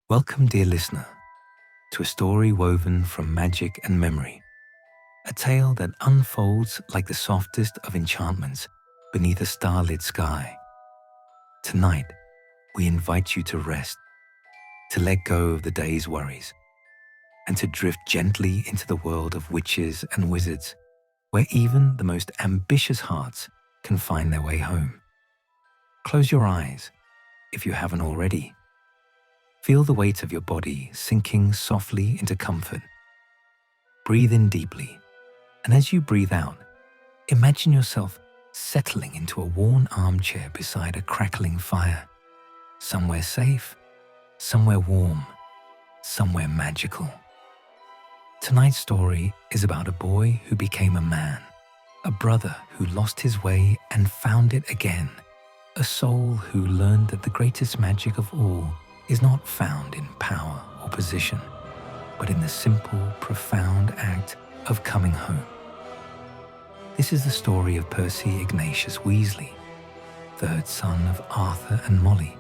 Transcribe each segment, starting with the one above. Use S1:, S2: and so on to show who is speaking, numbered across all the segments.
S1: Welcome, dear listener, to a story woven from magic and memory, a tale that unfolds like the softest of enchantments beneath a starlit sky. Tonight, we invite you to rest, to let go of the day's worries, and to drift gently into the world of witches and wizards, where even the most ambitious hearts can find their way home. Close your eyes, if you haven't already. Feel the weight of your body sinking softly into comfort. Breathe in deeply, and as you breathe out, imagine yourself settling into a worn armchair beside a crackling fire. Somewhere safe, somewhere warm, somewhere magical. Tonight's story is about a boy who became a man, a brother who lost his way and found it again, a soul who learned that the greatest magic of all is not found in power or position, but in the simple, profound act of coming home. This is the story of Percy Ignatius Weasley, third son of Arthur and Molly,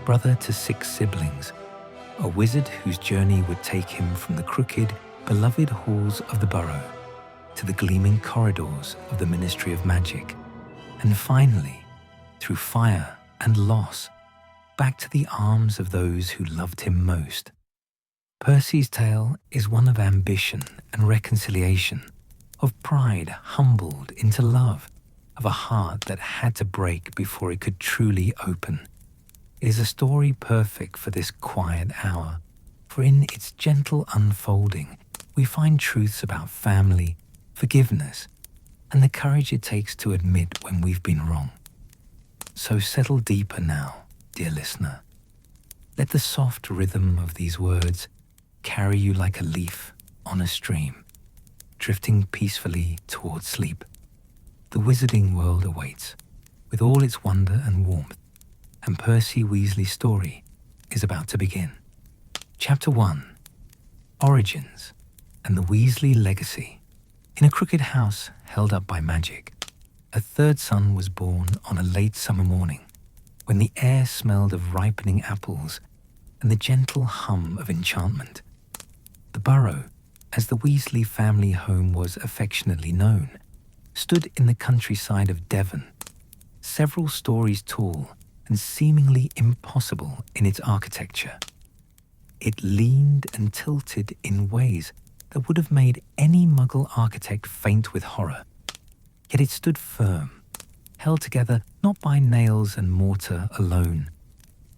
S1: brother to 6 siblings, a wizard whose journey would take him from the crooked, beloved halls of the Burrow to the gleaming corridors of the Ministry of Magic, and finally, through fire and loss, back to the arms of those who loved him most. Percy's tale is one of ambition and reconciliation, of pride humbled into love, of a heart that had to break before it could truly open. It is a story perfect for this quiet hour, for in its gentle unfolding, we find truths about family, forgiveness, and the courage it takes to admit when we've been wrong. So settle deeper now, dear listener. Let the soft rhythm of these words carry you like a leaf on a stream, drifting peacefully towards sleep. The wizarding world awaits, with all its wonder and warmth, and Percy Weasley's story is about to begin. Chapter 1: Origins and the Weasley Legacy. In a crooked house held up by magic, a third son was born on a late summer morning, when the air smelled of ripening apples and the gentle hum of enchantment. The Burrow, as the Weasley family home was affectionately known, stood in the countryside of Devon, several stories tall and seemingly impossible in its architecture. It leaned and tilted in ways that would have made any Muggle architect faint with horror. Yet it stood firm, held together not by nails and mortar alone,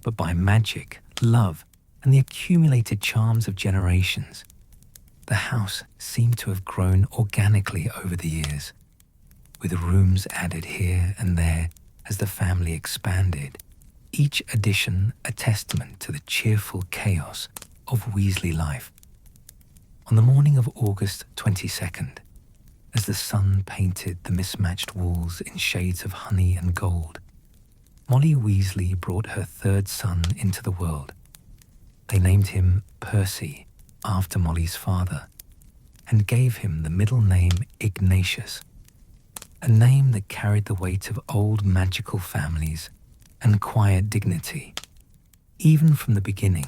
S1: but by magic, love, and the accumulated charms of generations. The house seemed to have grown organically over the years, with rooms added here and there as the family expanded, each addition a testament to the cheerful chaos of Weasley life. On the morning of August 22nd, as the sun painted the mismatched walls in shades of honey and gold, Molly Weasley brought her third son into the world. They named him Percy, after Molly's father, and gave him the middle name Ignatius, a name that carried the weight of old magical families and quiet dignity. Even from the beginning,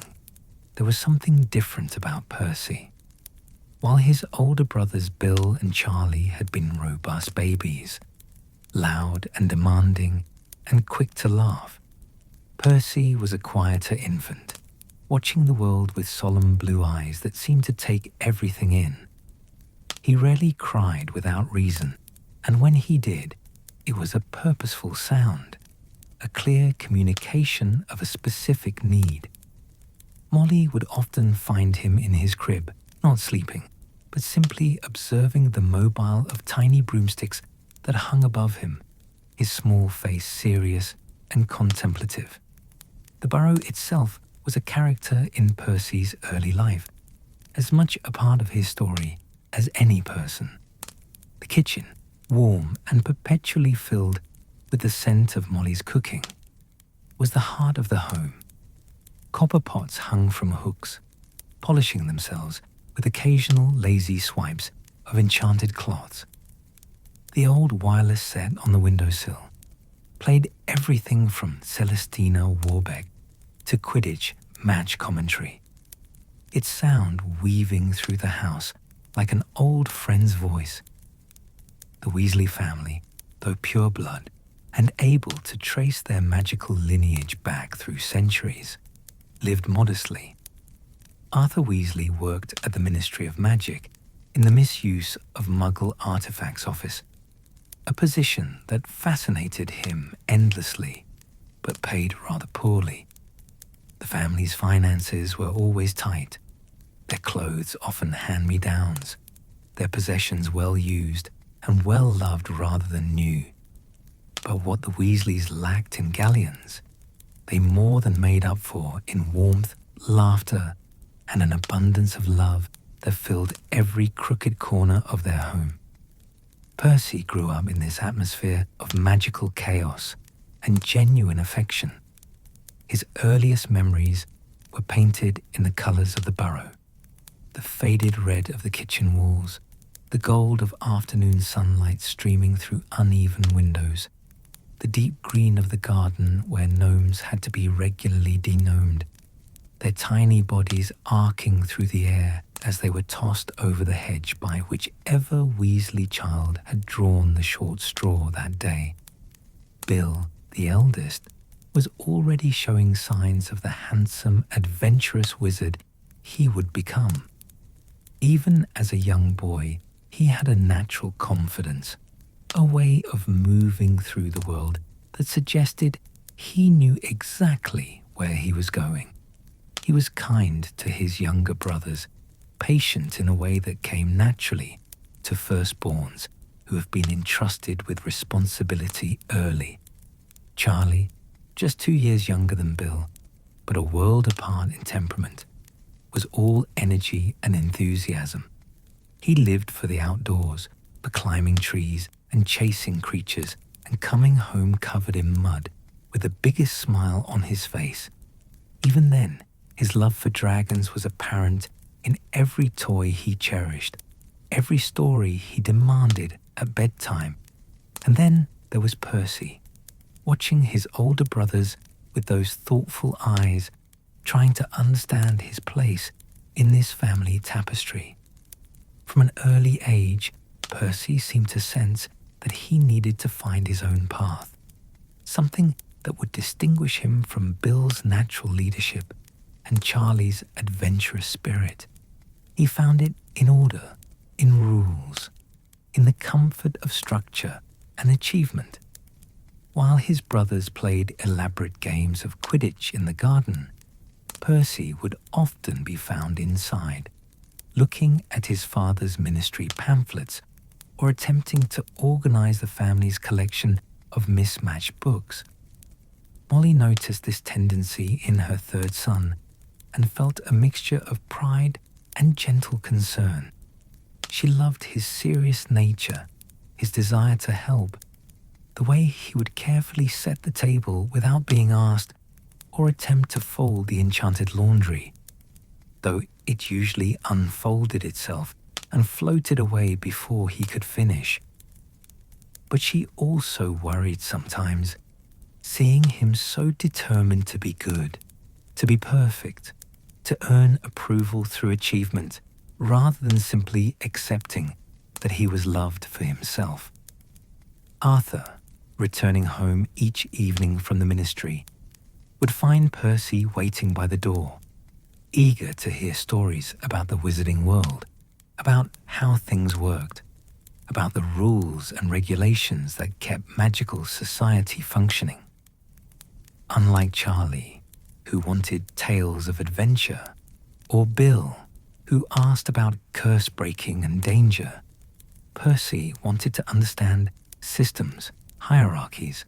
S1: there was something different about Percy. While his older brothers Bill and Charlie had been robust babies, loud and demanding and quick to laugh, Percy was a quieter infant, watching the world with solemn blue eyes that seemed to take everything in. He rarely cried without reason, and when he did, it was a purposeful sound, a clear communication of a specific need. Molly would often find him in his crib, not sleeping, but simply observing the mobile of tiny broomsticks that hung above him, his small face serious and contemplative. The Burrow itself was a character in Percy's early life, as much a part of his story as any person. The kitchen, warm and perpetually filled with the scent of Molly's cooking, was the heart of the home. Copper pots hung from hooks, polishing themselves with occasional lazy swipes of enchanted cloths. The old wireless set on the windowsill played everything from Celestina Warbeck to Quidditch match commentary, its sound weaving through the house like an old friend's voice. The Weasley family, though pure blood and able to trace their magical lineage back through centuries, lived modestly. Arthur Weasley worked at the Ministry of Magic in the Misuse of Muggle Artifacts Office, a position that fascinated him endlessly, but paid rather poorly. The family's finances were always tight, their clothes often hand-me-downs, their possessions well used and well loved rather than new. But what the Weasleys lacked in galleons, they more than made up for in warmth, laughter, and an abundance of love that filled every crooked corner of their home. Percy grew up in this atmosphere of magical chaos and genuine affection. His earliest memories were painted in the colors of the burrow, the faded red of the kitchen walls, the gold of afternoon sunlight streaming through uneven windows, the deep green of the garden where gnomes had to be regularly degnomed, their tiny bodies arcing through the air as they were tossed over the hedge by whichever Weasley child had drawn the short straw that day. Bill, the eldest, was already showing signs of the handsome, adventurous wizard he would become. Even as a young boy, he had a natural confidence, a way of moving through the world that suggested he knew exactly where he was going. He was kind to his younger brothers, patient in a way that came naturally to firstborns who have been entrusted with responsibility early. Charlie, just 2 years younger than Bill, but a world apart in temperament, was all energy and enthusiasm. He lived for the outdoors, for climbing trees and chasing creatures and coming home covered in mud with the biggest smile on his face. Even then, his love for dragons was apparent in every toy he cherished, every story he demanded at bedtime. And then there was Percy, watching his older brothers with those thoughtful eyes, trying to understand his place in this family tapestry. From an early age, Percy seemed to sense that he needed to find his own path, something that would distinguish him from Bill's natural leadership and Charlie's adventurous spirit. He found it in order, in rules, in the comfort of structure and achievement. While his brothers played elaborate games of Quidditch in the garden, Percy would often be found inside, looking at his father's ministry pamphlets or attempting to organize the family's collection of mismatched books. Molly noticed this tendency in her third son and felt a mixture of pride and gentle concern. She loved his serious nature, his desire to help, the way he would carefully set the table without being asked, or attempt to fold the enchanted laundry, though it usually unfolded itself and floated away before he could finish. But she also worried sometimes, seeing him so determined to be good, to be perfect, to earn approval through achievement, rather than simply accepting that he was loved for himself. Arthur, returning home each evening from the ministry, would find Percy waiting by the door, eager to hear stories about the wizarding world, about how things worked, about the rules and regulations that kept magical society functioning. Unlike Charlie, who wanted tales of adventure, or Bill, who asked about curse breaking and danger, Percy wanted to understand systems, hierarchies,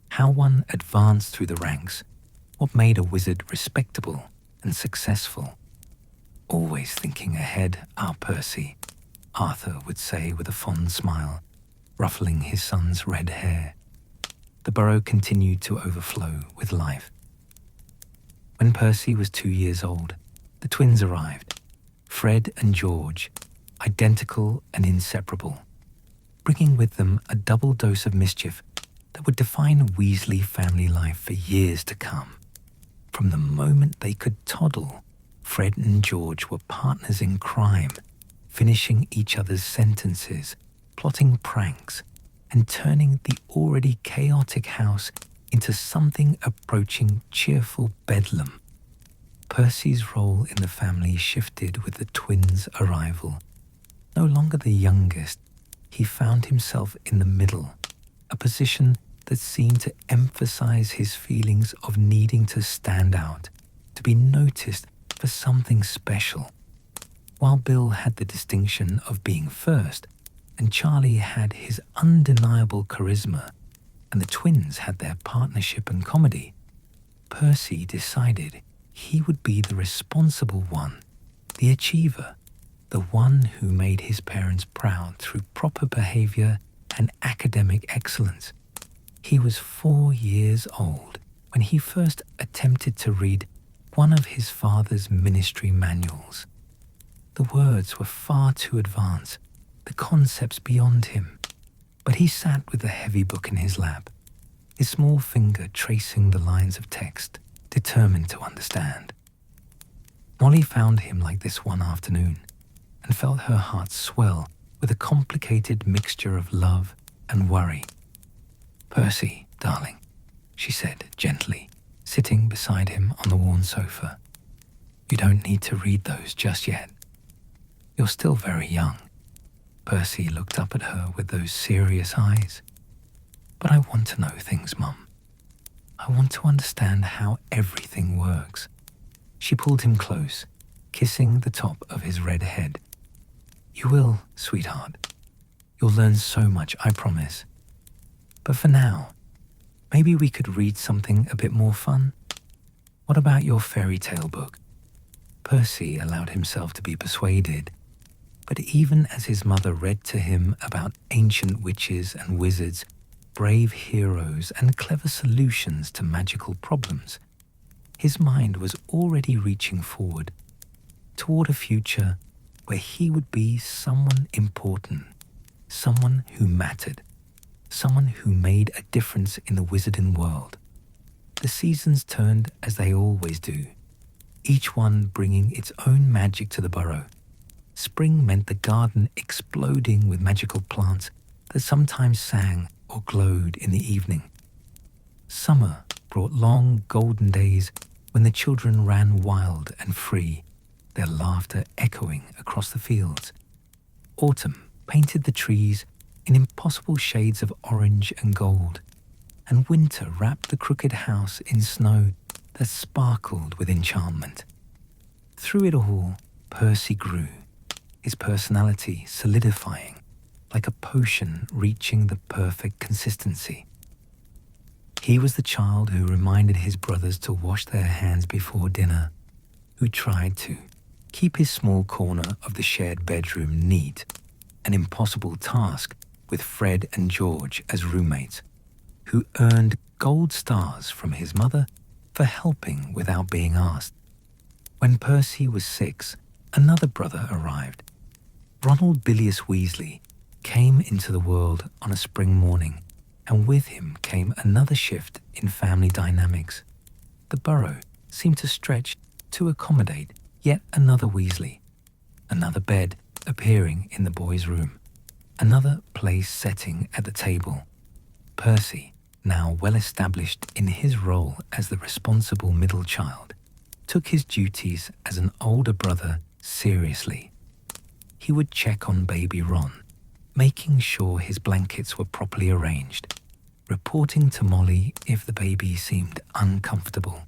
S1: how one advanced through the ranks, what made a wizard respectable and successful. Always thinking ahead, our Percy, Arthur would say with a fond smile, ruffling his son's red hair. The burrow continued to overflow with life. When Percy was 2 years old, the twins arrived, Fred and George, identical and inseparable, bringing with them a double dose of mischief that would define Weasley family life for years to come. From the moment they could toddle, Fred and George were partners in crime, finishing each other's sentences, plotting pranks, and turning the already chaotic house into something approaching cheerful bedlam. Percy's role in the family shifted with the twins' arrival. No longer the youngest, he found himself in the middle, a position that seemed to emphasize his feelings of needing to stand out, to be noticed for something special. While Bill had the distinction of being first, and Charlie had his undeniable charisma, and the twins had their partnership and comedy, Percy decided he would be the responsible one, the achiever, the one who made his parents proud through proper behavior and academic excellence. He was 4 years old when he first attempted to read one of his father's ministry manuals. The words were far too advanced, the concepts beyond him, but he sat with the heavy book in his lap, his small finger tracing the lines of text, determined to understand. Molly found him like this one afternoon and felt her heart swell with a complicated mixture of love and worry. "Percy, darling," she said gently, sitting beside him on the worn sofa. "You don't need to read those just yet. You're still very young." Percy looked up at her with those serious eyes. "But I want to know things, Mum. I want to understand how everything works." She pulled him close, kissing the top of his red head. "You will, sweetheart. You'll learn so much, I promise. But for now, maybe we could read something a bit more fun? What about your fairy tale book?" Percy allowed himself to be persuaded, but even as his mother read to him about ancient witches and wizards, brave heroes and clever solutions to magical problems, his mind was already reaching forward toward a future where he would be someone important, someone who mattered, someone who made a difference in the wizarding world. The seasons turned as they always do, each one bringing its own magic to the burrow. Spring meant the garden exploding with magical plants that sometimes sang or glowed in the evening. Summer brought long golden days when the children ran wild and free, their laughter echoing across the fields. Autumn painted the trees in impossible shades of orange and gold, and winter wrapped the crooked house in snow that sparkled with enchantment. Through it all, Percy grew, his personality solidifying like a potion reaching the perfect consistency. He was the child who reminded his brothers to wash their hands before dinner, who tried to keep his small corner of the shared bedroom neat, an impossible task with Fred and George as roommates, who earned gold stars from his mother for helping without being asked. When Percy was 6, another brother arrived. Ronald Bilious Weasley came into the world on a spring morning, and with him came another shift in family dynamics. The burrow seemed to stretch to accommodate yet another Weasley, another bed appearing in the boys' room, another place setting at the table. Percy, now well established in his role as the responsible middle child, took his duties as an older brother seriously. He would check on baby Ron, making sure his blankets were properly arranged, reporting to Molly if the baby seemed uncomfortable.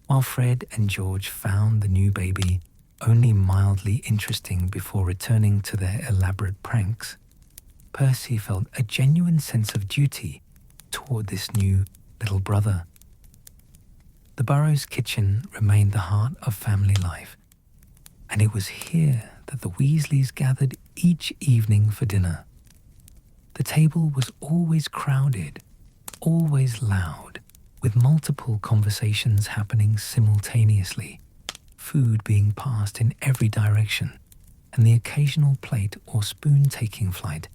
S1: While Fred and George found the new baby only mildly interesting before returning to their elaborate pranks, Percy felt a genuine sense of duty toward this new little brother. The Burrow's kitchen remained the heart of family life, and it was here that the Weasleys gathered each evening for dinner. The table was always crowded, always loud, with multiple conversations happening simultaneously, food being passed in every direction, and the occasional plate or spoon taking flight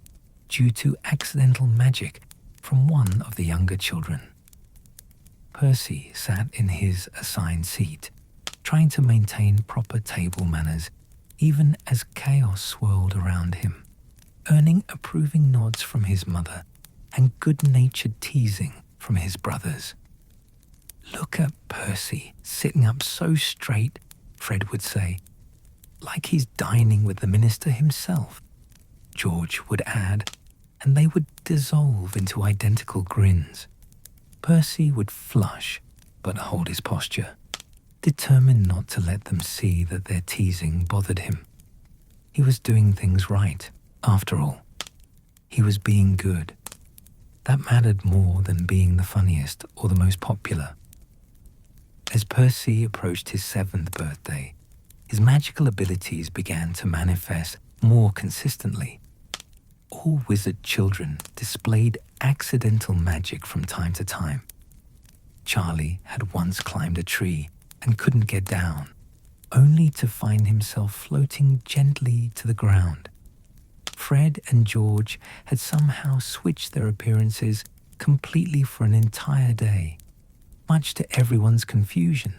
S1: due to accidental magic from one of the younger children. Percy sat in his assigned seat, trying to maintain proper table manners even as chaos swirled around him, earning approving nods from his mother and good-natured teasing from his brothers. "Look at Percy, sitting up so straight," Fred would say, "like he's dining with the minister himself," George would add, and they would dissolve into identical grins. Percy would flush, but hold his posture, determined not to let them see that their teasing bothered him. He was doing things right, after all. He was being good. That mattered more than being the funniest or the most popular. As Percy approached his 7th birthday, his magical abilities began to manifest more consistently. All wizard children displayed accidental magic from time to time. Charlie had once climbed a tree and couldn't get down, only to find himself floating gently to the ground. Fred and George had somehow switched their appearances completely for an entire day, much to everyone's confusion.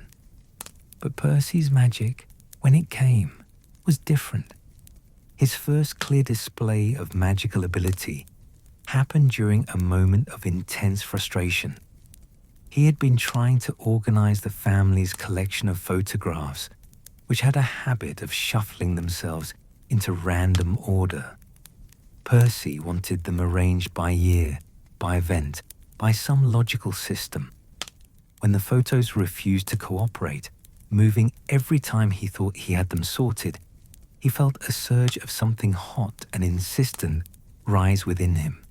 S1: But Percy's magic, when it came, was different. His first clear display of magical ability happened during a moment of intense frustration. He had been trying to organize the family's collection of photographs, which had a habit of shuffling themselves into random order. Percy wanted them arranged by year, by event, by some logical system. When the photos refused to cooperate, moving every time he thought he had them sorted, he felt a surge of something hot and insistent rise within him.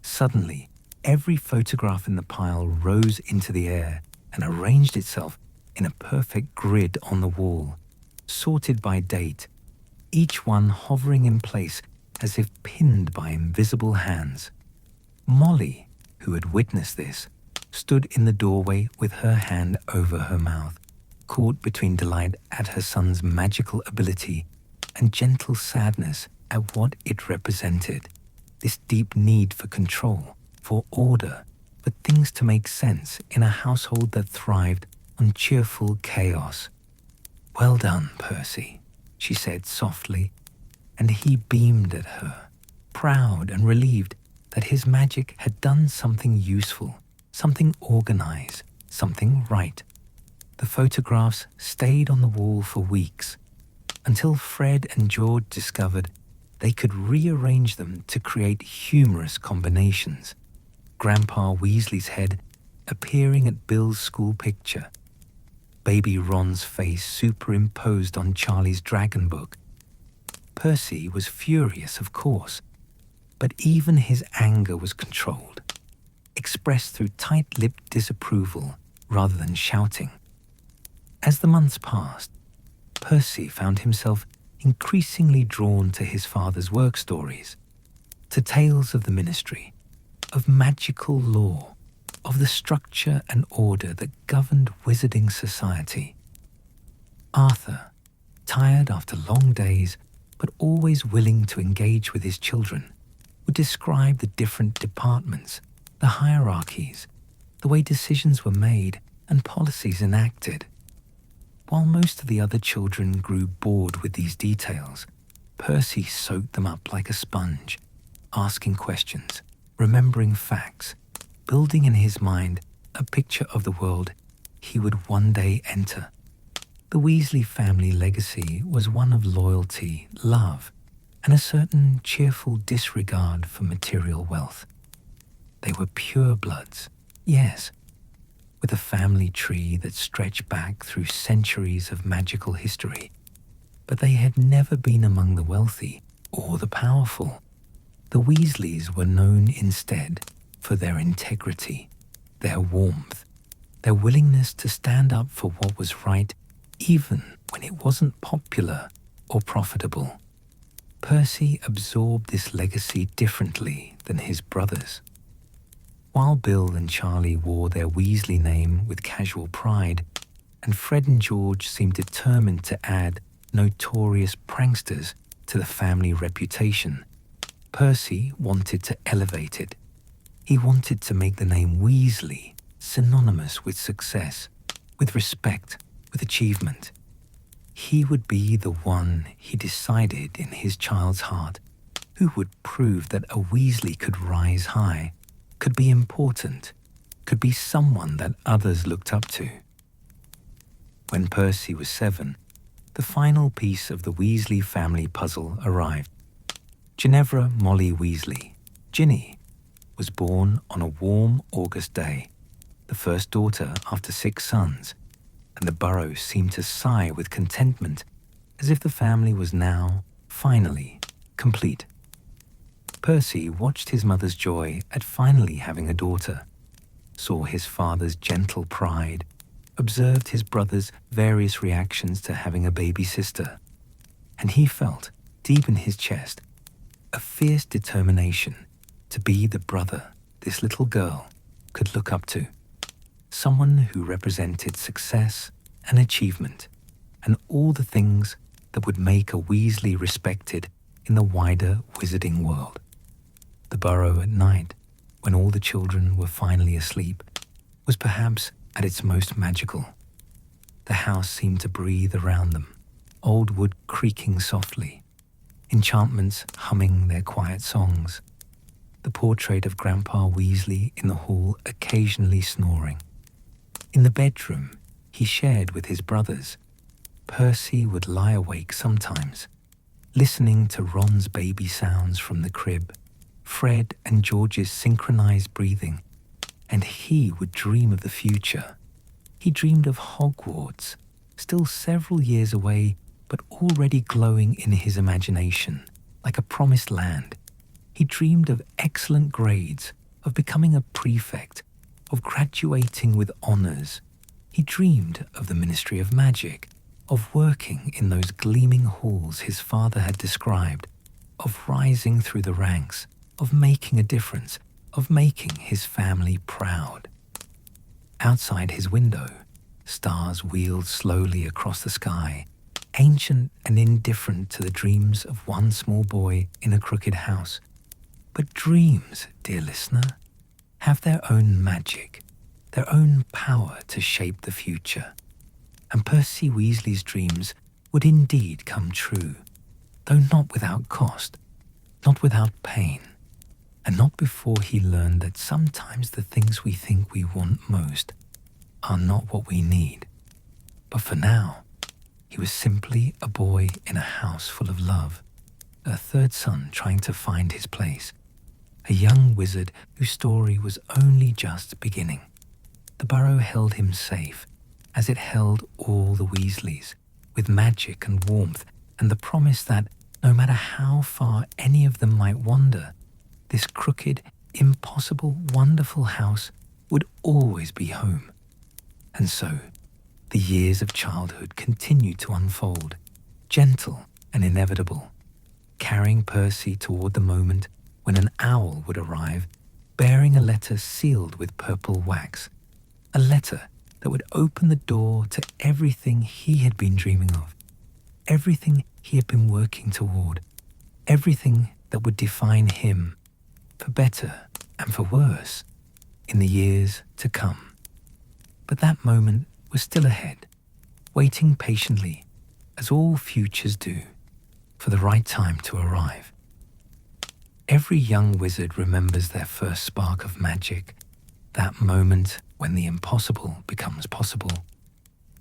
S1: Suddenly, every photograph in the pile rose into the air and arranged itself in a perfect grid on the wall, sorted by date, each one hovering in place as if pinned by invisible hands. Molly, who had witnessed this, stood in the doorway with her hand over her mouth, caught between delight at her son's magical ability and gentle sadness at what it represented, this deep need for control, for order, for things to make sense in a household that thrived on cheerful chaos. "Well done, Percy," she said softly, and he beamed at her, proud and relieved that his magic had done something useful, something organized, something right. The photographs stayed on the wall for weeks, until Fred and George discovered they could rearrange them to create humorous combinations. Grandpa Weasley's head appearing at Bill's school picture, baby Ron's face superimposed on Charlie's dragon book. Percy was furious, of course, but even his anger was controlled, expressed through tight-lipped disapproval rather than shouting. As the months passed, Percy found himself increasingly drawn to his father's work stories, to tales of the ministry, of magical lore, of the structure and order that governed wizarding society. Arthur, tired after long days but always willing to engage with his children, would describe the different departments, the hierarchies, the way decisions were made and policies enacted. While most of the other children grew bored with these details, Percy soaked them up like a sponge, asking questions, remembering facts, building in his mind a picture of the world he would one day enter. The Weasley family legacy was one of loyalty, love, and a certain cheerful disregard for material wealth. They were purebloods, yes, with a family tree that stretched back through centuries of magical history, but they had never been among the wealthy or the powerful. The Weasleys were known instead for their integrity, their warmth, their willingness to stand up for what was right even when it wasn't popular or profitable. Percy absorbed this legacy differently than his brothers. While Bill and Charlie wore their Weasley name with casual pride, and Fred and George seemed determined to add notorious pranksters to the family reputation, Percy wanted to elevate it. He wanted to make the name Weasley synonymous with success, with respect, with achievement. He would be the one, he decided in his child's heart, who would prove that a Weasley could rise high, could be important, could be someone that others looked up to. When Percy was 7, the final piece of the Weasley family puzzle arrived. Ginevra Molly Weasley, Ginny, was born on a warm August day, the first daughter after 6 sons, and the Burrow seemed to sigh with contentment as if the family was now, finally, complete. Percy watched his mother's joy at finally having a daughter, saw his father's gentle pride, observed his brother's various reactions to having a baby sister, and he felt, deep in his chest, a fierce determination to be the brother this little girl could look up to, someone who represented success and achievement and all the things that would make a Weasley respected in the wider wizarding world. The Burrow at night, when all the children were finally asleep, was perhaps at its most magical. The house seemed to breathe around them, old wood creaking softly, enchantments humming their quiet songs, the portrait of Grandpa Weasley in the hall occasionally snoring. In the bedroom he shared with his brothers, Percy would lie awake sometimes, listening to Ron's baby sounds from the crib, Fred and George's synchronized breathing, and he would dream of the future. He dreamed of Hogwarts, still several years away, but already glowing in his imagination, like a promised land. He dreamed of excellent grades, of becoming a prefect, of graduating with honors. He dreamed of the Ministry of Magic, of working in those gleaming halls his father had described, of rising through the ranks, of making a difference, of making his family proud. Outside his window, stars wheeled slowly across the sky, ancient and indifferent to the dreams of one small boy in a crooked house. But dreams, dear listener, have their own magic, their own power to shape the future. And Percy Weasley's dreams would indeed come true, though not without cost, not without pain, and not before he learned that sometimes the things we think we want most are not what we need. But for now, he was simply a boy in a house full of love, a third son trying to find his place, a young wizard whose story was only just beginning. The Burrow held him safe, as it held all the Weasleys, with magic and warmth and the promise that, no matter how far any of them might wander, this crooked, impossible, wonderful house would always be home. And so, the years of childhood continued to unfold, gentle and inevitable, carrying Percy toward the moment when an owl would arrive, bearing a letter sealed with purple wax, a letter that would open the door to everything he had been dreaming of, everything he had been working toward, everything that would define him, for better and for worse, in the years to come. But that moment was still ahead, waiting patiently, as all futures do, for the right time to arrive. Every young wizard remembers their first spark of magic, that moment when the impossible becomes possible,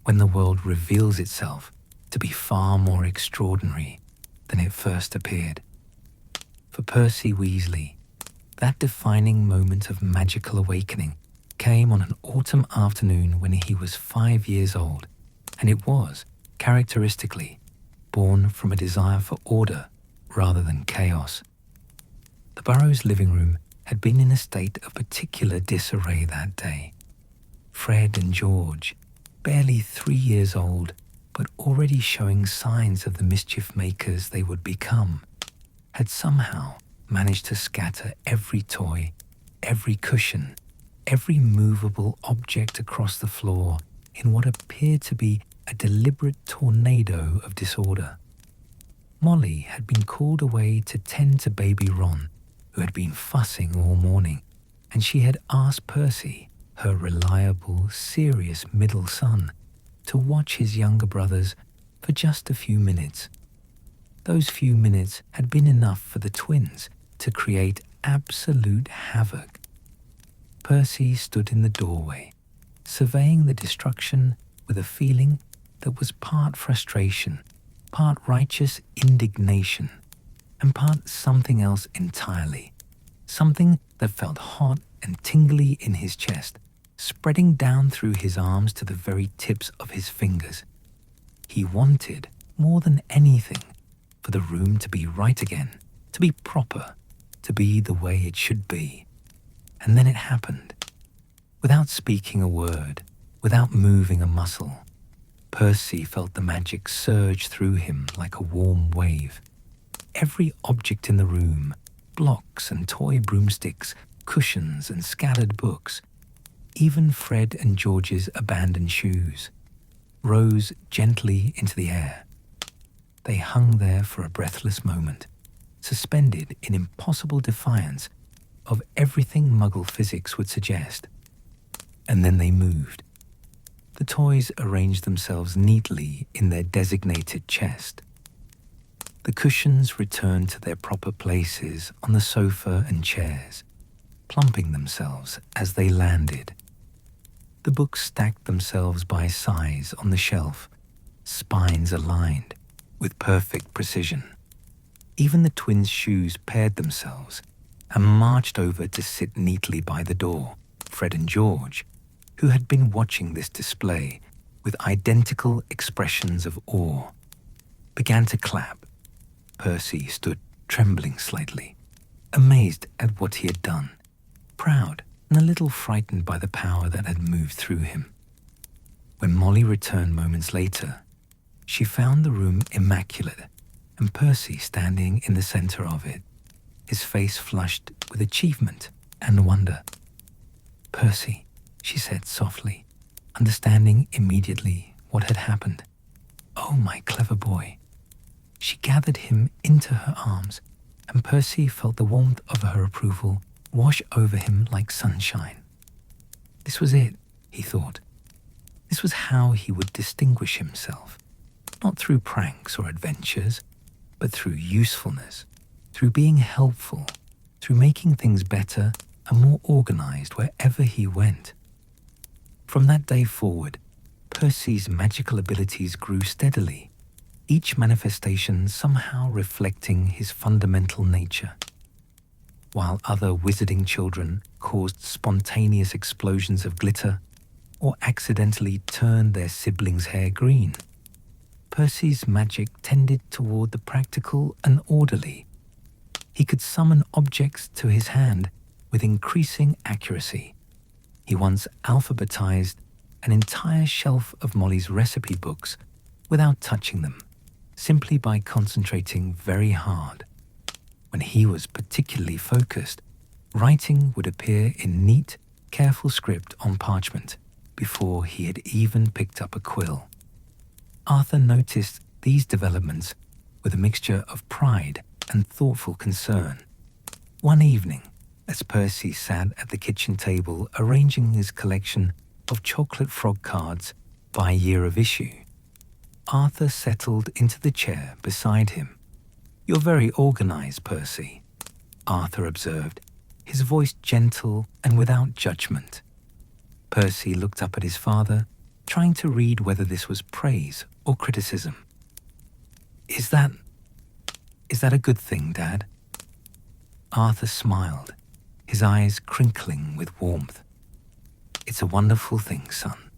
S1: when the world reveals itself to be far more extraordinary than it first appeared. For Percy Weasley, that defining moment of magical awakening came on an autumn afternoon when he was 5 years old, and it was, characteristically, born from a desire for order rather than chaos. The Burrow's living room had been in a state of particular disarray that day. Fred and George, barely 3 years old, but already showing signs of the mischief makers they would become, had somehow managed to scatter every toy, every cushion, every movable object across the floor in what appeared to be a deliberate tornado of disorder. Molly had been called away to tend to baby Ron, who had been fussing all morning, and she had asked Percy, her reliable, serious middle son, to watch his younger brothers for just a few minutes. Those few minutes had been enough for the twins to create absolute havoc. Percy stood in the doorway, surveying the destruction with a feeling that was part frustration, part righteous indignation, and part something else entirely, something that felt hot and tingly in his chest, spreading down through his arms to the very tips of his fingers. He wanted, more than anything, for the room to be right again, to be proper, to be the way it should be. And then it happened. Without speaking a word, without moving a muscle, Percy felt the magic surge through him like a warm wave. Every object in the room, blocks and toy broomsticks, cushions and scattered books, even Fred and George's abandoned shoes, rose gently into the air. They hung there for a breathless moment, suspended in impossible defiance of everything Muggle physics would suggest. And then they moved. The toys arranged themselves neatly in their designated chest. The cushions returned to their proper places on the sofa and chairs, plumping themselves as they landed. The books stacked themselves by size on the shelf, spines aligned, with perfect precision. Even the twins' shoes paired themselves and marched over to sit neatly by the door. Fred and George, who had been watching this display with identical expressions of awe, began to clap. Percy stood trembling slightly, amazed at what he had done, proud and a little frightened by the power that had moved through him. When Molly returned moments later, she found the room immaculate and Percy standing in the center of it, his face flushed with achievement and wonder. "Percy," she said softly, understanding immediately what had happened. "Oh, my clever boy." She gathered him into her arms, and Percy felt the warmth of her approval wash over him like sunshine. This was it, he thought. This was how he would distinguish himself, not through pranks or adventures, but through usefulness, through being helpful, through making things better and more organized wherever he went. From that day forward, Percy's magical abilities grew steadily, each manifestation somehow reflecting his fundamental nature. While other wizarding children caused spontaneous explosions of glitter or accidentally turned their siblings' hair green, Percy's magic tended toward the practical and orderly. He could summon objects to his hand with increasing accuracy. He once alphabetized an entire shelf of Molly's recipe books without touching them, simply by concentrating very hard. When he was particularly focused, writing would appear in neat, careful script on parchment before he had even picked up a quill. Arthur noticed these developments with a mixture of pride and thoughtful concern. One evening, as Percy sat at the kitchen table arranging his collection of chocolate frog cards by year of issue, Arthur settled into the chair beside him. "You're very organized, Percy," Arthur observed, his voice gentle and without judgment. Percy looked up at his father, trying to read whether this was praise or criticism. Is that a good thing, Dad?" Arthur smiled, his eyes crinkling with warmth. "It's a wonderful thing, son.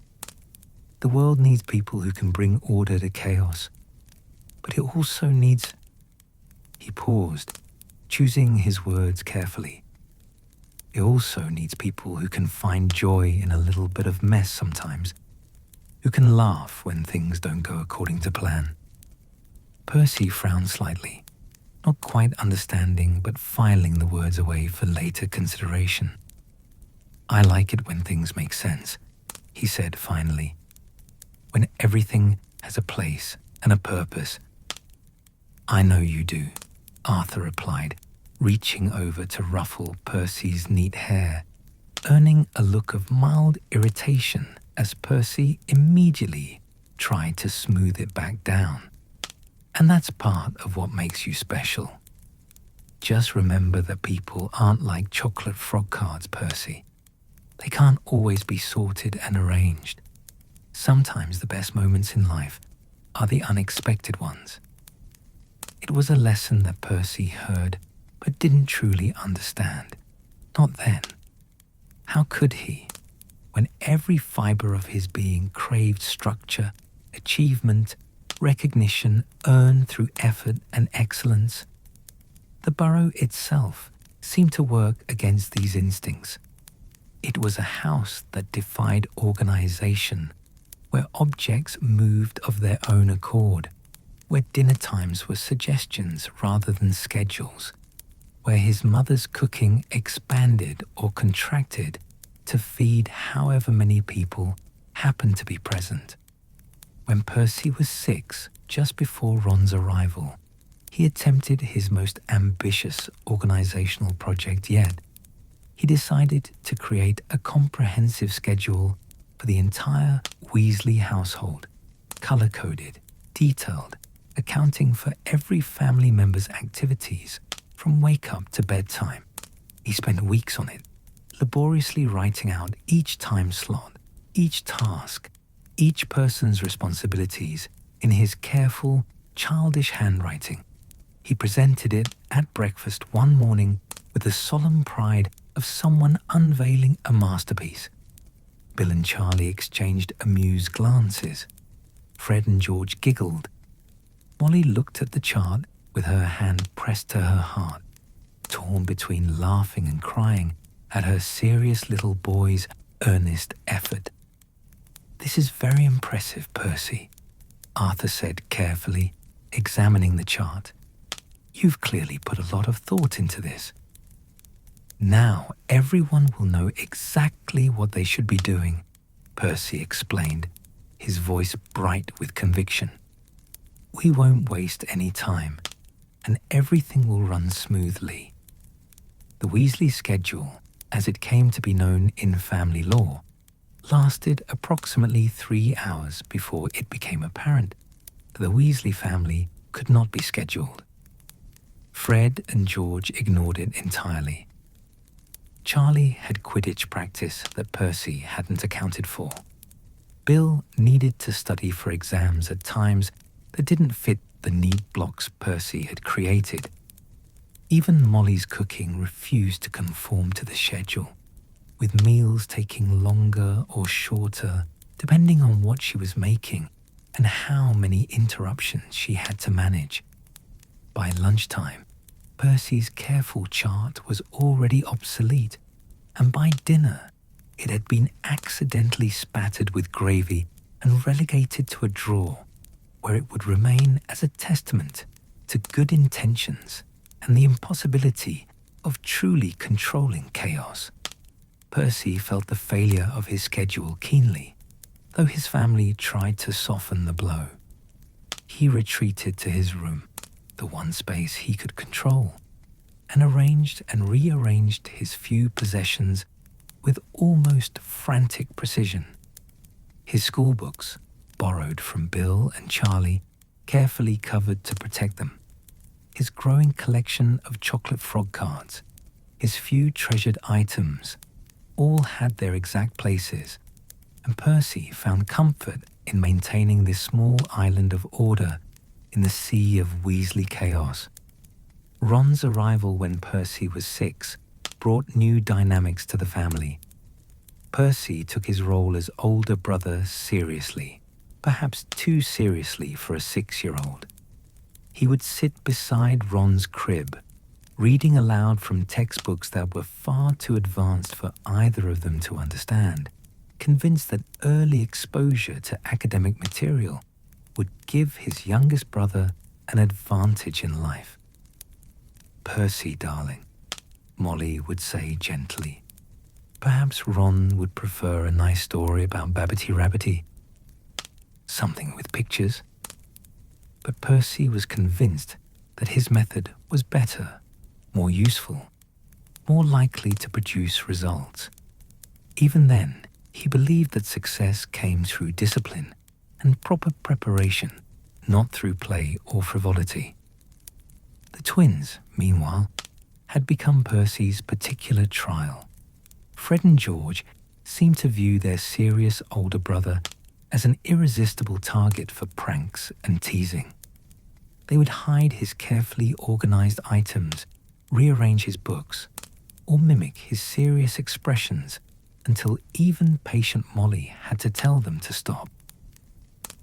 S1: The world needs people who can bring order to chaos, but it also needs..." He paused, choosing his words carefully. "It also needs people who can find joy in a little bit of mess sometimes, who can laugh when things don't go according to plan." Percy frowned slightly, not quite understanding but filing the words away for later consideration. "I like it when things make sense," he said finally. "When everything has a place and a purpose." "I know you do," Arthur replied, reaching over to ruffle Percy's neat hair. earning a look of mild irritation as Percy immediately tried to smooth it back down. And that's part of what makes you special. Just remember that people aren't like chocolate frog cards, Percy. They can't always be sorted and arranged. Sometimes the best moments in life are the unexpected ones. It was a lesson that Percy heard but didn't truly understand. Not then. How could he, when every fiber of his being craved structure, achievement, recognition earned through effort and excellence? The burrow itself seemed to work against these instincts. It was a house that defied organization, where objects moved of their own accord, where dinner times were suggestions rather than schedules, where his mother's cooking expanded or contracted to feed however many people happened to be present. When Percy was 6, just before Ron's arrival, he attempted his most ambitious organizational project yet. He decided to create a comprehensive schedule for the entire Weasley household, color-coded, detailed, accounting for every family member's activities from wake-up to bedtime. He spent weeks on it, laboriously writing out each time slot, each task, each person's responsibilities in his careful, childish handwriting. He presented it at breakfast one morning with the solemn pride of someone unveiling a masterpiece. Bill and Charlie exchanged amused glances. Fred and George giggled. Molly looked at the chart with her hand pressed to her heart, torn between laughing and crying at her serious little boy's earnest effort. "This is very impressive, Percy," Arthur said carefully, examining the chart. "You've clearly put a lot of thought into this. Now everyone will know exactly what they should be doing," Percy explained, his voice bright with conviction. "We won't waste any time, and everything will run smoothly." The Weasley schedule, as it came to be known in family lore, lasted approximately 3 hours before it became apparent that the Weasley family could not be scheduled. Fred and George ignored it entirely. Charlie had Quidditch practice that Percy hadn't accounted for. Bill needed to study for exams at times that didn't fit the neat blocks Percy had created. Even Molly's cooking refused to conform to the schedule, with meals taking longer or shorter depending on what she was making and how many interruptions she had to manage. By lunchtime, Percy's careful chart was already obsolete, and by dinner, it had been accidentally spattered with gravy and relegated to a drawer, where it would remain as a testament to good intentions and the impossibility of truly controlling chaos. Percy felt the failure of his schedule keenly, though his family tried to soften the blow. He retreated to his room, the one space he could control, and arranged and rearranged his few possessions with almost frantic precision. His school books, borrowed from Bill and Charlie, carefully covered to protect them. His growing collection of chocolate frog cards, his few treasured items, all had their exact places, and Percy found comfort in maintaining this small island of order in the sea of Weasley chaos. Ron's arrival when Percy was 6 brought new dynamics to the family. Percy took his role as older brother seriously, perhaps too seriously for a 6-year-old. He would sit beside Ron's crib, reading aloud from textbooks that were far too advanced for either of them to understand, convinced that early exposure to academic material would give his youngest brother an advantage in life. "Percy, darling," Molly would say gently. "Perhaps Ron would prefer a nice story about Babbity Rabbity. Something with pictures." But Percy was convinced that his method was better, more useful, more likely to produce results. Even then, he believed that success came through discipline and proper preparation, not through play or frivolity. The twins, meanwhile, had become Percy's particular trial. Fred and George seemed to view their serious older brother as an irresistible target for pranks and teasing. They would hide his carefully organized items, rearrange his books, or mimic his serious expressions until even patient Molly had to tell them to stop.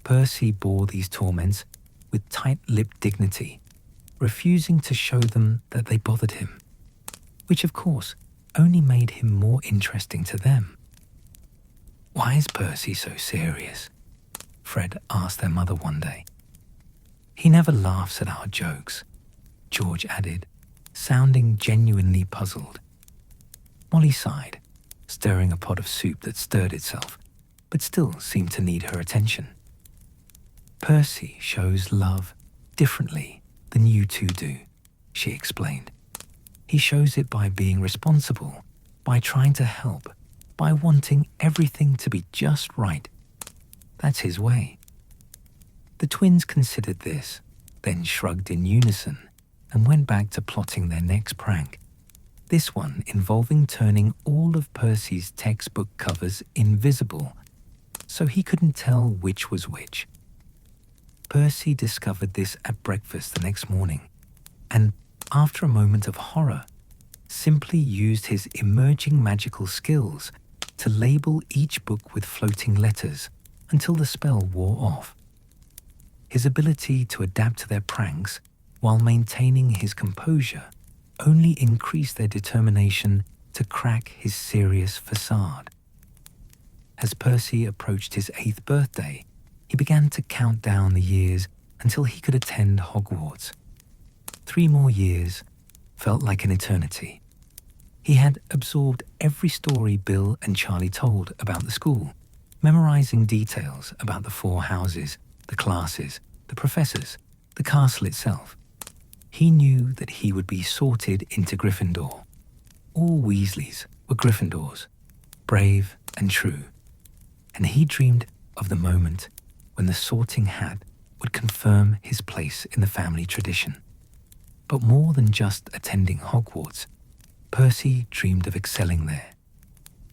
S1: Percy bore these torments with tight-lipped dignity, refusing to show them that they bothered him, which of course only made him more interesting to them. "Why is Percy so serious?" Fred asked their mother one day. "He never laughs at our jokes," George added, sounding genuinely puzzled. Molly sighed, stirring a pot of soup that stirred itself, but still seemed to need her attention. "Percy shows love differently than you two do," she explained. "He shows it by being responsible, by trying to help, by wanting everything to be just right. That's his way." The twins considered this, then shrugged in unison and went back to plotting their next prank, this one involving turning all of Percy's textbook covers invisible so he couldn't tell which was which. Percy discovered this at breakfast the next morning, and after a moment of horror, simply used his emerging magical skills to label each book with floating letters until the spell wore off. His ability to adapt to their pranks while maintaining his composure only increased their determination to crack his serious facade. As Percy approached his 8th birthday, he began to count down the years until he could attend Hogwarts. 3 more years felt like an eternity. He had absorbed every story Bill and Charlie told about the school, memorizing details about the 4 houses, the classes, the professors, the castle itself. He knew that he would be sorted into Gryffindor. All Weasleys were Gryffindors, brave and true, and he dreamed of the moment when the sorting hat would confirm his place in the family tradition. But more than just attending Hogwarts, Percy dreamed of excelling there.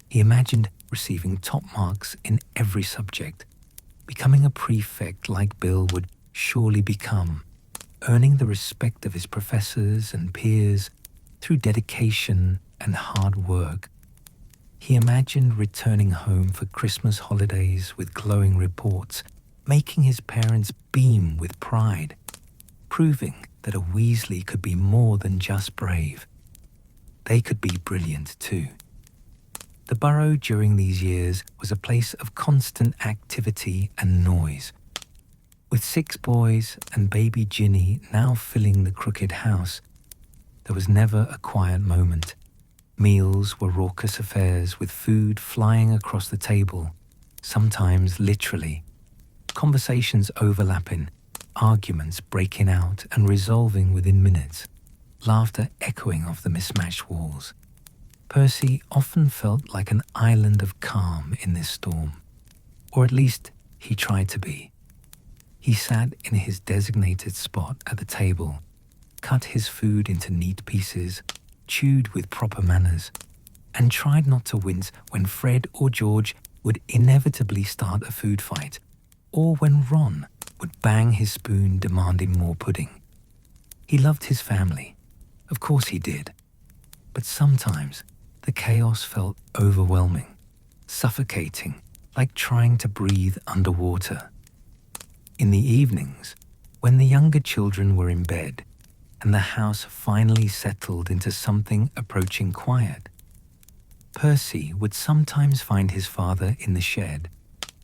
S1: He imagined receiving top marks in every subject, becoming a prefect like Bill would surely become, earning the respect of his professors and peers through dedication and hard work. He imagined returning home for Christmas holidays with glowing reports, making his parents beam with pride, proving that a Weasley could be more than just brave. They could be brilliant too. The Burrow during these years was a place of constant activity and noise. With 6 boys and baby Ginny now filling the crooked house, there was never a quiet moment. Meals were raucous affairs with food flying across the table, sometimes literally. Conversations overlapping, arguments breaking out and resolving within minutes, laughter echoing off the mismatched walls. Percy often felt like an island of calm in this storm, or at least he tried to be. He sat in his designated spot at the table, cut his food into neat pieces, chewed with proper manners, and tried not to wince when Fred or George would inevitably start a food fight, or when Ron would bang his spoon demanding more pudding. He loved his family. Of course he did. But sometimes the chaos felt overwhelming, suffocating, like trying to breathe underwater. In the evenings, when the younger children were in bed and the house finally settled into something approaching quiet, Percy would sometimes find his father in the shed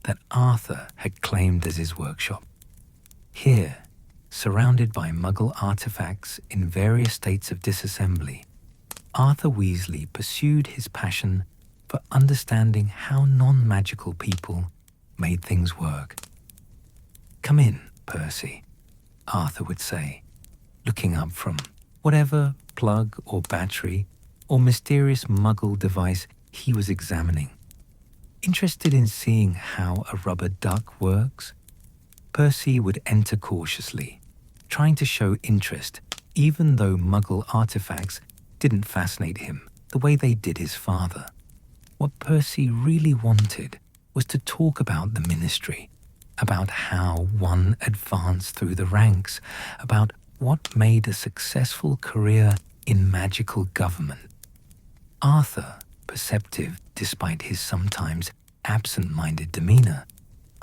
S1: that Arthur had claimed as his workshop. Here, surrounded by Muggle artifacts in various states of disassembly, Arthur Weasley pursued his passion for understanding how non-magical people made things work. "Come in, Percy," Arthur would say, looking up from whatever plug or battery or mysterious Muggle device he was examining. Interested in seeing how a rubber duck works, Percy would enter cautiously, trying to show interest even though Muggle artifacts didn't fascinate him the way they did his father. What Percy really wanted was to talk about the Ministry, about how one advanced through the ranks, about what made a successful career in magical government. Arthur, perceptive despite his sometimes absent-minded demeanor,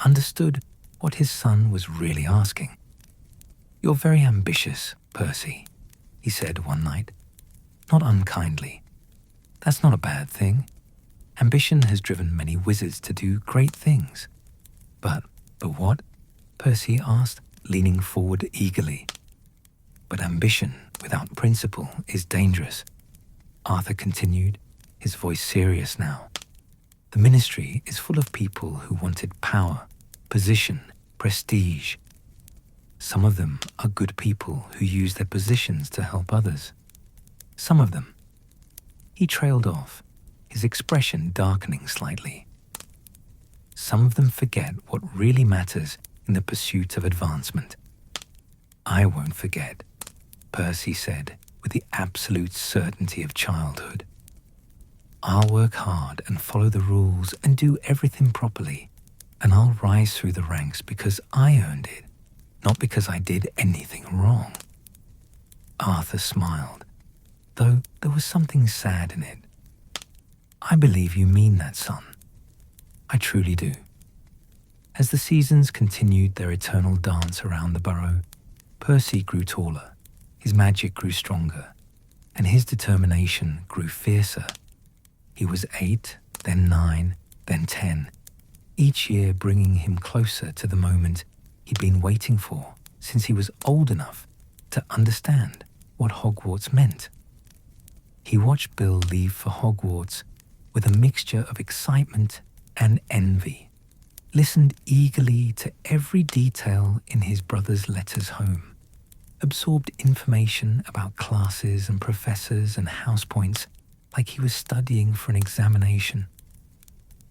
S1: understood what his son was really asking. "You're very ambitious, Percy," he said one night, not unkindly. "That's not a bad thing. Ambition has driven many wizards to do great things." But what?" Percy asked, leaning forward eagerly. "But ambition without principle is dangerous," Arthur continued, his voice serious now. "The Ministry is full of people who wanted power, position, prestige. Some of them are good people who use their positions to help others. Some of them—" He trailed off, his expression darkening slightly. "Some of them forget what really matters in the pursuit of advancement." "I won't forget," Percy said with the absolute certainty of childhood. "I'll work hard and follow the rules and do everything properly, and I'll rise through the ranks because I earned it, not because I did anything wrong." Arthur smiled, though there was something sad in it. "I believe you mean that, son. I truly do." As the seasons continued their eternal dance around the burrow, Percy grew taller, his magic grew stronger, and his determination grew fiercer. He was 8, then 9, then 10, each year bringing him closer to the moment he'd been waiting for since he was old enough to understand what Hogwarts meant. He watched Bill leave for Hogwarts with a mixture of excitement and envy, listened eagerly to every detail in his brother's letters home, absorbed information about classes and professors and house points like he was studying for an examination.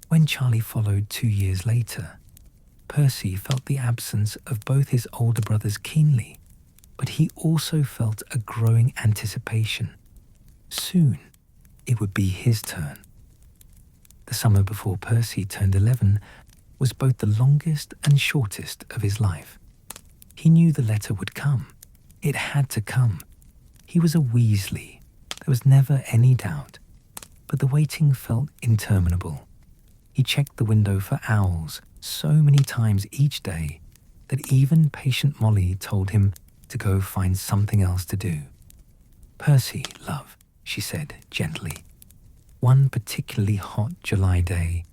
S1: When Charlie followed 2 years later, Percy felt the absence of both his older brothers keenly, but he also felt a growing anticipation. Soon, it would be his turn. The summer before Percy turned 11 was both the longest and shortest of his life. He knew the letter would come. It had to come. He was a Weasley. There was never any doubt. But the waiting felt interminable. He checked the window for owls so many times each day that even patient Molly told him to go find something else to do. "Percy, love," she said gently, "one particularly hot July day,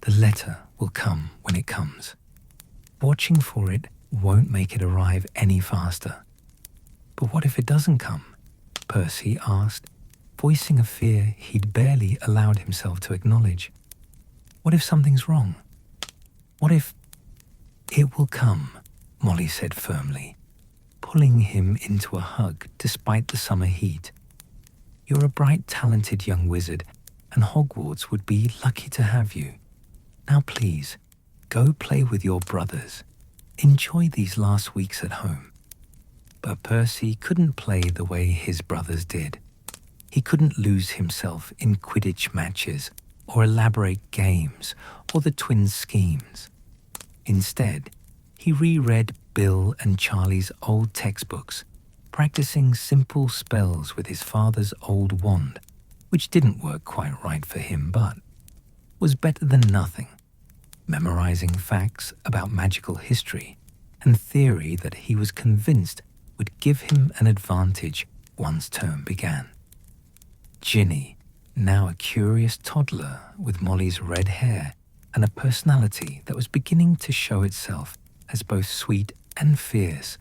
S1: the letter will come when it comes. Watching for it won't make it arrive any faster." "But what if it doesn't come?" Percy asked, voicing a fear he'd barely allowed himself to acknowledge. "What if something's wrong? What if—" "It will come," Molly said firmly, pulling him into a hug despite the summer heat. "You're a bright, talented young wizard, and Hogwarts would be lucky to have you. Now please, go play with your brothers. Enjoy these last weeks at home." But Percy couldn't play the way his brothers did. He couldn't lose himself in Quidditch matches or elaborate games or the twins' schemes. Instead, he reread Bill and Charlie's old textbooks, practicing simple spells with his father's old wand, which didn't work quite right for him but was better than nothing, memorizing facts about magical history and theory that he was convinced would give him an advantage once term began. Ginny, now a curious toddler with Molly's red hair and a personality that was beginning to show itself as both sweet and fierce,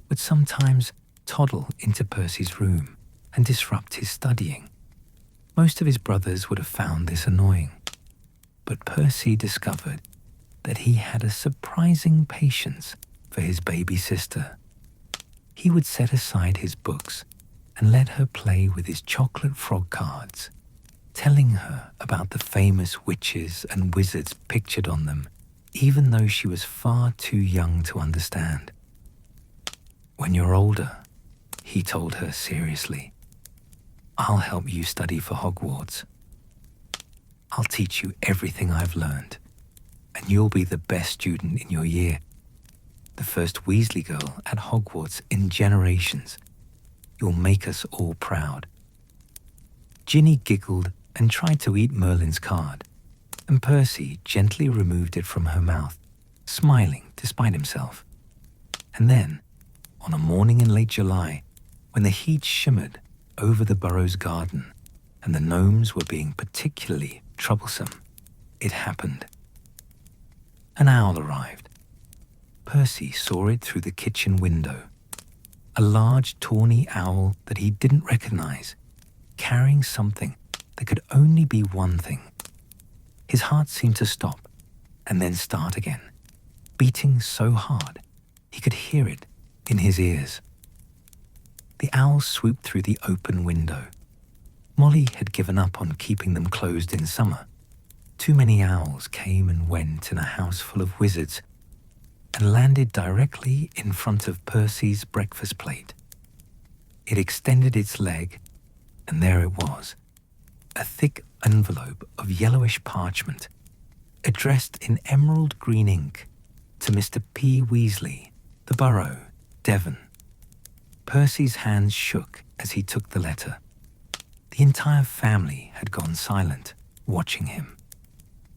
S1: would sometimes toddle into Percy's room and disrupt his studying. Most of his brothers would have found this annoying, but Percy discovered that he had a surprising patience for his baby sister. He would set aside his books and let her play with his chocolate frog cards. telling her about the famous witches and wizards pictured on them, even though she was far too young to understand. "When you're older," he told her seriously, "I'll help you study for Hogwarts. I'll teach you everything I've learned, and you'll be the best student in your year. The first Weasley girl at Hogwarts in generations. You'll make us all proud." Ginny giggled and tried to eat Merlin's card, and Percy gently removed it from her mouth, smiling despite himself. And then, on a morning in late July, when the heat shimmered over the Burrow's garden and the gnomes were being particularly troublesome, it happened. An owl arrived. Percy saw it through the kitchen window. A large tawny owl that he didn't recognize, carrying something that could only be one thing. His heart seemed to stop and then start again, beating so hard he could hear it in his ears. The owl swooped through the open window. Molly had given up on keeping them closed in summer. Too many owls came and went in a house full of wizards and landed directly in front of Percy's breakfast plate. It extended its leg, and there it was, a thick envelope of yellowish parchment, addressed in emerald green ink to Mr. P. Weasley, the Burrow, Devon. Percy's hands shook as he took the letter. The entire family had gone silent, watching him.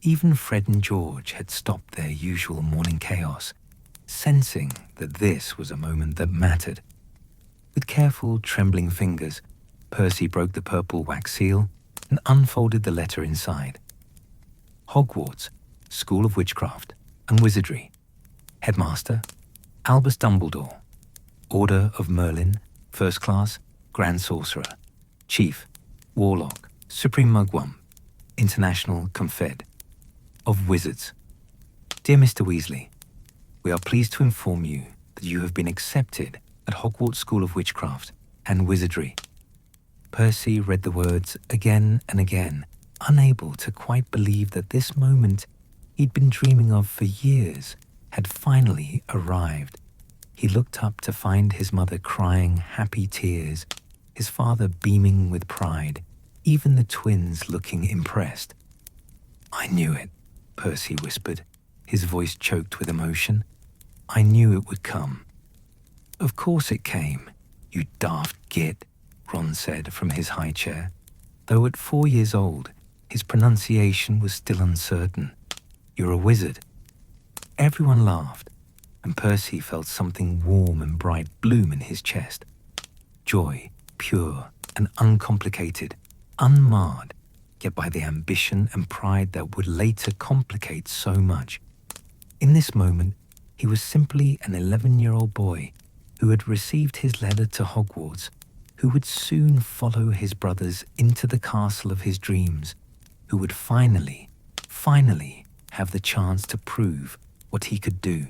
S1: Even Fred and George had stopped their usual morning chaos, sensing that this was a moment that mattered. With careful, trembling fingers, Percy broke the purple wax seal and unfolded the letter inside. Hogwarts, School of Witchcraft and Wizardry. Headmaster, Albus Dumbledore. Order of Merlin, First Class, Grand Sorcerer. Chief, Warlock, Supreme Mugwump, International Confed. Of Wizards. Dear Mr. Weasley, we are pleased to inform you that you have been accepted at Hogwarts School of Witchcraft and Wizardry. Percy read the words again and again, unable to quite believe that this moment he'd been dreaming of for years had finally arrived. He looked up to find his mother crying happy tears, his father beaming with pride, even the twins looking impressed. "I knew it," Percy whispered, his voice choked with emotion. "I knew it would come." "Of course it came, you daft git," Ron said from his high chair, though at 4 years old, his pronunciation was still uncertain. "You're a wizard." Everyone laughed, and Percy felt something warm and bright bloom in his chest. Joy, pure and uncomplicated, unmarred, yet by the ambition and pride that would later complicate so much. In this moment, he was simply an 11-year-old boy who had received his letter to Hogwarts, who would soon follow his brothers into the castle of his dreams, who would finally have the chance to prove what he could do.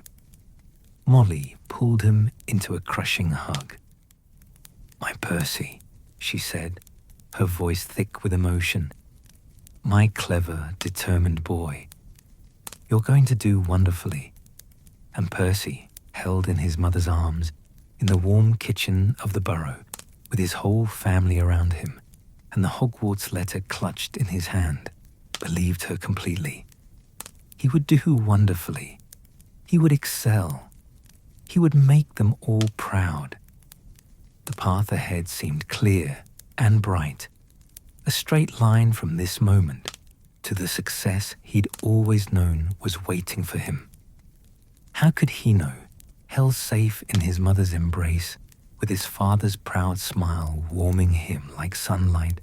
S1: Molly pulled him into a crushing hug. "My Percy," she said, her voice thick with emotion. "My clever, determined boy. You're going to do wonderfully." And Percy, held in his mother's arms, in the warm kitchen of the Burrow, with his whole family around him, and the Hogwarts letter clutched in his hand, believed her completely. He would do wonderfully. He would excel. He would make them all proud. The path ahead seemed clear and bright, a straight line from this moment to the success he'd always known was waiting for him. How could he know, held safe in his mother's embrace, with his father's proud smile warming him like sunlight,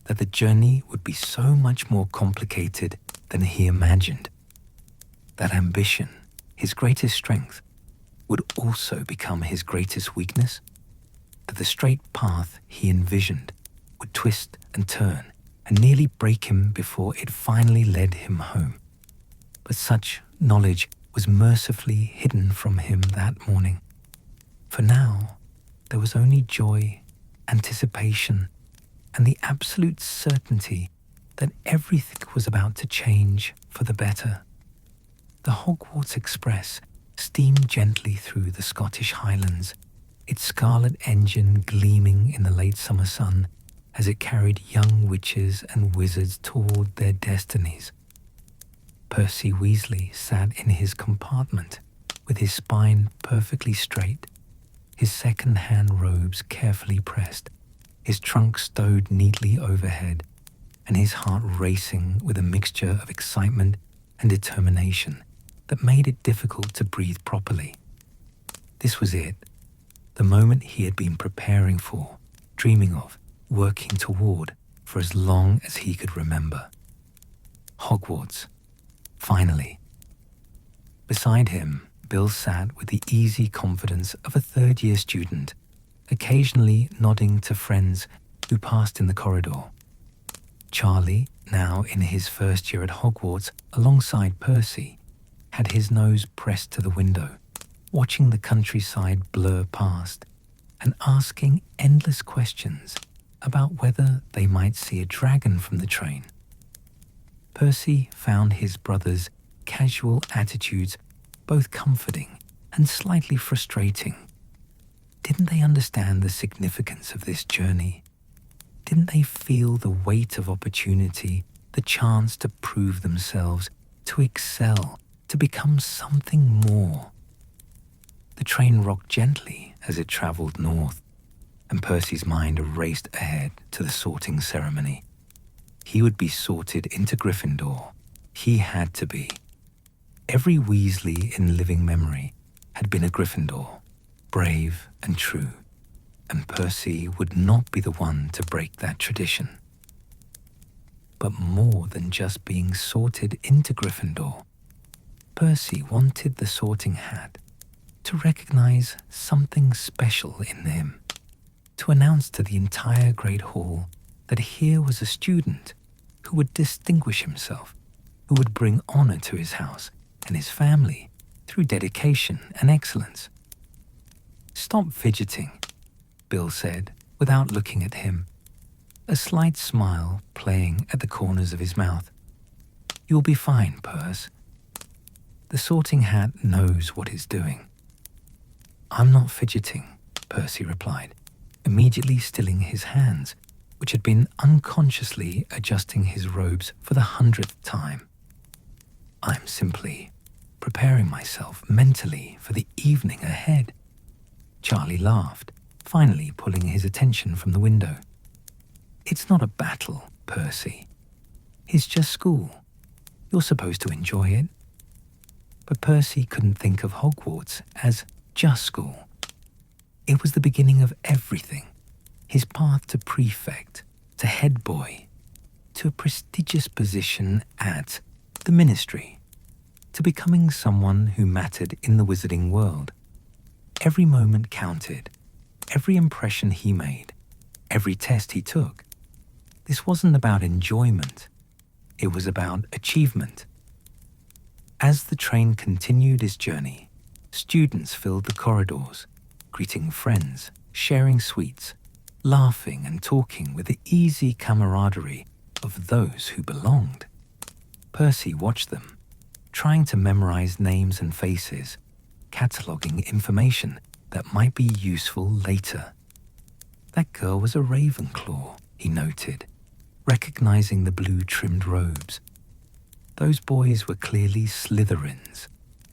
S1: that the journey would be so much more complicated than he imagined? That ambition, his greatest strength, would also become his greatest weakness? That the straight path he envisioned would twist and turn and nearly break him before it finally led him home? But such knowledge was mercifully hidden from him that morning. For now, there was only joy, anticipation, and the absolute certainty that everything was about to change for the better. The Hogwarts Express steamed gently through the Scottish Highlands, its scarlet engine gleaming in the late summer sun as it carried young witches and wizards toward their destinies. Percy Weasley sat in his compartment with his spine perfectly straight, his second-hand robes carefully pressed, his trunk stowed neatly overhead, and his heart racing with a mixture of excitement and determination that made it difficult to breathe properly. This was it, the moment he had been preparing for, dreaming of, working toward for as long as he could remember. Hogwarts, finally. Beside him, Bill sat with the easy confidence of a third-year student, occasionally nodding to friends who passed in the corridor. Charlie, now in his first year at Hogwarts alongside Percy, had his nose pressed to the window, watching the countryside blur past and asking endless questions about whether they might see a dragon from the train. Percy found his brother's casual attitudes both comforting and slightly frustrating. Didn't they understand the significance of this journey? Didn't they feel the weight of opportunity, the chance to prove themselves, to excel, to become something more? The train rocked gently as it traveled north, and Percy's mind raced ahead to the sorting ceremony. He would be sorted into Gryffindor. He had to be. Every Weasley in living memory had been a Gryffindor, brave and true, and Percy would not be the one to break that tradition. But more than just being sorted into Gryffindor, Percy wanted the sorting hat to recognize something special in him, to announce to the entire Great Hall that here was a student who would distinguish himself, who would bring honor to his house and his family through dedication and excellence. "Stop fidgeting," Bill said, without looking at him, a slight smile playing at the corners of his mouth. "You'll be fine, Perce. The sorting hat knows what it's doing." "I'm not fidgeting," Percy replied, immediately stilling his hands, which had been unconsciously adjusting his robes for the 100th time. "I'm simply preparing myself mentally for the evening ahead." Charlie laughed, finally pulling his attention from the window. "It's not a battle, Percy. It's just school. You're supposed to enjoy it." But Percy couldn't think of Hogwarts as just school. It was the beginning of everything, his path to prefect, to head boy, to a prestigious position at the Ministry, to becoming someone who mattered in the wizarding world. Every moment counted, every impression he made, every test he took. This wasn't about enjoyment, it was about achievement. As the train continued its journey, students filled the corridors, greeting friends, sharing sweets, laughing and talking with the easy camaraderie of those who belonged. Percy watched them, trying to memorize names and faces, cataloging information that might be useful later. That girl was a Ravenclaw, he noted, recognizing the blue-trimmed robes. Those boys were clearly Slytherins,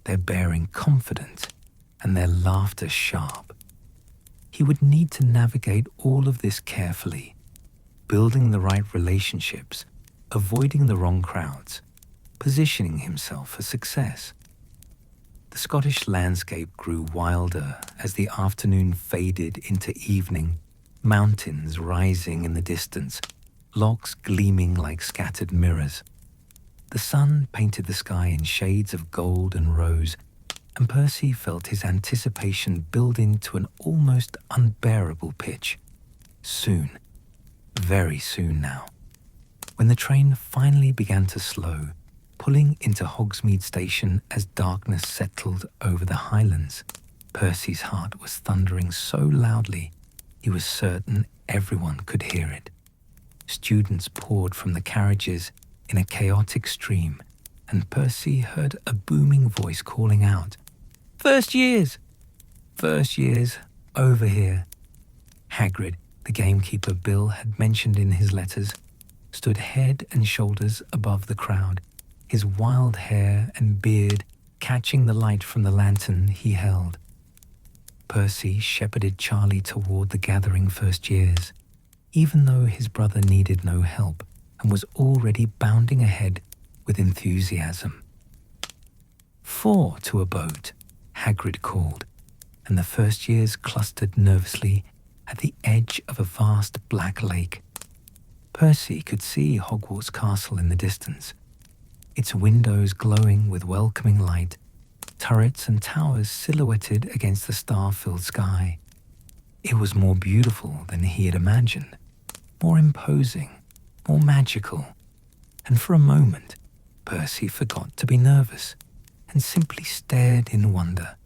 S1: their bearing confident and their laughter sharp. He would need to navigate all of this carefully, building the right relationships, avoiding the wrong crowds, positioning himself for success. The Scottish landscape grew wilder as the afternoon faded into evening, mountains rising in the distance, lochs gleaming like scattered mirrors. The sun painted the sky in shades of gold and rose, and Percy felt his anticipation building to an almost unbearable pitch. Soon, very soon now, when the train finally began to slow, pulling into Hogsmeade Station as darkness settled over the Highlands, Percy's heart was thundering so loudly he was certain everyone could hear it. Students poured from the carriages in a chaotic stream, and Percy heard a booming voice calling out, "First years! First years, over here!" Hagrid, the gamekeeper Bill had mentioned in his letters, stood head and shoulders above the crowd, his wild hair and beard catching the light from the lantern he held. Percy shepherded Charlie toward the gathering first years, even though his brother needed no help and was already bounding ahead with enthusiasm. "Four to a boat," Hagrid called, and the first years clustered nervously at the edge of a vast black lake. Percy could see Hogwarts Castle in the distance, its windows glowing with welcoming light, turrets and towers silhouetted against the star-filled sky. It was more beautiful than he had imagined, more imposing, more magical, and for a moment, Percy forgot to be nervous and simply stared in wonder.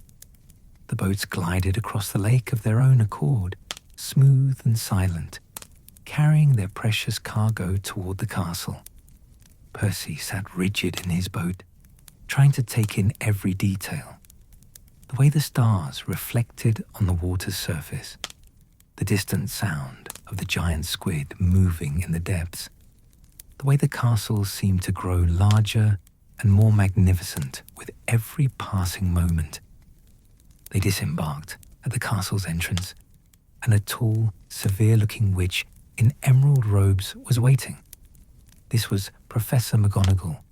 S1: The boats glided across the lake of their own accord, smooth and silent, carrying their precious cargo toward the castle. Percy sat rigid in his boat, trying to take in every detail. The way the stars reflected on the water's surface, the distant sound of the giant squid moving in the depths, the way the castle seemed to grow larger and more magnificent with every passing moment. They disembarked at the castle's entrance, and a tall, severe-looking witch in emerald robes was waiting. This was Professor McGonagall,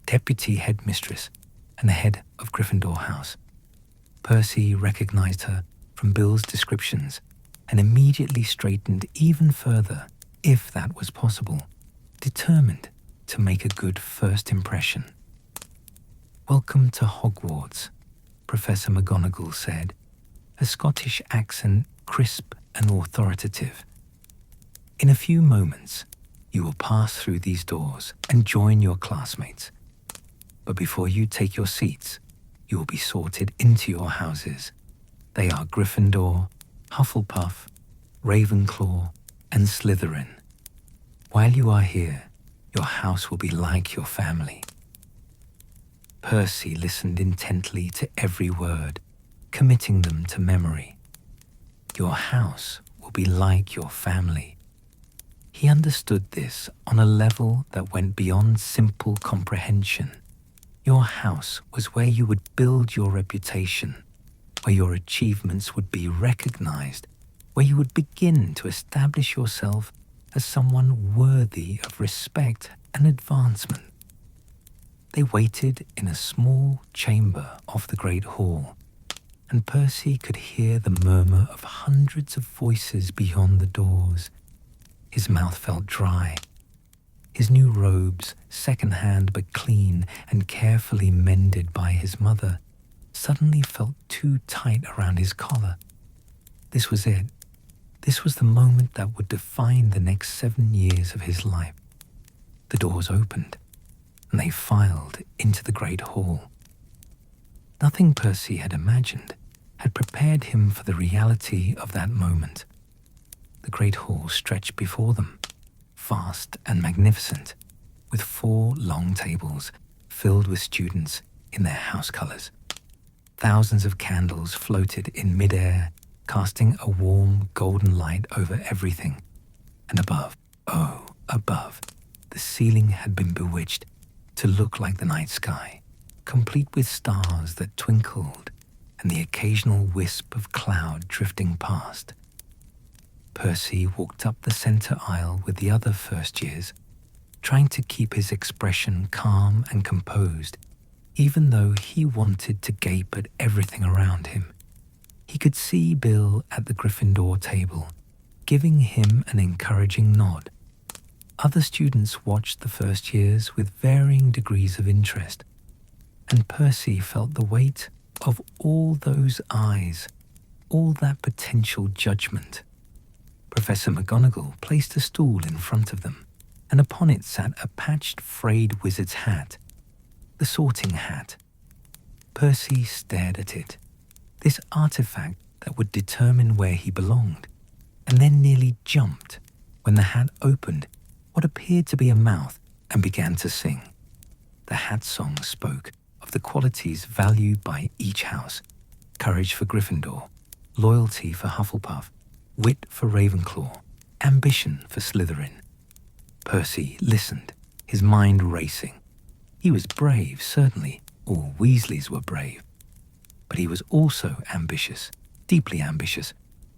S1: Deputy Headmistress and the head of Gryffindor House. Percy recognized her from Bill's descriptions and immediately straightened even further, if that was possible, determined to make a good first impression. "Welcome to Hogwarts," Professor McGonagall said, a Scottish accent crisp and authoritative. "In a few moments, you will pass through these doors and join your classmates. But before you take your seats, you will be sorted into your houses. They are Gryffindor, Hufflepuff, Ravenclaw, and Slytherin. While you are here, your house will be like your family." Percy listened intently to every word, committing them to memory. Your house will be like your family. He understood this on a level that went beyond simple comprehension. Your house was where you would build your reputation, where your achievements would be recognized, where you would begin to establish yourself as someone worthy of respect and advancement. They waited in a small chamber off the Great Hall, and Percy could hear the murmur of hundreds of voices beyond the doors. His mouth felt dry. His new robes, second-hand but clean and carefully mended by his mother, suddenly felt too tight around his collar. This was it. This was the moment that would define the next 7 years of his life. The doors opened, and they filed into the Great Hall. Nothing Percy had imagined had prepared him for the reality of that moment. The Great Hall stretched before them, vast and magnificent, with 4 long tables filled with students in their house colors. Thousands of candles floated in midair, casting a warm golden light over everything. And above, oh, above, the ceiling had been bewitched to look like the night sky, complete with stars that twinkled and the occasional wisp of cloud drifting past. Percy walked up the center aisle with the other first years, trying to keep his expression calm and composed, even though he wanted to gape at everything around him. He could see Bill at the Gryffindor table, giving him an encouraging nod. Other students watched the first years with varying degrees of interest, and Percy felt the weight of all those eyes, all that potential judgment. Professor McGonagall placed a stool in front of them, and upon it sat a patched, frayed wizard's hat, the sorting hat. Percy stared at it, this artifact that would determine where he belonged, and then nearly jumped when the hat opened what appeared to be a mouth and began to sing. The hat song spoke of the qualities valued by each house: courage for Gryffindor, loyalty for Hufflepuff, wit for Ravenclaw, ambition for Slytherin. Percy listened, his mind racing. He was brave, certainly. All Weasleys were brave. But he was also ambitious, deeply ambitious,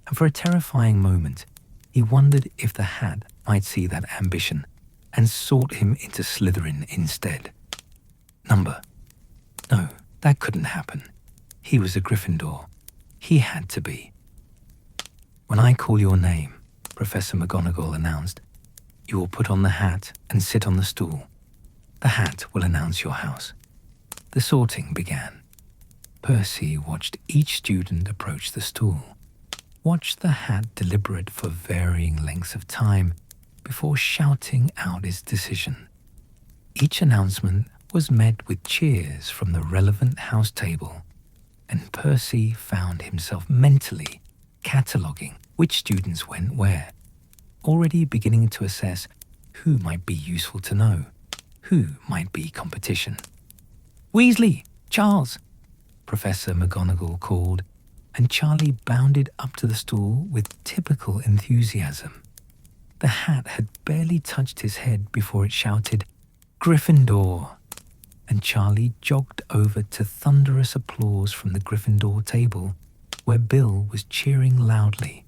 S1: and for a terrifying moment, he wondered if the hat might see that ambition and sort him into Slytherin instead. No, that couldn't happen. He was a Gryffindor. He had to be. "When I call your name," Professor McGonagall announced, "you will put on the hat and sit on the stool. The hat will announce your house." The sorting began. Percy watched each student approach the stool, watched the hat deliberate for varying lengths of time before shouting out his decision. Each announcement was met with cheers from the relevant house table, and Percy found himself mentally cataloguing which students went where, already beginning to assess who might be useful to know, who might be competition. "Weasley! Charles!" Professor McGonagall called, and Charlie bounded up to the stool with typical enthusiasm. The hat had barely touched his head before it shouted, "Gryffindor!" and Charlie jogged over to thunderous applause from the Gryffindor table, where Bill was cheering loudly.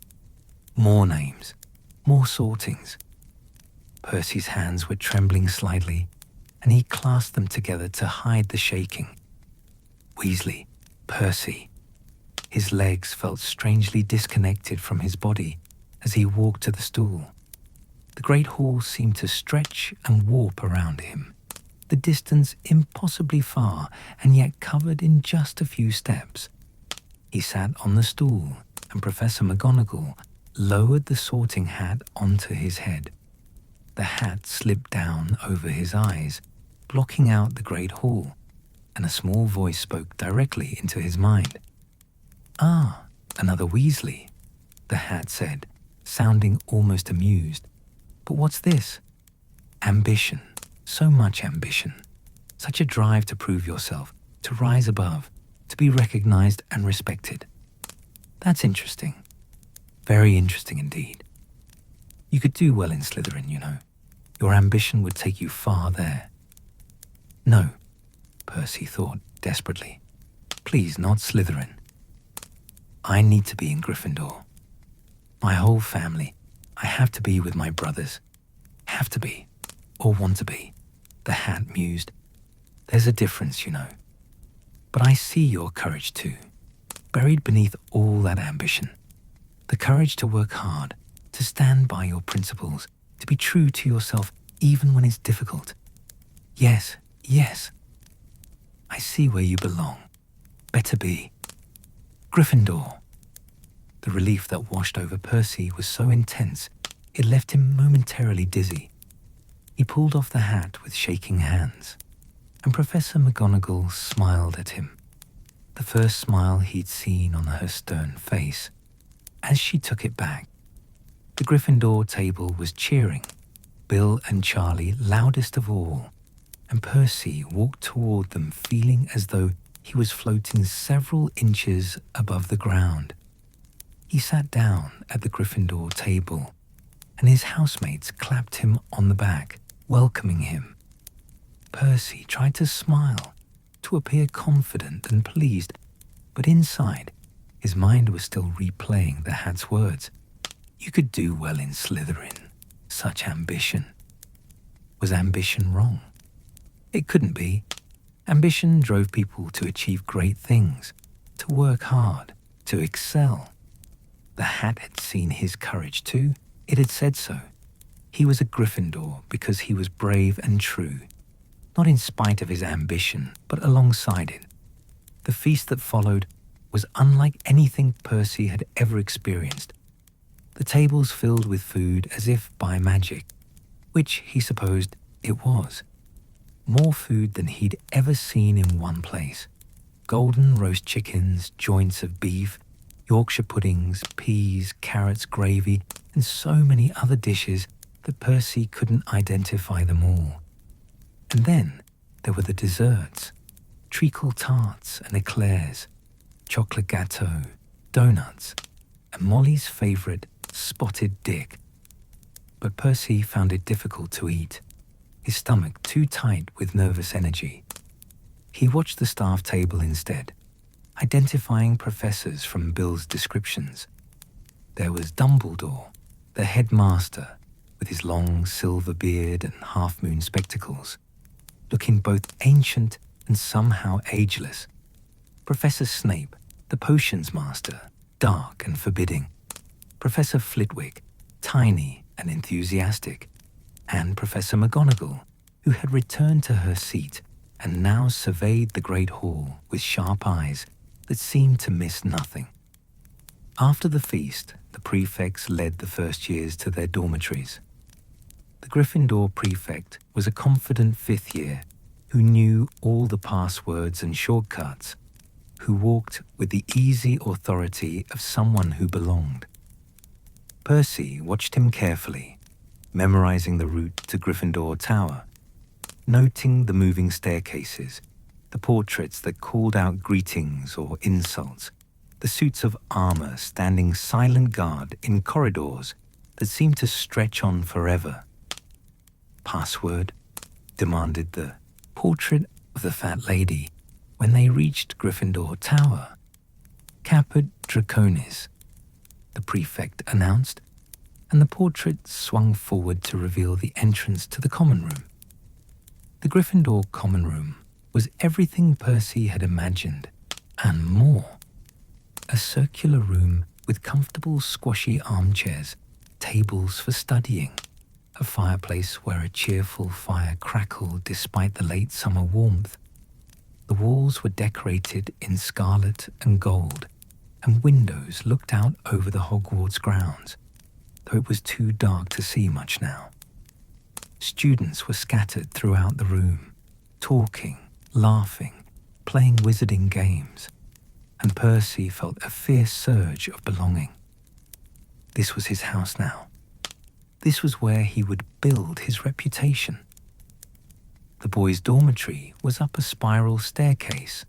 S1: More names, more sortings. Percy's hands were trembling slightly, and he clasped them together to hide the shaking. Weasley, Percy. His legs felt strangely disconnected from his body as he walked to the stool. The great hall seemed to stretch and warp around him, the distance impossibly far and yet covered in just a few steps. He sat on the stool, and Professor McGonagall lowered the sorting hat onto his head. The hat slipped down over his eyes, blocking out the great hall, and a small voice spoke directly into his mind. "Ah, another Weasley," the hat said, sounding almost amused. "But what's this?" "Ambition. So much ambition. Such a drive to prove yourself, to rise above, to be recognized and respected. That's interesting. Very interesting indeed. You could do well in Slytherin, you know. Your ambition would take you far there." "No," Percy thought desperately. "Please, not Slytherin. I need to be in Gryffindor. My whole family. I have to be with my brothers. Have to be, or want to be," the hat mused. "There's a difference, you know. But I see your courage too, buried beneath all that ambition. The courage to work hard, to stand by your principles, to be true to yourself even when it's difficult. Yes, yes. I see where you belong. Better be. Gryffindor." The relief that washed over Percy was so intense, it left him momentarily dizzy. He pulled off the hat with shaking hands, and Professor McGonagall smiled at him, the first smile he'd seen on her stern face. As she took it back, the Gryffindor table was cheering, Bill and Charlie loudest of all, and Percy walked toward them feeling as though he was floating several inches above the ground. He sat down at the Gryffindor table, and his housemates clapped him on the back, welcoming him. Percy tried to smile, to appear confident and pleased, but inside, his mind was still replaying the hat's words. You could do well in Slytherin. Such ambition. Was ambition wrong? It couldn't be. Ambition drove people to achieve great things, to work hard, to excel. The hat had seen his courage too. It had said so. He was a Gryffindor because he was brave and true, not in spite of his ambition, but alongside it. The feast that followed was unlike anything Percy had ever experienced. The tables filled with food as if by magic, which he supposed it was. More food than he'd ever seen in one place. Golden roast chickens, joints of beef, Yorkshire puddings, peas, carrots, gravy, and so many other dishes that Percy couldn't identify them all. And then there were the desserts, treacle tarts and eclairs, chocolate gâteau, donuts, and Molly's favourite, spotted dick. But Percy found it difficult to eat, his stomach too tight with nervous energy. He watched the staff table instead, identifying professors from Bill's descriptions. There was Dumbledore, the headmaster, with his long silver beard and half-moon spectacles, looking both ancient and somehow ageless. Professor Snape, the potions master, dark and forbidding. Professor Flitwick, tiny and enthusiastic. And Professor McGonagall, who had returned to her seat and now surveyed the great hall with sharp eyes that seemed to miss nothing. After the feast, the prefects led the first years to their dormitories. The Gryffindor prefect was a confident fifth year who knew all the passwords and shortcuts, who walked with the easy authority of someone who belonged. Percy watched him carefully, memorizing the route to Gryffindor Tower, noting the moving staircases, the portraits that called out greetings or insults, the suits of armor standing silent guard in corridors that seemed to stretch on forever. Password, demanded the portrait of the fat lady when they reached Gryffindor Tower. Caput Draconis, the prefect announced, and the portrait swung forward to reveal the entrance to the common room. The Gryffindor common room was everything Percy had imagined, and more. A circular room with comfortable squashy armchairs, tables for studying, a fireplace where a cheerful fire crackled despite the late summer warmth. The walls were decorated in scarlet and gold, and windows looked out over the Hogwarts grounds, though it was too dark to see much now. Students were scattered throughout the room, talking, laughing, playing wizarding games, and Percy felt a fierce surge of belonging. This was his house now. This was where he would build his reputation. The boys' dormitory was up a spiral staircase,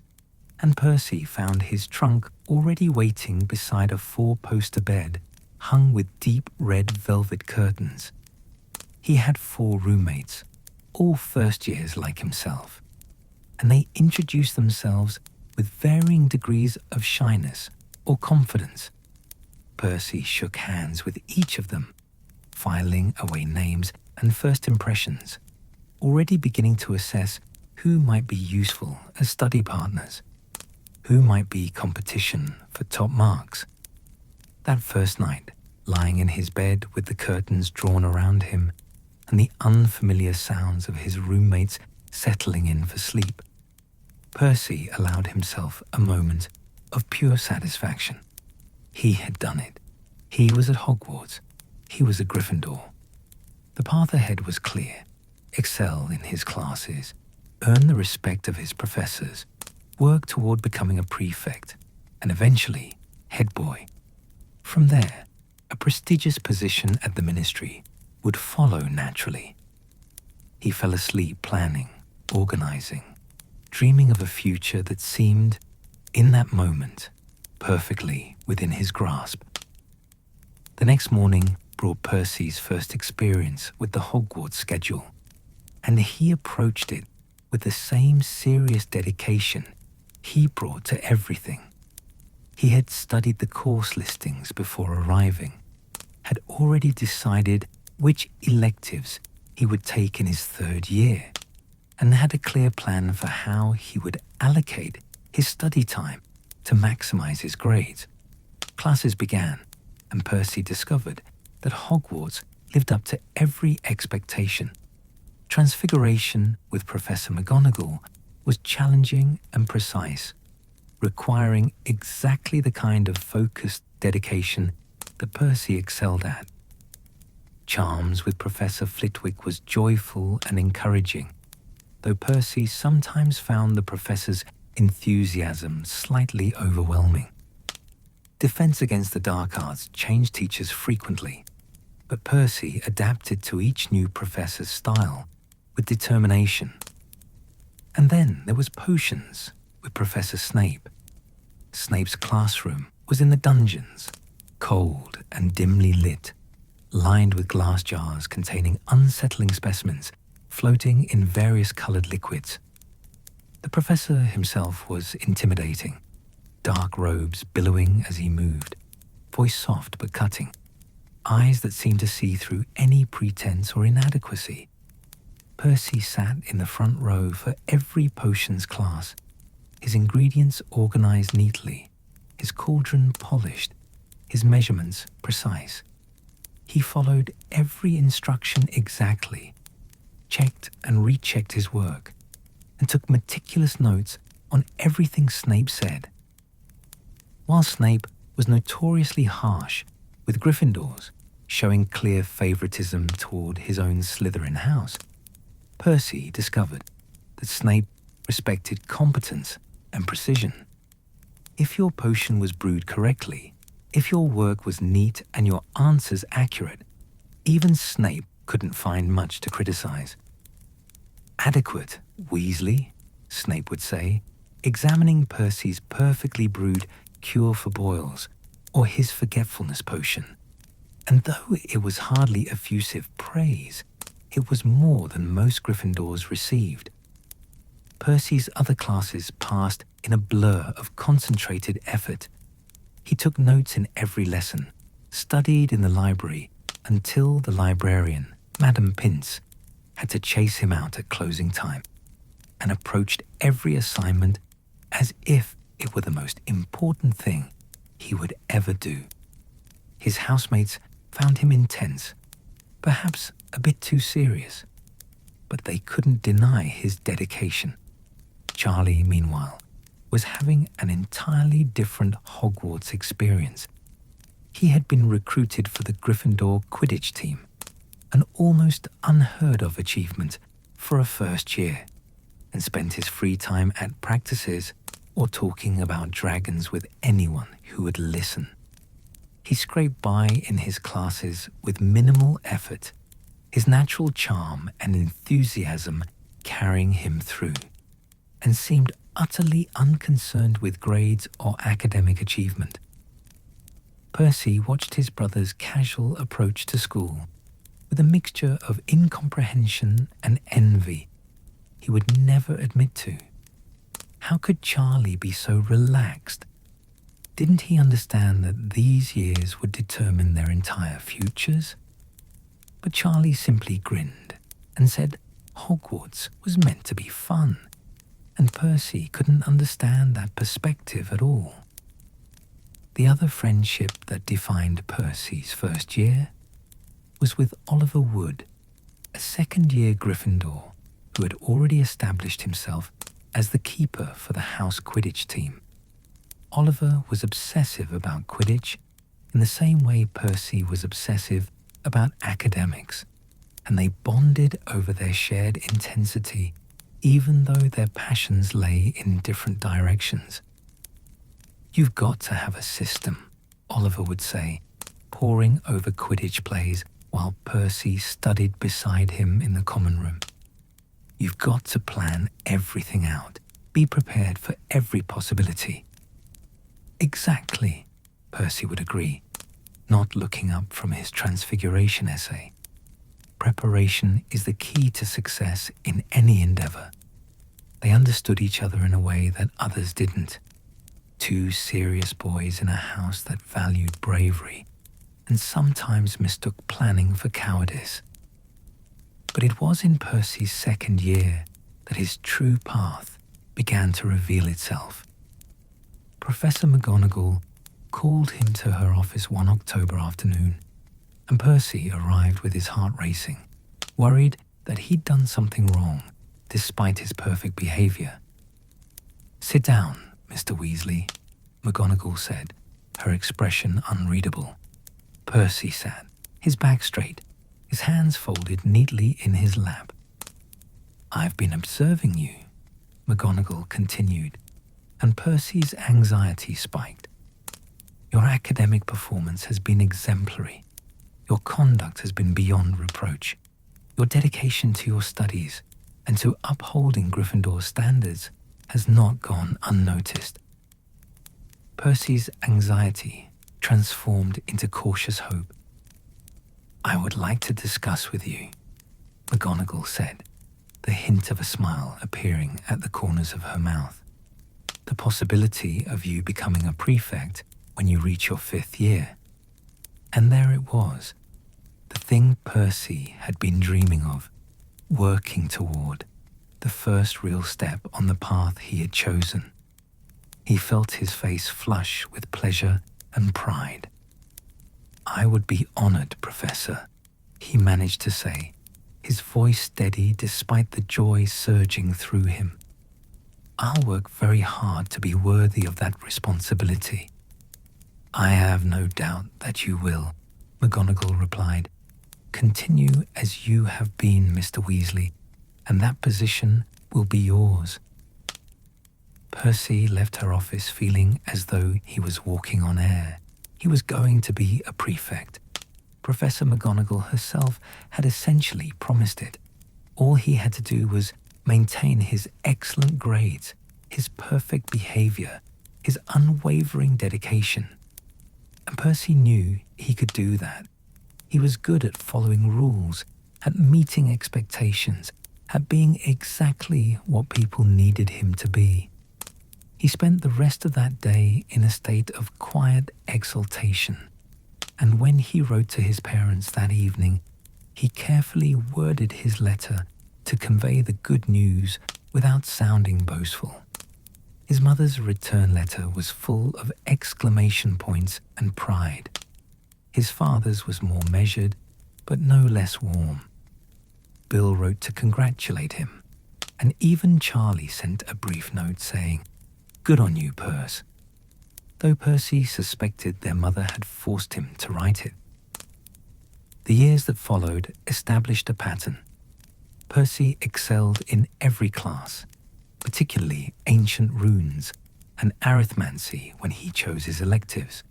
S1: and Percy found his trunk already waiting beside a four-poster bed hung with deep red velvet curtains. He had 4 roommates, all first years like himself, and they introduced themselves with varying degrees of shyness or confidence. Percy shook hands with each of them, filing away names and first impressions, already beginning to assess who might be useful as study partners, who might be competition for top marks. That first night, lying in his bed with the curtains drawn around him and the unfamiliar sounds of his roommates settling in for sleep, Percy allowed himself a moment of pure satisfaction. He had done it. He was at Hogwarts. He was a Gryffindor. The path ahead was clear. Excel in his classes, earn the respect of his professors, work toward becoming a prefect, and eventually head boy. From there, a prestigious position at the ministry would follow naturally. He fell asleep planning, organizing, dreaming of a future that seemed, in that moment, perfectly within his grasp. The next morning brought Percy's first experience with the Hogwarts schedule, and he approached it with the same serious dedication he brought to everything. He had studied the course listings before arriving, had already decided which electives he would take in his 3rd year, and had a clear plan for how he would allocate his study time to maximize his grades. Classes began, and Percy discovered that Hogwarts lived up to every expectation. Transfiguration with Professor McGonagall was challenging and precise, requiring exactly the kind of focused dedication that Percy excelled at. Charms with Professor Flitwick was joyful and encouraging, though Percy sometimes found the professor's enthusiasm slightly overwhelming. Defense against the dark arts changed teachers frequently, But Percy adapted to each new professor's style with determination. And then there was potions with Professor Snape. Snape's classroom was in the dungeons, cold and dimly lit, lined with glass jars containing unsettling specimens floating in various colored liquids. The professor himself was intimidating, dark robes billowing as he moved, voice soft but cutting, eyes that seemed to see through any pretense or inadequacy. Percy sat in the front row for every potions class, his ingredients organized neatly, his cauldron polished, his measurements precise. He followed every instruction exactly, checked and rechecked his work, and took meticulous notes on everything Snape said. While Snape was notoriously harsh with Gryffindors, showing clear favoritism toward his own Slytherin house, Percy discovered that Snape respected competence and precision. If your potion was brewed correctly, if your work was neat and your answers accurate, even Snape couldn't find much to criticize. "Adequate, Weasley," Snape would say, examining Percy's perfectly brewed cure for boils or his forgetfulness potion. And though it was hardly effusive praise, it was more than most Gryffindors received. Percy's other classes passed in a blur of concentrated effort. He took notes in every lesson, studied in the library until the librarian, Madame Pince, had to chase him out at closing time, and approached every assignment as if it were the most important thing he would ever do. His housemates found him intense, perhaps a bit too serious, but they couldn't deny his dedication. Charlie, meanwhile, was having an entirely different Hogwarts experience. He had been recruited for the Gryffindor Quidditch team, an almost unheard of achievement for a first year, and spent his free time at practices or talking about dragons with anyone who would listen. He scraped by in his classes with minimal effort, his natural charm and enthusiasm carrying him through, and seemed utterly unconcerned with grades or academic achievement. Percy watched his brother's casual approach to school with a mixture of incomprehension and envy he would never admit to. How could Charlie be so relaxed? Didn't he understand that these years would determine their entire futures? But Charlie simply grinned and said Hogwarts was meant to be fun, and Percy couldn't understand that perspective at all. The other friendship that defined Percy's first year was with Oliver Wood, a second-year Gryffindor who had already established himself as the keeper for the house Quidditch team. Oliver was obsessive about Quidditch in the same way Percy was obsessive about academics, and they bonded over their shared intensity even though their passions lay in different directions. "You've got to have a system," Oliver would say, poring over Quidditch plays while Percy studied beside him in the common room. "You've got to plan everything out, be prepared for every possibility." "Exactly," Percy would agree, not looking up from his Transfiguration essay. Preparation is the key to success in any endeavor. They understood each other in a way that others didn't. Two serious boys in a house that valued bravery and sometimes mistook planning for cowardice. But it was in Percy's second year that his true path began to reveal itself. Professor McGonagall called him to her office one October afternoon, and Percy arrived with his heart racing, worried that he'd done something wrong despite his perfect behavior. "Sit down, Mr. Weasley," McGonagall said, her expression unreadable. Percy sat, his back straight, his hands folded neatly in his lap. "I've been observing you," McGonagall continued, and Percy's anxiety spiked. "Your academic performance has been exemplary. Your conduct has been beyond reproach. Your dedication to your studies and to upholding Gryffindor's standards has not gone unnoticed." Percy's anxiety transformed into cautious hope. "I would like to discuss with you," McGonagall said, the hint of a smile appearing at the corners of her mouth, "the possibility of you becoming a prefect when you reach your 5th year." And there it was, the thing Percy had been dreaming of, working toward, the first real step on the path he had chosen. He felt his face flush with pleasure and pride. "I would be honored, Professor," he managed to say, his voice steady despite the joy surging through him. "I'll work very hard to be worthy of that responsibility." "I have no doubt that you will," McGonagall replied. "Continue as you have been, Mr. Weasley, and that position will be yours." Percy left her office feeling as though he was walking on air. He was going to be a prefect. Professor McGonagall herself had essentially promised it. All he had to do was maintain his excellent grades, his perfect behavior, his unwavering dedication. And Percy knew he could do that. He was good at following rules, at meeting expectations, at being exactly what people needed him to be. He spent the rest of that day in a state of quiet exultation, and when he wrote to his parents that evening, he carefully worded his letter to convey the good news without sounding boastful. His mother's return letter was full of exclamation points and pride. His father's was more measured, but no less warm. Bill wrote to congratulate him, and even Charlie sent a brief note saying, "Good on you, Perce," though Percy suspected their mother had forced him to write it. The years that followed established a pattern. Percy excelled in every class, particularly ancient runes and arithmancy when he chose his electives.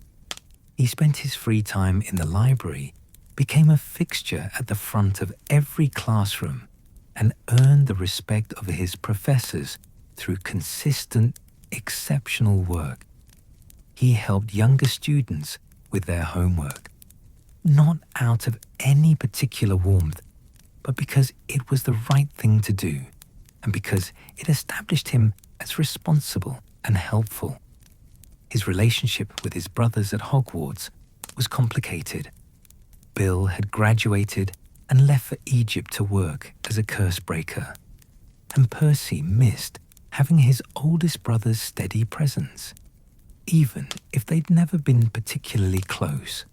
S1: He spent his free time in the library, became a fixture at the front of every classroom, and earned the respect of his professors through consistent, exceptional work. He helped younger students with their homework, not out of any particular warmth, but because it was the right thing to do, and because it established him as responsible and helpful. His relationship with his brothers at Hogwarts was complicated. Bill had graduated and left for Egypt to work as a curse breaker, and Percy missed having his oldest brother's steady presence, even if they'd never been particularly close.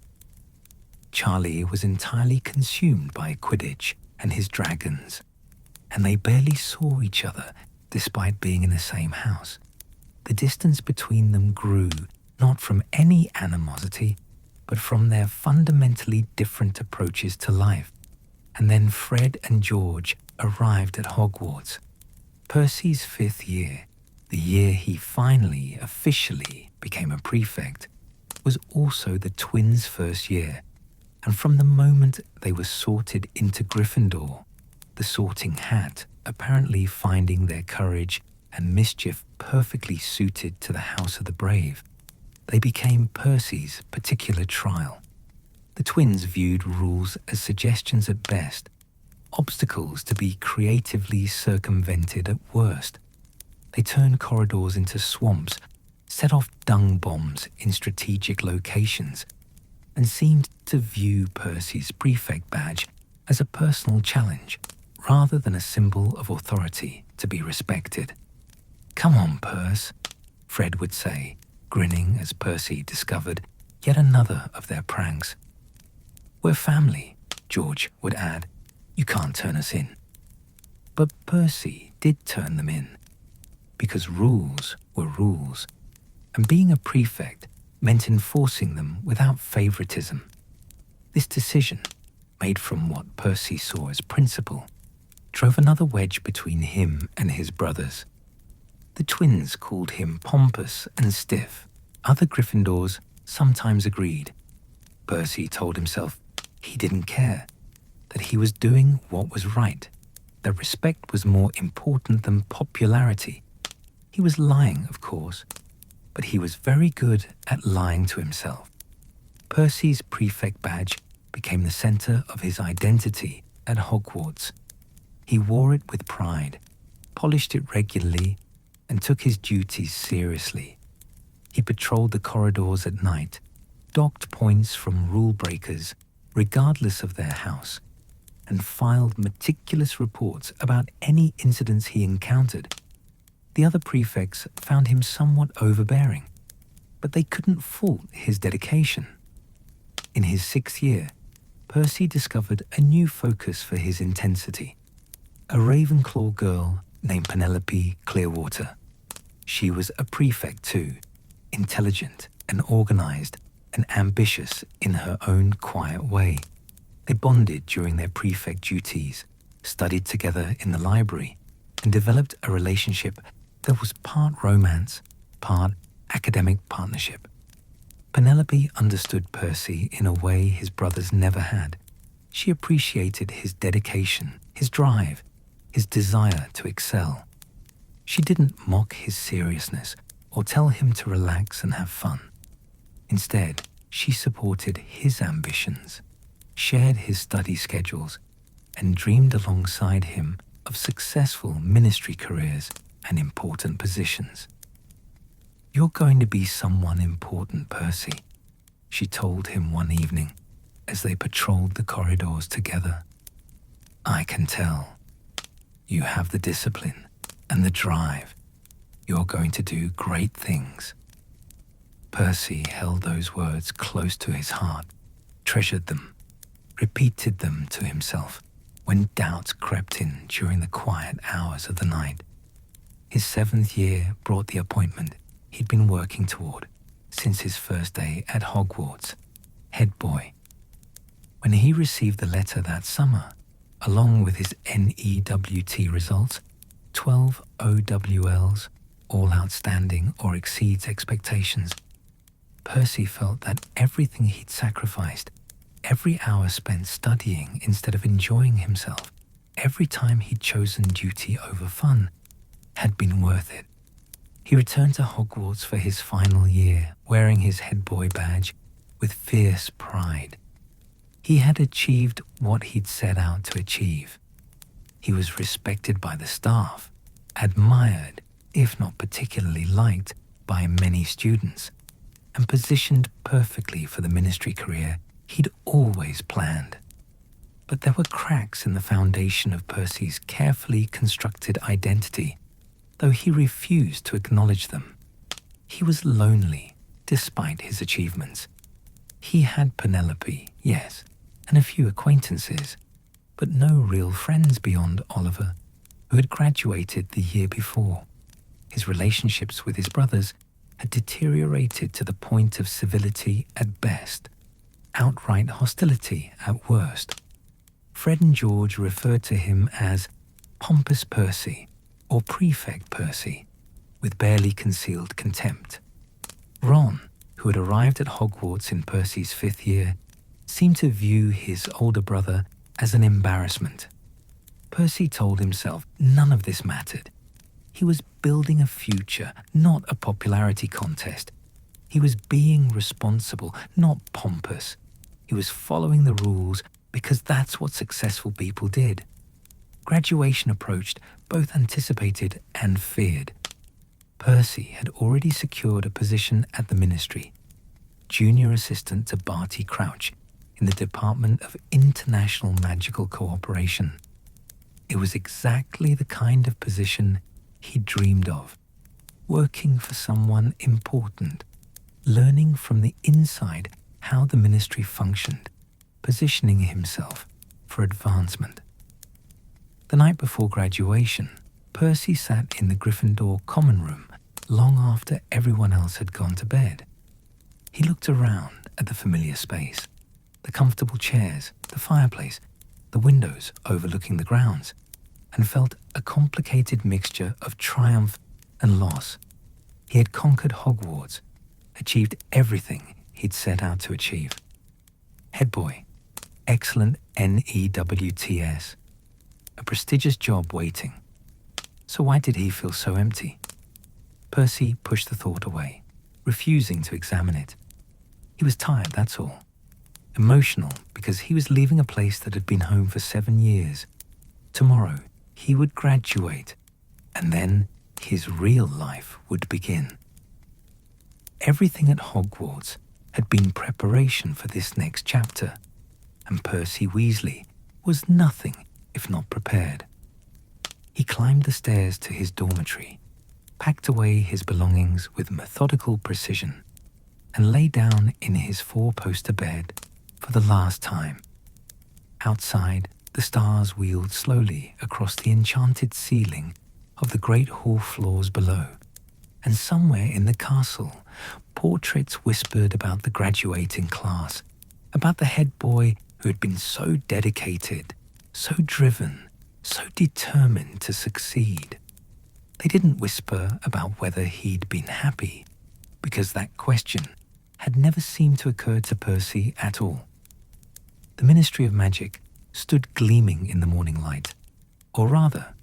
S1: Charlie was entirely consumed by Quidditch and his dragons, and they barely saw each other despite being in the same house. The distance between them grew not from any animosity, but from their fundamentally different approaches to life. And then Fred and George arrived at Hogwarts. Percy's 5th year, the year he finally officially became a prefect, was also the twins' first year, and from the moment they were sorted into Gryffindor, the sorting hat apparently finding their courage and mischief perfectly suited to the House of the Brave, they became Percy's particular trial. The twins viewed rules as suggestions at best, obstacles to be creatively circumvented at worst. They turned corridors into swamps, set off dung bombs in strategic locations, and seemed to view Percy's prefect badge as a personal challenge rather than a symbol of authority to be respected. "Come on, Perce," Fred would say, grinning as Percy discovered yet another of their pranks. "We're family," George would add. "You can't turn us in." But Percy did turn them in, because rules were rules, and being a prefect meant enforcing them without favoritism. This decision, made from what Percy saw as principle, drove another wedge between him and his brothers. The twins called him pompous and stiff. Other Gryffindors sometimes agreed. Percy told himself He didn't care, that he was doing what was right, that respect was more important than popularity. He was lying, of course, but he was very good at lying to himself. Percy's prefect badge became the center of his identity at Hogwarts. He wore it with pride, polished it regularly, and took his duties seriously. He patrolled the corridors at night, docked points from rule breakers, regardless of their house, and filed meticulous reports about any incidents he encountered. The other prefects found him somewhat overbearing, but they couldn't fault his dedication. In his 6th year, Percy discovered a new focus for his intensity: a Ravenclaw girl named Penelope Clearwater. She was a prefect too, intelligent and organized and ambitious in her own quiet way. They bonded during their prefect duties, studied together in the library, and developed a relationship that was part romance, part academic partnership. Penelope understood Percy in a way his brothers never had. She appreciated his dedication, his drive, his desire to excel. She didn't mock his seriousness or tell him to relax and have fun. Instead, she supported his ambitions, shared his study schedules, and dreamed alongside him of successful ministry careers and important positions. "You're going to be someone important, Percy," she told him one evening as they patrolled the corridors together. "I can tell. You have the discipline and the drive. You're going to do great things." Percy held those words close to his heart, treasured them, repeated them to himself when doubts crept in during the quiet hours of the night. His 7th year brought the appointment he'd been working toward since his first day at Hogwarts, head boy. When he received the letter that summer, along with his NEWT results, 12 OWLs, all outstanding or exceeds expectations, Percy felt that everything he'd sacrificed, every hour spent studying instead of enjoying himself, every time he'd chosen duty over fun, had been worth it. He returned to Hogwarts for his final year, wearing his head boy badge with fierce pride. He had achieved what he'd set out to achieve. He was respected by the staff, admired, if not particularly liked, by many students, and positioned perfectly for the ministry career he'd always planned. But there were cracks in the foundation of Percy's carefully constructed identity, though he refused to acknowledge them. He was lonely, despite his achievements. He had Penelope, yes, and a few acquaintances, but no real friends beyond Oliver, who had graduated the year before. His relationships with his brothers had deteriorated to the point of civility at best, outright hostility at worst. Fred and George referred to him as Pompous Percy or Prefect Percy, with barely concealed contempt. Ron, who had arrived at Hogwarts in Percy's 5th year, seemed to view his older brother as an embarrassment. Percy told himself none of this mattered. He was building a future, not a popularity contest. He was being responsible, not pompous. He was following the rules because that's what successful people did. Graduation approached, both anticipated and feared. Percy had already secured a position at the ministry, junior assistant to Barty Crouch in the Department of International Magical Cooperation. It was exactly the kind of position he dreamed of, working for someone important, learning from the inside how the ministry functioned, positioning himself for advancement. The night before graduation, Percy sat in the Gryffindor common room long after everyone else had gone to bed. He looked around at the familiar space, the comfortable chairs, the fireplace, the windows overlooking the grounds, and felt a complicated mixture of triumph and loss. He had conquered Hogwarts, achieved everything he'd set out to achieve. Head boy, excellent NEWTS, a prestigious job waiting. So why did he feel so empty? Percy pushed the thought away, refusing to examine it. He was tired, that's all. Emotional because he was leaving a place that had been home for 7 years. Tomorrow, he would graduate, and then his real life would begin. Everything at Hogwarts had been preparation for this next chapter, and Percy Weasley was nothing if not prepared. He climbed the stairs to his dormitory, packed away his belongings with methodical precision, and lay down in his 4-poster bed for the last time. Outside, the stars wheeled slowly across the enchanted ceiling of the great hall floors below, and somewhere in the castle, portraits whispered about the graduating class, about the head boy who had been so dedicated, so driven, so determined to succeed. They didn't whisper about whether he'd been happy, because that question had never seemed to occur to Percy at all. The Ministry of Magic stood gleaming in the morning light, or rather,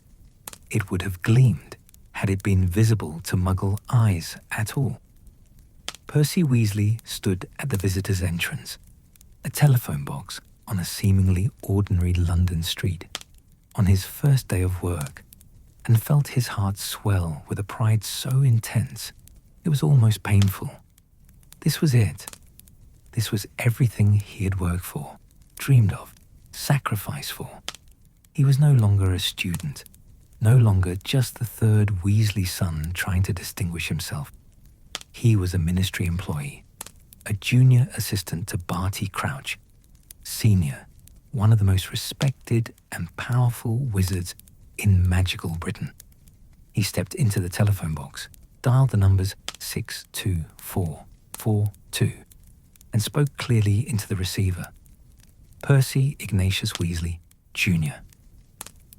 S1: it would have gleamed had it been visible to Muggle eyes at all. Percy Weasley stood at the visitor's entrance, a telephone box on a seemingly ordinary London street, on his first day of work, and felt his heart swell with a pride so intense it was almost painful. This was it. This was everything he had worked for, dreamed of, sacrificed for. He was no longer a student, no longer just the third Weasley son trying to distinguish himself. He was a ministry employee, a junior assistant to Barty Crouch, senior, one of the most respected and powerful wizards in magical Britain. He stepped into the telephone box, dialed the numbers 62442, and spoke clearly into the receiver. Percy Ignatius Weasley, Jr.,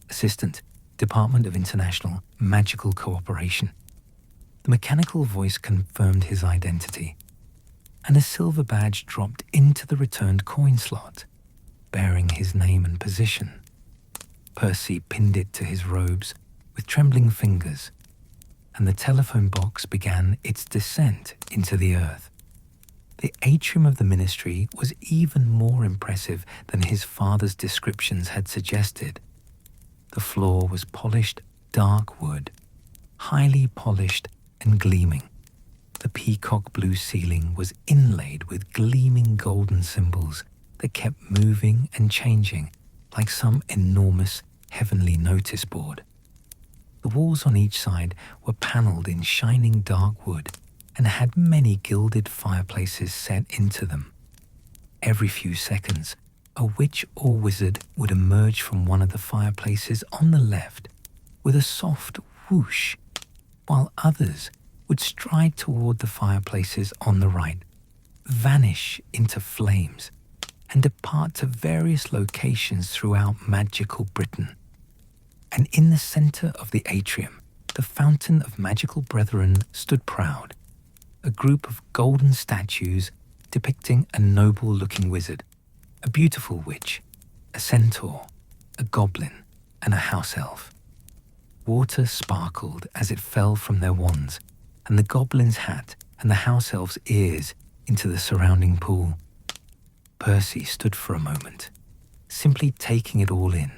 S1: Assistant, Department of International Magical Cooperation. The mechanical voice confirmed his identity, and a silver badge dropped into the returned coin slot, bearing his name and position. Percy pinned it to his robes with trembling fingers, and the telephone box began its descent into the earth. The atrium of the ministry was even more impressive than his father's descriptions had suggested. The floor was polished dark wood, highly polished and gleaming. The peacock blue ceiling was inlaid with gleaming golden symbols that kept moving and changing like some enormous heavenly notice board. The walls on each side were panelled in shining dark wood and had many gilded fireplaces set into them. Every few seconds, a witch or wizard would emerge from one of the fireplaces on the left with a soft whoosh, while others would stride toward the fireplaces on the right, vanish into flames, and depart to various locations throughout magical Britain. And in the center of the atrium, the Fountain of Magical Brethren stood proud, a group of golden statues depicting a noble-looking wizard, a beautiful witch, a centaur, a goblin, and a house elf. Water sparkled as it fell from their wands, and the goblin's hat and the house elf's ears into the surrounding pool. Percy stood for a moment, simply taking it all in,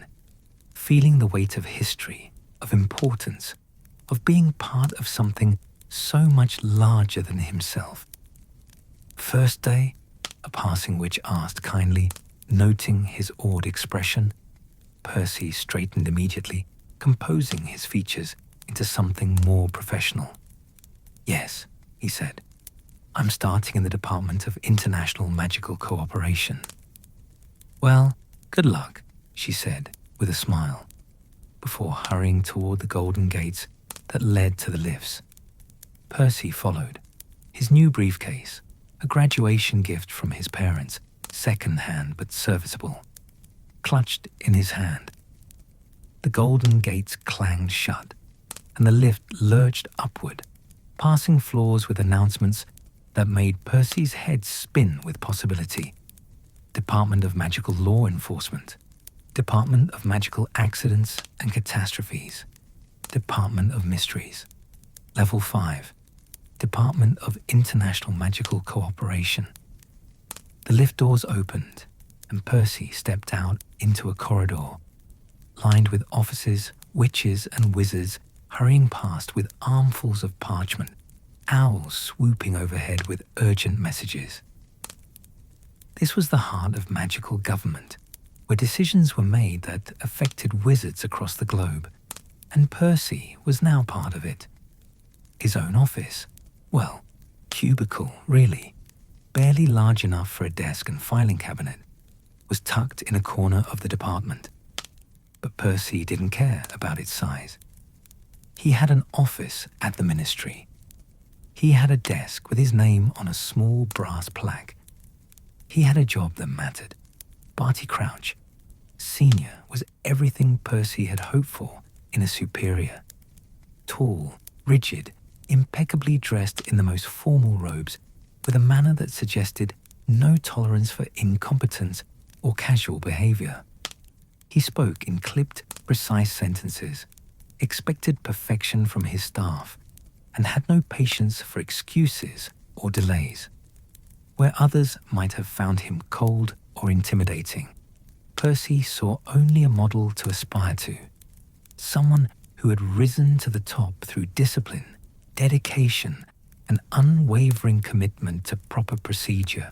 S1: feeling the weight of history, of importance, of being part of something so much larger than himself. First day, a passing witch asked kindly, noting his awed expression. Percy straightened immediately, composing his features into something more professional. Yes, he said, I'm starting in the Department of International Magical Cooperation. Well, good luck, she said with a smile, before hurrying toward the golden gates that led to the lifts. Percy followed, his new briefcase, a graduation gift from his parents, second-hand but serviceable, clutched in his hand. The golden gates clanged shut, and the lift lurched upward, passing floors with announcements that made Percy's head spin with possibility. Department of Magical Law Enforcement, Department of Magical Accidents and Catastrophes, Department of Mysteries. Level 5, Department of International Magical Cooperation. The lift doors opened, and Percy stepped out into a corridor lined with officers, witches, and wizards hurrying past with armfuls of parchment, owls swooping overhead with urgent messages. This was the heart of magical government, where decisions were made that affected wizards across the globe, and Percy was now part of it. His own office, well, cubicle, really, barely large enough for a desk and filing cabinet, was tucked in a corner of the department. But Percy didn't care about its size. He had an office at the ministry. He had a desk with his name on a small brass plaque. He had a job that mattered. Barty Crouch, Senior, was everything Percy had hoped for in a superior. Tall, rigid, impeccably dressed in the most formal robes, with a manner that suggested no tolerance for incompetence or casual behavior. He spoke in clipped, precise sentences, expected perfection from his staff, and had no patience for excuses or delays. Where others might have found him cold or intimidating, Percy saw only a model to aspire to, someone who had risen to the top through discipline, dedication, and unwavering commitment to proper procedure.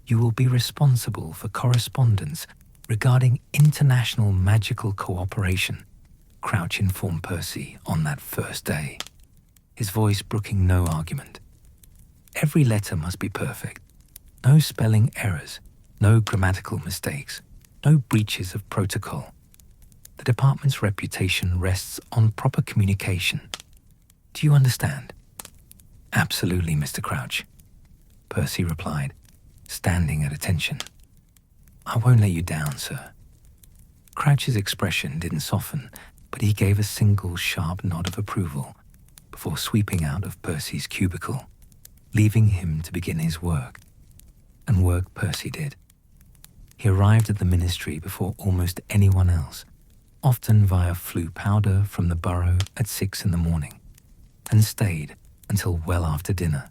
S1: You will be responsible for correspondence regarding international magical cooperation, Crouch informed Percy on that first day, his voice brooking no argument. Every letter must be perfect. No spelling errors, no grammatical mistakes, no breaches of protocol. The department's reputation rests on proper communication. Do you understand? Absolutely, Mr. Crouch, Percy replied, standing at attention. I won't let you down, sir. Crouch's expression didn't soften, but he gave a single sharp nod of approval before sweeping out of Percy's cubicle, leaving him to begin his work. And work Percy did. He arrived at the ministry before almost anyone else, often via flu powder from the borough at 6 in the morning, and stayed until well after dinner.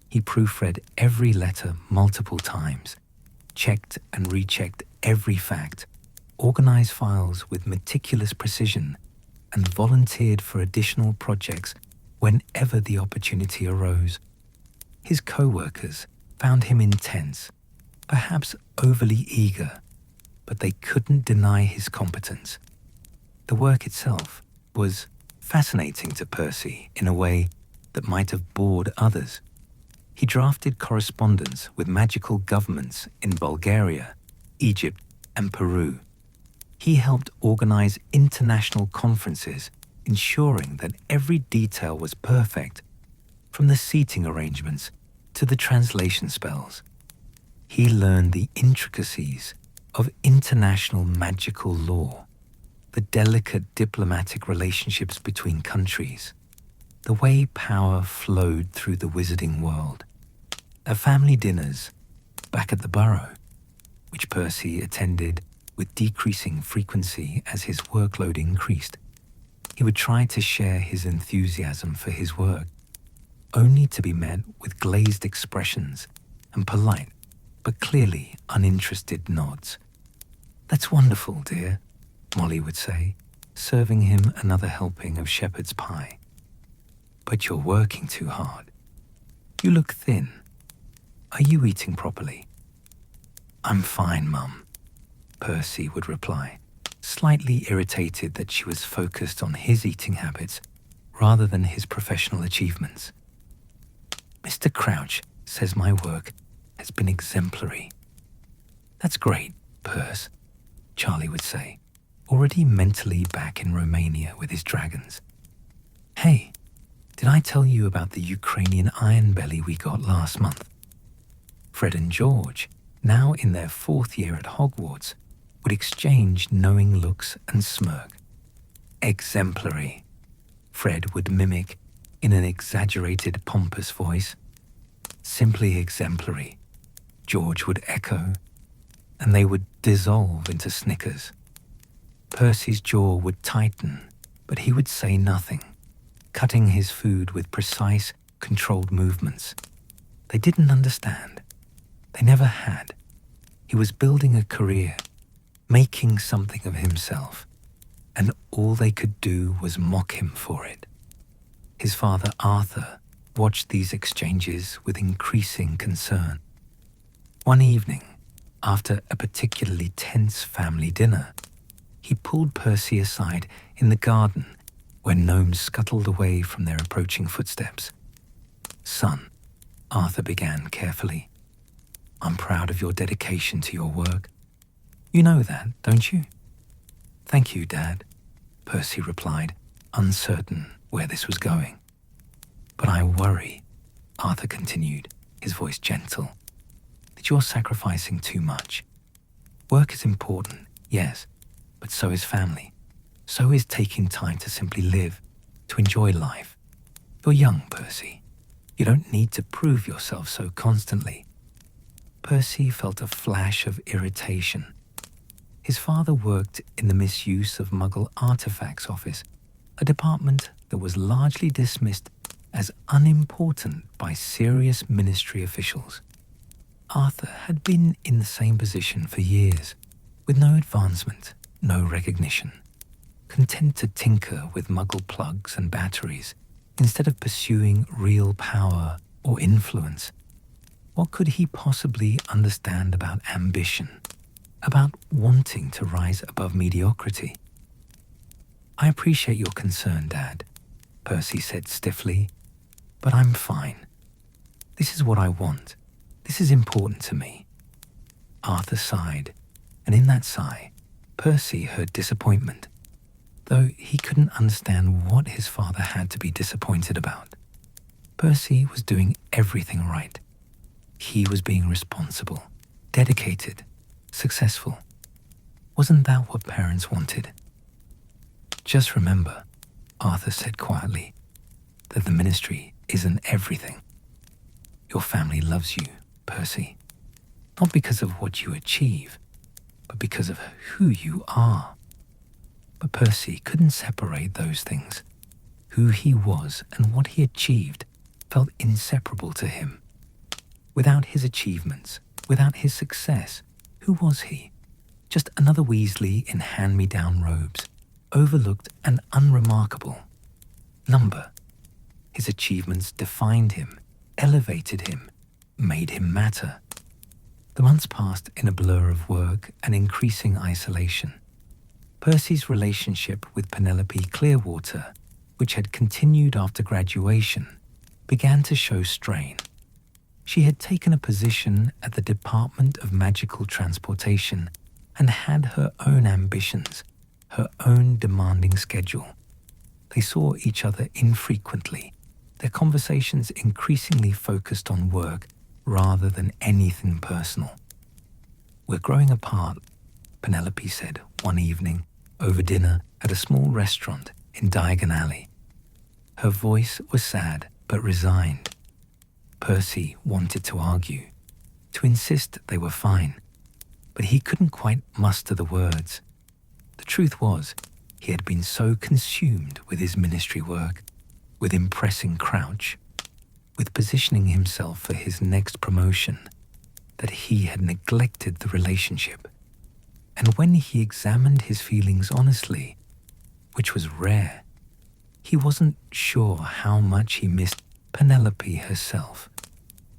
S1: He proofread every letter multiple times, checked and rechecked every fact, organized files with meticulous precision, and volunteered for additional projects whenever the opportunity arose. His co-workers found him intense, perhaps overly eager, but they couldn't deny his competence. The work itself was fascinating to Percy in a way that might have bored others. He drafted correspondence with magical governments in Bulgaria, Egypt, and Peru. He helped organize international conferences, ensuring that every detail was perfect, from the seating arrangements to the translation spells. He learned the intricacies of international magical law, the delicate diplomatic relationships between countries, the way power flowed through the wizarding world. At family dinners back at the borough, which Percy attended with decreasing frequency as his workload increased, he would try to share his enthusiasm for his work, only to be met with glazed expressions and polite, but clearly uninterested nods. "That's wonderful, dear," Molly would say, serving him another helping of shepherd's pie. "But you're working too hard. You look thin. Are you eating properly?" "I'm fine, Mum," Percy would reply, slightly irritated that she was focused on his eating habits rather than his professional achievements. "Mr. Crouch says my work has been exemplary." "That's great, Percy," Charlie would say, already mentally back in Romania with his dragons. "Hey, did I tell you about the Ukrainian iron belly we got last month?" Fred and George, now in their 4th year at Hogwarts, would exchange knowing looks and smirk. "Exemplary," Fred would mimic in an exaggerated, pompous voice. "Simply exemplary," George would echo, and they would dissolve into snickers. Percy's jaw would tighten, but he would say nothing, cutting his food with precise, controlled movements. They didn't understand. They never had. He was building a career, making something of himself, and all they could do was mock him for it. His father, Arthur, watched these exchanges with increasing concern. One evening, after a particularly tense family dinner, he pulled Percy aside in the garden where gnomes scuttled away from their approaching footsteps. "Son," Arthur began carefully, "I'm proud of your dedication to your work. You know that, don't you?" "Thank you, Dad," Percy replied, uncertain where this was going. "But I worry," Arthur continued, his voice gentle, "that you're sacrificing too much. Work is important, yes, but so is family. So is taking time to simply live, to enjoy life. You're young, Percy. You don't need to prove yourself so constantly." Percy felt a flash of irritation. His father worked in the misuse of Muggle artifacts office, a department that was largely dismissed as unimportant by serious ministry officials. Arthur had been in the same position for years, with no advancement, no recognition, content to tinker with Muggle plugs and batteries instead of pursuing real power or influence. What could he possibly understand about ambition, about wanting to rise above mediocrity? "I appreciate your concern, Dad," Percy said stiffly, "but I'm fine. This is what I want. This is important to me." Arthur sighed, and in that sigh, Percy heard disappointment, though he couldn't understand what his father had to be disappointed about. Percy was doing everything right. He was being responsible, dedicated, successful. Wasn't that what parents wanted? "Just remember," Arthur said quietly, "that the ministry isn't everything. Your family loves you, Percy, not because of what you achieve, but because of who you are." But Percy couldn't separate those things. Who he was and what he achieved felt inseparable to him. Without his achievements, without his success, who was he? Just another Weasley in hand-me-down robes, overlooked and unremarkable. Number. His achievements defined him, elevated him, made him matter. The months passed in a blur of work and increasing isolation. Percy's relationship with Penelope Clearwater, which had continued after graduation, began to show strain. She had taken a position at the Department of Magical Transportation and had her own ambitions, her own demanding schedule. They saw each other infrequently, their conversations increasingly focused on work rather than anything personal. "We're growing apart," Penelope said one evening over dinner at a small restaurant in Diagon Alley. Her voice was sad but resigned. Percy wanted to argue, to insist they were fine, but he couldn't quite muster the words. The truth was, he had been so consumed with his ministry work, with impressing Crouch, with positioning himself for his next promotion, that he had neglected the relationship. And when he examined his feelings honestly, which was rare, he wasn't sure how much he missed Penelope herself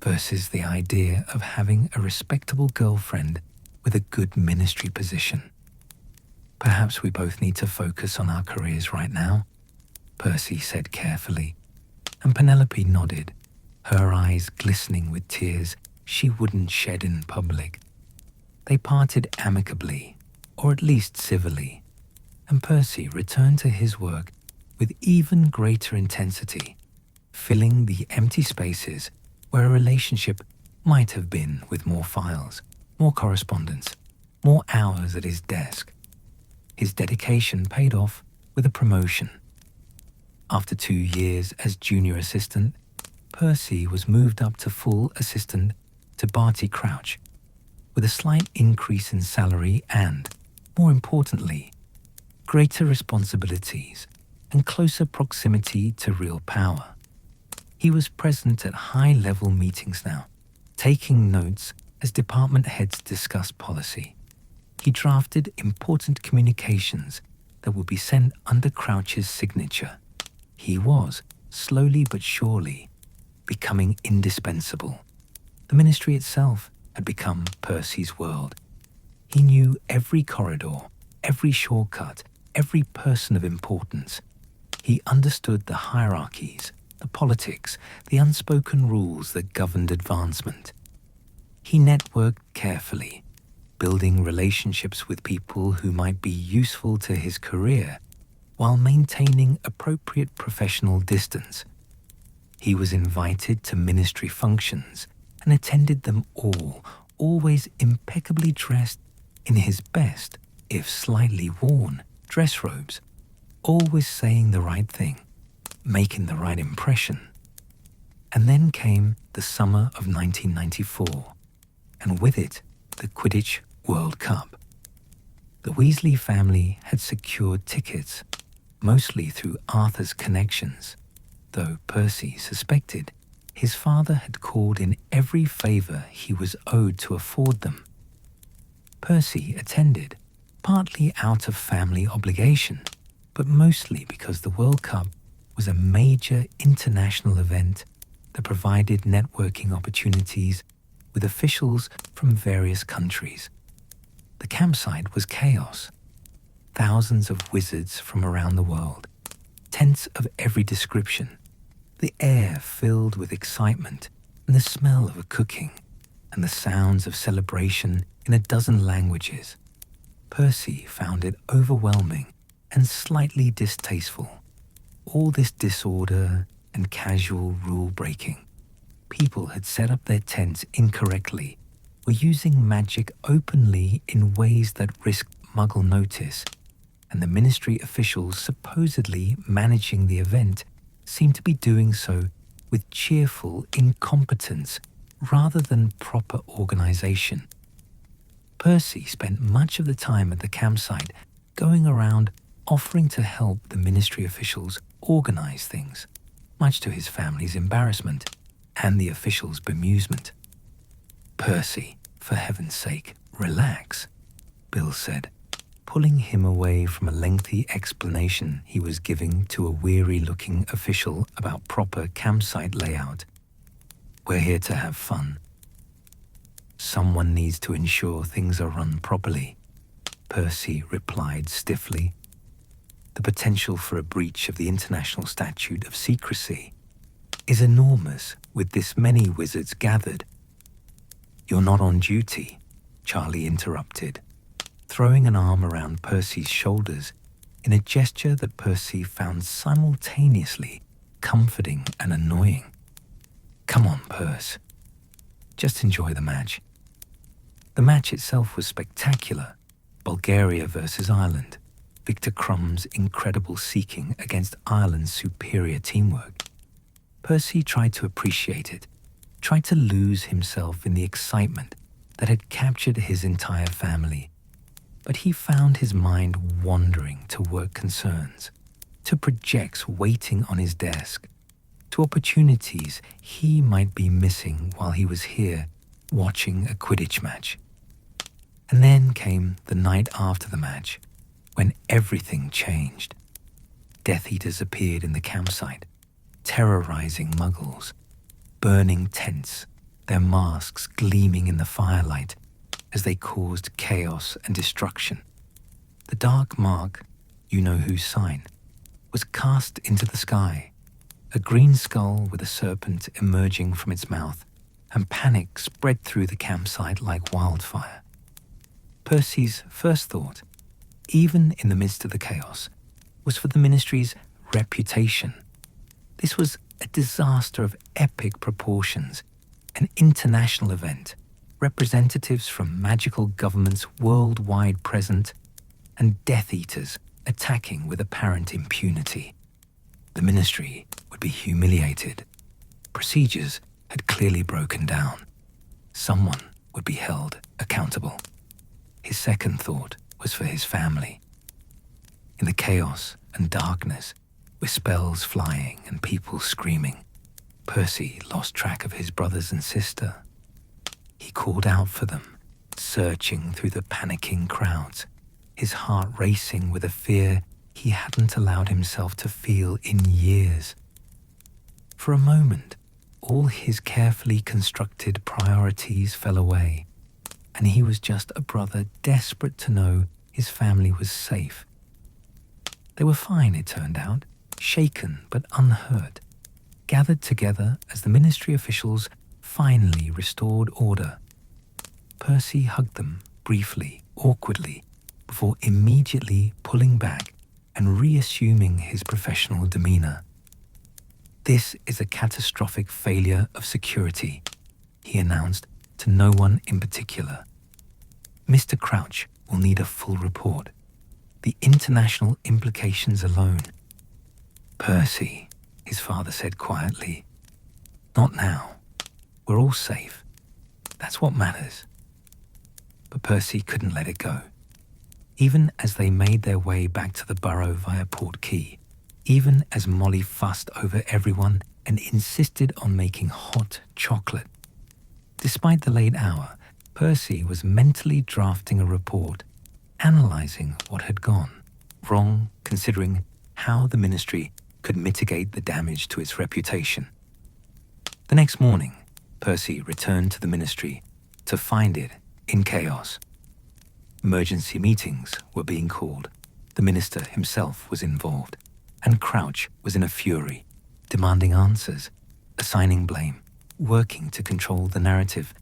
S1: versus the idea of having a respectable girlfriend with a good ministry position. "Perhaps we both need to focus on our careers right now," Percy said carefully, and Penelope nodded, her eyes glistening with tears she wouldn't shed in public. They parted amicably, or at least civilly, and Percy returned to his work with even greater intensity, filling the empty spaces where a relationship might have been with more files, more correspondence, more hours at his desk. His dedication paid off with a promotion. After 2 years as junior assistant, Percy was moved up to full assistant to Barty Crouch, with a slight increase in salary and, more importantly, greater responsibilities and closer proximity to real power. He was present at high-level meetings now, taking notes as department heads discussed policy. He drafted important communications that would be sent under Crouch's signature. He was, slowly but surely, becoming indispensable. The ministry itself had become Percy's world. He knew every corridor, every shortcut, every person of importance. He understood the hierarchies, the politics, the unspoken rules that governed advancement. He networked carefully, building relationships with people who might be useful to his career while maintaining appropriate professional distance. He was invited to ministry functions and attended them all, always impeccably dressed in his best, if slightly worn, dress robes, always saying the right thing, making the right impression. And then came the summer of 1994, and with it, the Quidditch World Cup. The Weasley family had secured tickets, mostly through Arthur's connections, though Percy suspected his father had called in every favor he was owed to afford them. Percy attended, partly out of family obligation, but mostly because the World Cup was a major international event that provided networking opportunities with officials from various countries. The campsite was chaos. Thousands of wizards from around the world, tents of every description, the air filled with excitement and the smell of cooking, and the sounds of celebration in a dozen languages. Percy found it overwhelming and slightly distasteful. All this disorder and casual rule-breaking. People had set up their tents incorrectly, were using magic openly in ways that risked Muggle notice, and the ministry officials supposedly managing the event seemed to be doing so with cheerful incompetence rather than proper organization. Percy spent much of the time at the campsite going around offering to help the ministry officials organize things, much to his family's embarrassment and the officials' bemusement. "Percy, for heaven's sake, relax," Bill said, pulling him away from a lengthy explanation he was giving to a weary-looking official about proper campsite layout. "We're here to have fun. Someone needs to ensure things are run properly," Percy replied stiffly. "The potential for a breach of the international statute of secrecy is enormous with this many wizards gathered." "You're not on duty," Charlie interrupted, throwing an arm around Percy's shoulders in a gesture that Percy found simultaneously comforting and annoying. "Come on, Perce. Just enjoy the match." The match itself was spectacular. Bulgaria versus Ireland. Victor Crumb's incredible seeking against Ireland's superior teamwork. Percy tried to appreciate it, tried to lose himself in the excitement that had captured his entire family. But he found his mind wandering to work concerns, to projects waiting on his desk, to opportunities he might be missing while he was here watching a Quidditch match. And then came the night after the match, when everything changed. Death Eaters appeared in the campsite, terrorizing Muggles, burning tents, their masks gleaming in the firelight as they caused chaos and destruction. The dark mark, you know whose sign, was cast into the sky, a green skull with a serpent emerging from its mouth, and panic spread through the campsite like wildfire. Percy's first thought, even in the midst of the chaos, was for the ministry's reputation. This was a disaster of epic proportions, an international event, representatives from magical governments worldwide present, and Death Eaters attacking with apparent impunity. The ministry would be humiliated. Procedures had clearly broken down. someone would be held accountable. His second thought was for his family. In the chaos and darkness, with spells flying and people screaming, Percy lost track of his brothers and sister. He called out for them, searching through the panicking crowds, his heart racing with a fear he hadn't allowed himself to feel in years. For a moment, all his carefully constructed priorities fell away, and he was just a brother desperate to know his family was safe. They were fine, it turned out, shaken but unhurt, gathered together as the ministry officials finally restored order. Percy hugged them briefly, awkwardly, before immediately pulling back and reassuming his professional demeanor. "This is a catastrophic failure of security," he announced to no one in particular. "Mr. Crouch will need a full report. The international implications alone." "Percy," his father said quietly, "not now. We're all safe. That's what matters." But Percy couldn't let it go. Even as they made their way back to the burrow via Port Key, even as Molly fussed over everyone and insisted on making hot chocolate. Despite the late hour, Percy was mentally drafting a report, analyzing what had gone wrong, considering how the ministry could mitigate the damage to its reputation. The next morning, Percy returned to the ministry to find it in chaos. Emergency meetings were being called. The minister himself was involved, and Crouch was in a fury, demanding answers, assigning blame, working to control the narrative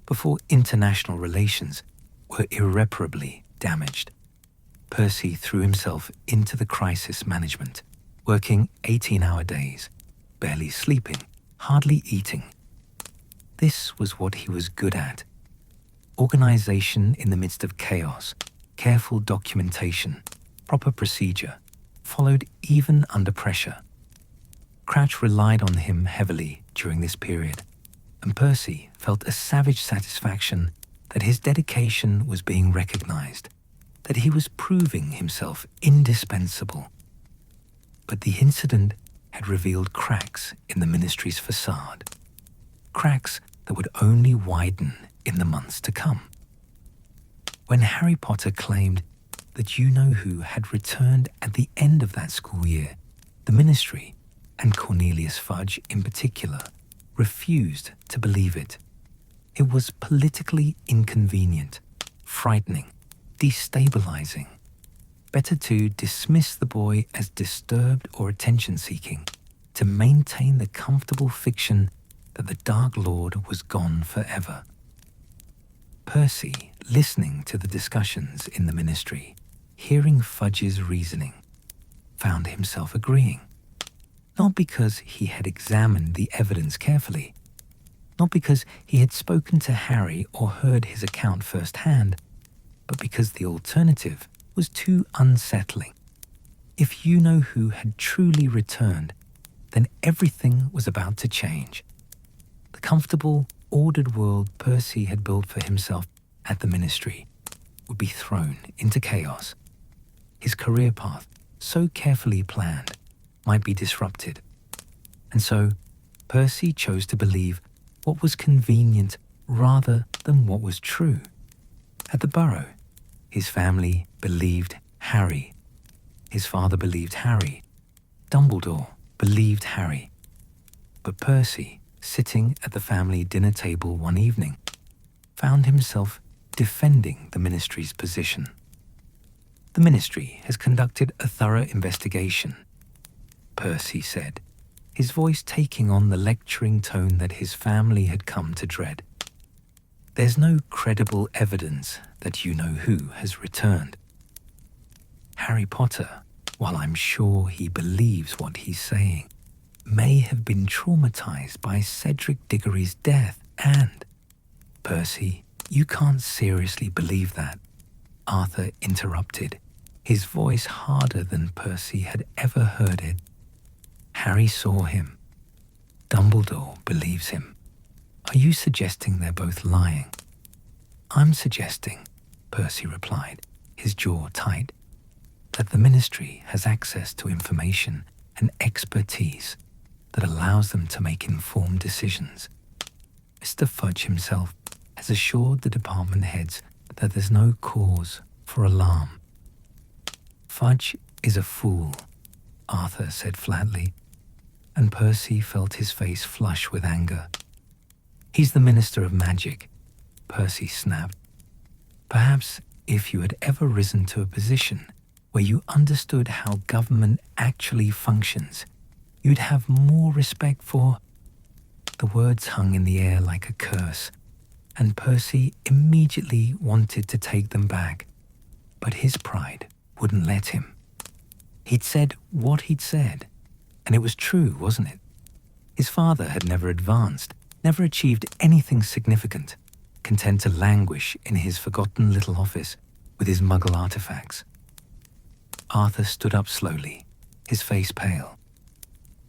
S1: before international relations were irreparably damaged. Percy threw himself into the crisis management, working 18-hour days, barely sleeping, hardly eating. This was what he was good at. Organization in the midst of chaos, careful documentation, proper procedure, followed even under pressure. Crouch relied on him heavily during this period, and Percy felt a savage satisfaction that his dedication was being recognized, that he was proving himself indispensable. But the incident had revealed cracks in the ministry's facade, cracks that would only widen in the months to come. When Harry Potter claimed that you-know-who had returned at the end of that school year, the ministry, and Cornelius Fudge in particular, refused to believe it. It was politically inconvenient, frightening, destabilizing. Better to dismiss the boy as disturbed or attention-seeking, to maintain the comfortable fiction that the Dark Lord was gone forever. Percy, listening to the discussions in the ministry, hearing Fudge's reasoning, found himself agreeing. Not because he had examined the evidence carefully, not because he had spoken to Harry or heard his account firsthand, but because the alternative was too unsettling. If you-know-who had truly returned, then everything was about to change. The comfortable, ordered world Percy had built for himself at the ministry would be thrown into chaos. His career path, so carefully planned, might be disrupted. And so, Percy chose to believe what was convenient rather than what was true. At the burrow, his family believed Harry. His father believed Harry. Dumbledore believed Harry. But Percy, sitting at the family dinner table one evening, found himself defending the ministry's position. "The ministry has conducted a thorough investigation," Percy said, his voice taking on the lecturing tone that his family had come to dread. "There's no credible evidence that you-know-who has returned. Harry Potter, while I'm sure he believes what he's saying, may have been traumatized by Cedric Diggory's death and—" "Percy, you can't seriously believe that," Arthur interrupted, his voice harder than Percy had ever heard it. "Harry saw him. Dumbledore believes him. Are you suggesting they're both lying? I'm suggesting, Percy replied, his jaw tight, that the Ministry has access to information and expertise that allows them to make informed decisions. Mr. Fudge himself has assured the department heads that there's no cause for alarm. Fudge is a fool, Arthur said flatly, and Percy felt his face flush with anger. He's the Minister of Magic, Percy snapped. Perhaps if you had ever risen to a position where you understood how government actually functions, you'd have more respect for... The words hung in the air like a curse, and Percy immediately wanted to take them back, but his pride wouldn't let him. He'd said what he'd said, and it was true, wasn't it? His father had never advanced, never achieved anything significant, content to languish in his forgotten little office with his muggle artifacts. Arthur stood up slowly, his face pale.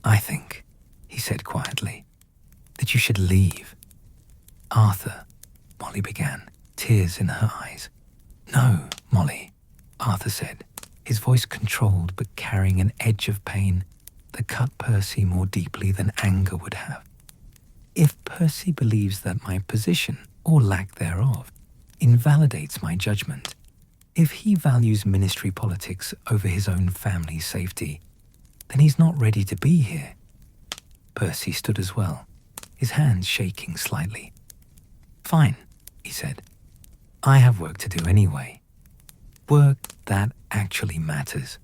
S1: I think, he said quietly, that you should leave. Arthur, Molly began, tears in her eyes. No, Molly, Arthur said, his voice controlled but carrying an edge of pain that cut Percy more deeply than anger would have. If Percy believes that my position, or lack thereof, invalidates my judgment, if he values ministry politics over his own family's safety, then he's not ready to be here. Percy stood as well, his hands shaking slightly. Fine, he said. I have work to do anyway. Work that actually matters.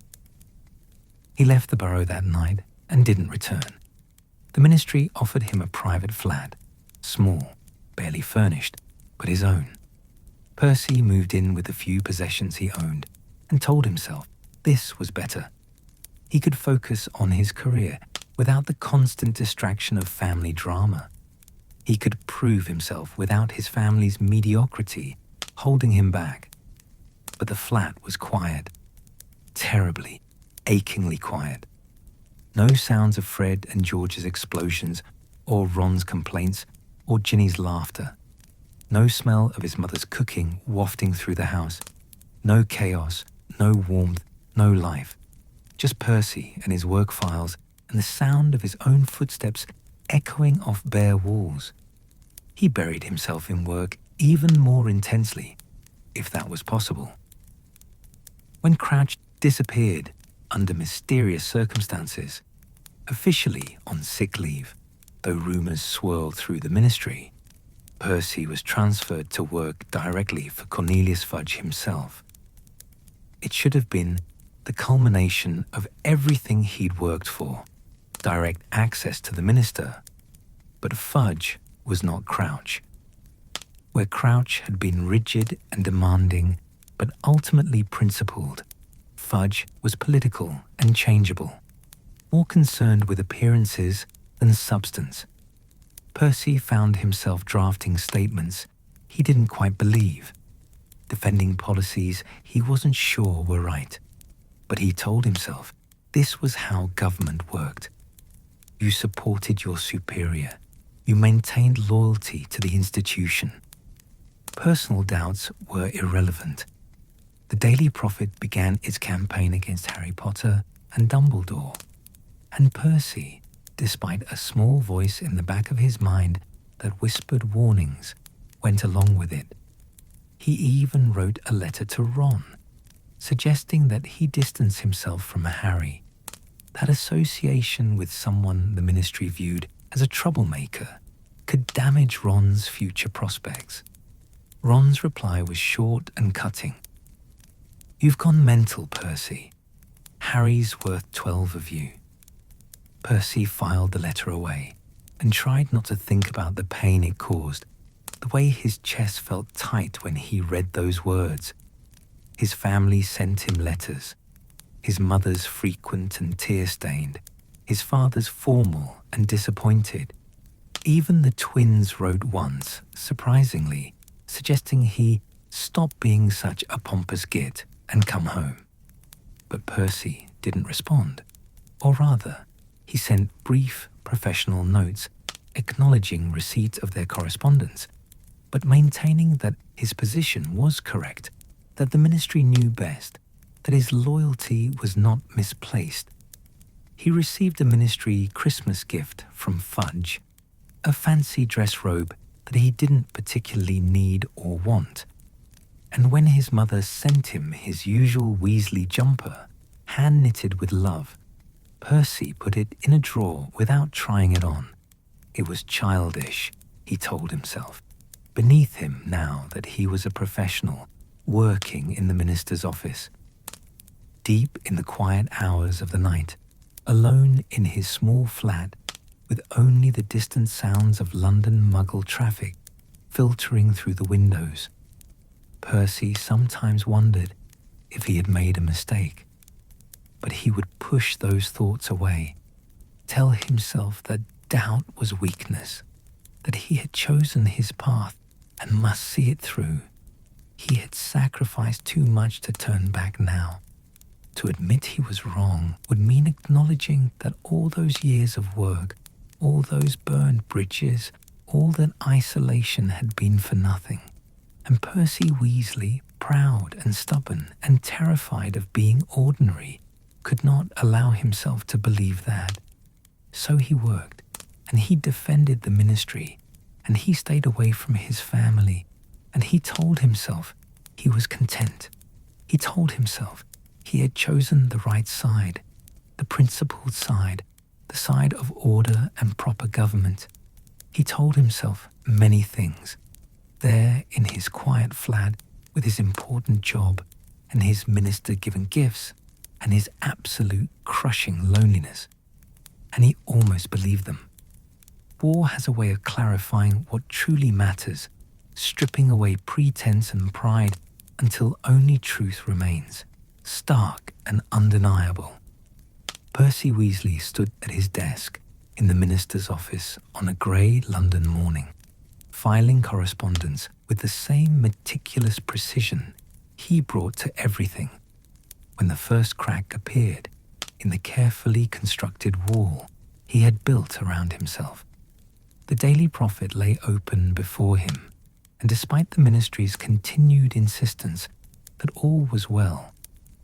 S1: He left the burrow that night and didn't return. The Ministry offered him a private flat, small, barely furnished, but his own. Percy moved in with the few possessions he owned and told himself this was better. He could focus on his career without the constant distraction of family drama. He could prove himself without his family's mediocrity holding him back. But the flat was quiet, terribly, achingly quiet. No sounds of Fred and George's explosions, or Ron's complaints, or Ginny's laughter. No smell of his mother's cooking wafting through the house. No chaos, no warmth, no life. Just Percy and his work files and the sound of his own footsteps echoing off bare walls. He buried himself in work even more intensely, if that was possible. When Crouch disappeared under mysterious circumstances, officially on sick leave, though rumors swirled through the Ministry, Percy was transferred to work directly for Cornelius Fudge himself. It should have been the culmination of everything he'd worked for, direct access to the minister. But Fudge was not Crouch. Where Crouch had been rigid and demanding, but ultimately principled, Fudge was political and changeable, more concerned with appearances than substance. Percy found himself drafting statements he didn't quite believe, defending policies he wasn't sure were right. But he told himself this was how government worked. You supported your superior. You maintained loyalty to the institution. Personal doubts were irrelevant. The Daily Prophet began its campaign against Harry Potter and Dumbledore, and Percy, despite a small voice in the back of his mind that whispered warnings, went along with it. He even wrote a letter to Ron, suggesting that he distance himself from Harry. That association with someone the Ministry viewed as a troublemaker could damage Ron's future prospects. Ron's reply was short and cutting. You've gone mental, Percy. Harry's worth 12 of you. Percy filed the letter away and tried not to think about the pain it caused, the way his chest felt tight when he read those words. His family sent him letters, his mother's frequent and tear-stained, his father's formal and disappointed. Even the twins wrote once, surprisingly, suggesting he stop being such a pompous git and come home. But Percy didn't respond, or rather, he sent brief professional notes acknowledging receipt of their correspondence, but maintaining that his position was correct, that the ministry knew best, that his loyalty was not misplaced. He received a ministry Christmas gift from Fudge, a fancy dress robe that he didn't particularly need or want. And when his mother sent him his usual Weasley jumper, hand-knitted with love, Percy put it in a drawer without trying it on. It was childish, he told himself, beneath him now that he was a professional working in the minister's office. Deep in the quiet hours of the night, alone in his small flat, with only the distant sounds of London Muggle traffic filtering through the windows, Percy sometimes wondered if he had made a mistake. But he would push those thoughts away, tell himself that doubt was weakness, that he had chosen his path and must see it through. He had sacrificed too much to turn back now. To admit he was wrong would mean acknowledging that all those years of work, all those burned bridges, all that isolation had been for nothing. And Percy Weasley, proud and stubborn and terrified of being ordinary, could not allow himself to believe that. So he worked, and he defended the ministry, and he stayed away from his family, and he told himself he was content. He told himself he had chosen the right side, the principled side, the side of order and proper government. He told himself many things, there in his quiet flat with his important job and his minister-given gifts and his absolute crushing loneliness. And he almost believed them. War has a way of clarifying what truly matters, stripping away pretense and pride until only truth remains, stark and undeniable. Percy Weasley stood at his desk in the minister's office on a grey London morning, filing correspondence with the same meticulous precision he brought to everything, when the first crack appeared in the carefully constructed wall he had built around himself. The Daily Prophet lay open before him, and despite the ministry's continued insistence that all was well,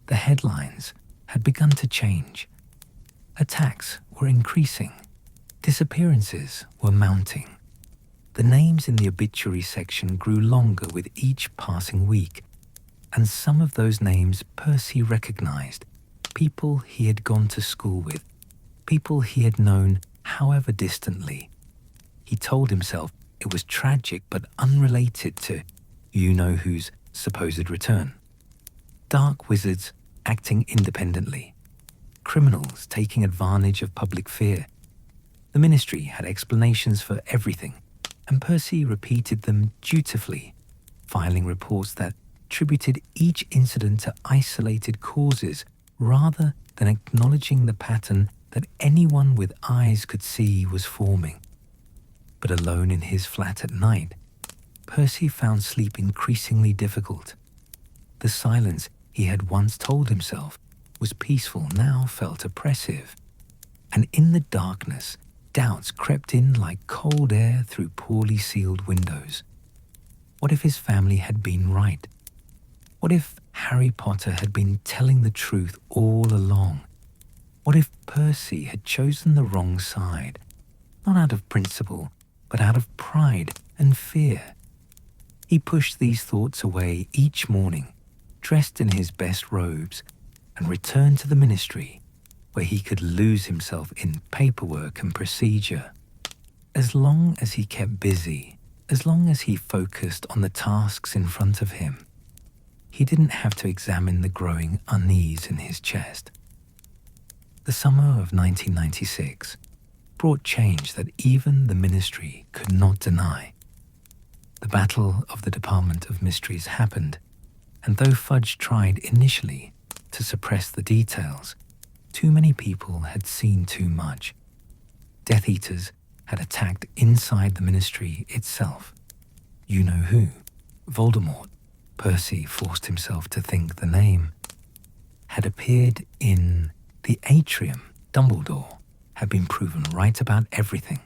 S1: the headlines had begun to change. Attacks were increasing. Disappearances were mounting. The names in the obituary section grew longer with each passing week, and some of those names Percy recognized, people he had gone to school with, people he had known however distantly. He told himself it was tragic but unrelated to you-know-who's supposed return. Dark wizards acting independently, criminals taking advantage of public fear. The ministry had explanations for everything, and Percy repeated them dutifully, filing reports that attributed each incident to isolated causes rather than acknowledging the pattern that anyone with eyes could see was forming. But alone in his flat at night, Percy found sleep increasingly difficult. The silence he had once told himself was peaceful now felt oppressive, and in the darkness, doubts crept in like cold air through poorly sealed windows. What if his family had been right? What if Harry Potter had been telling the truth all along? What if Percy had chosen the wrong side, not out of principle, but out of pride and fear? He pushed these thoughts away each morning, dressed in his best robes, and returned to the ministry, where he could lose himself in paperwork and procedure. As long as he kept busy, as long as he focused on the tasks in front of him, he didn't have to examine the growing unease in his chest. The summer of 1996 brought change that even the ministry could not deny. The Battle of the Department of Mysteries happened, and though Fudge tried initially to suppress the details, too many people had seen too much. Death Eaters had attacked inside the ministry itself. You know who? Voldemort, Percy forced himself to think the name, had appeared in the atrium. Dumbledore had been proven right about everything.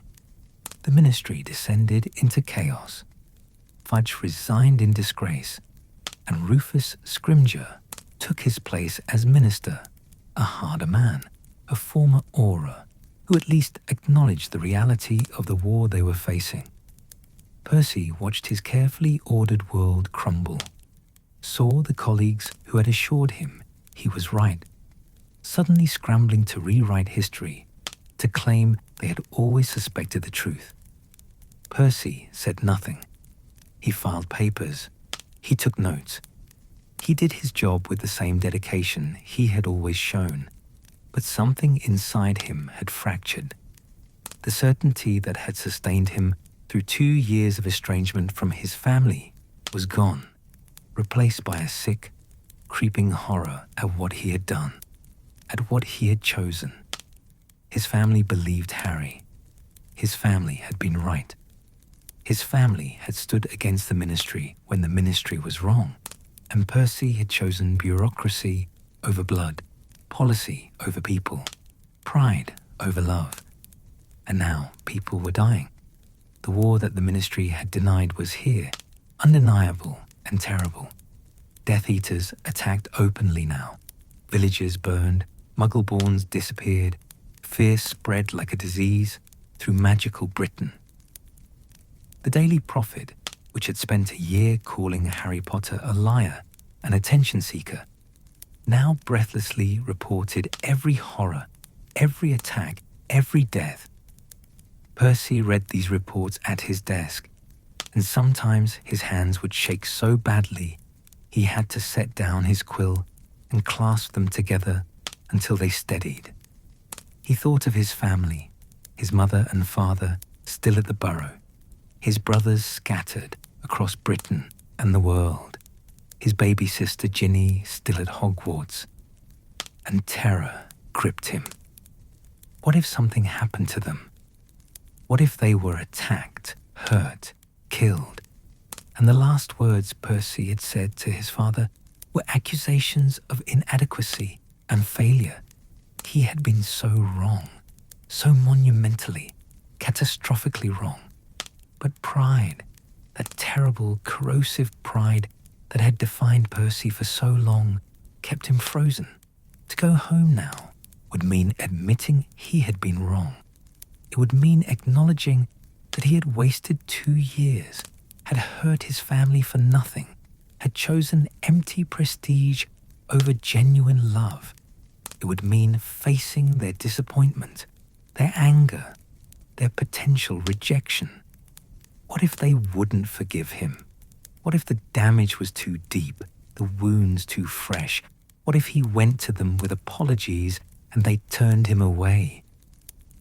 S1: the ministry descended into chaos. Fudge resigned in disgrace, and Rufus Scrimgeour took his place as minister, a harder man, a former Auror, who at least acknowledged the reality of the war they were facing. Percy watched his carefully ordered world crumble, saw the colleagues who had assured him he was right, suddenly scrambling to rewrite history, to claim they had always suspected the truth. Percy said nothing. He filed papers. He took notes. He did his job with the same dedication he had always shown, but something inside him had fractured. The certainty that had sustained him through 2 years of estrangement from his family was gone, replaced by a sick, creeping horror at what he had done, at what he had chosen. His family believed Harry. His family had been right. His family had stood against the ministry when the ministry was wrong, and Percy had chosen bureaucracy over blood, policy over people, pride over love. And now people were dying. The war that the ministry had denied was here, undeniable and terrible. Death Eaters attacked openly now. Villages burned, Muggleborns disappeared, fear spread like a disease through magical Britain. The Daily Prophet, which had spent a year calling Harry Potter a liar, an attention seeker, now breathlessly reported every horror, every attack, every death. Percy read these reports at his desk, and sometimes his hands would shake so badly he had to set down his quill and clasp them together until they steadied. He thought of his family, his mother and father still at the Burrow, his brothers scattered across Britain and the world, his baby sister Ginny still at Hogwarts, and terror gripped him. What if something happened to them? What if they were attacked, hurt, killed? And the last words Percy had said to his father were accusations of inadequacy and failure. He had been so wrong, so monumentally, catastrophically wrong. But pride, that terrible, corrosive pride that had defined Percy for so long, kept him frozen. To go home now would mean admitting he had been wrong. It would mean acknowledging that he had wasted 2 years, had hurt his family for nothing, had chosen empty prestige over genuine love. It would mean facing their disappointment, their anger, their potential rejection. What if they wouldn't forgive him? What if the damage was too deep, the wounds too fresh? What if he went to them with apologies and they turned him away?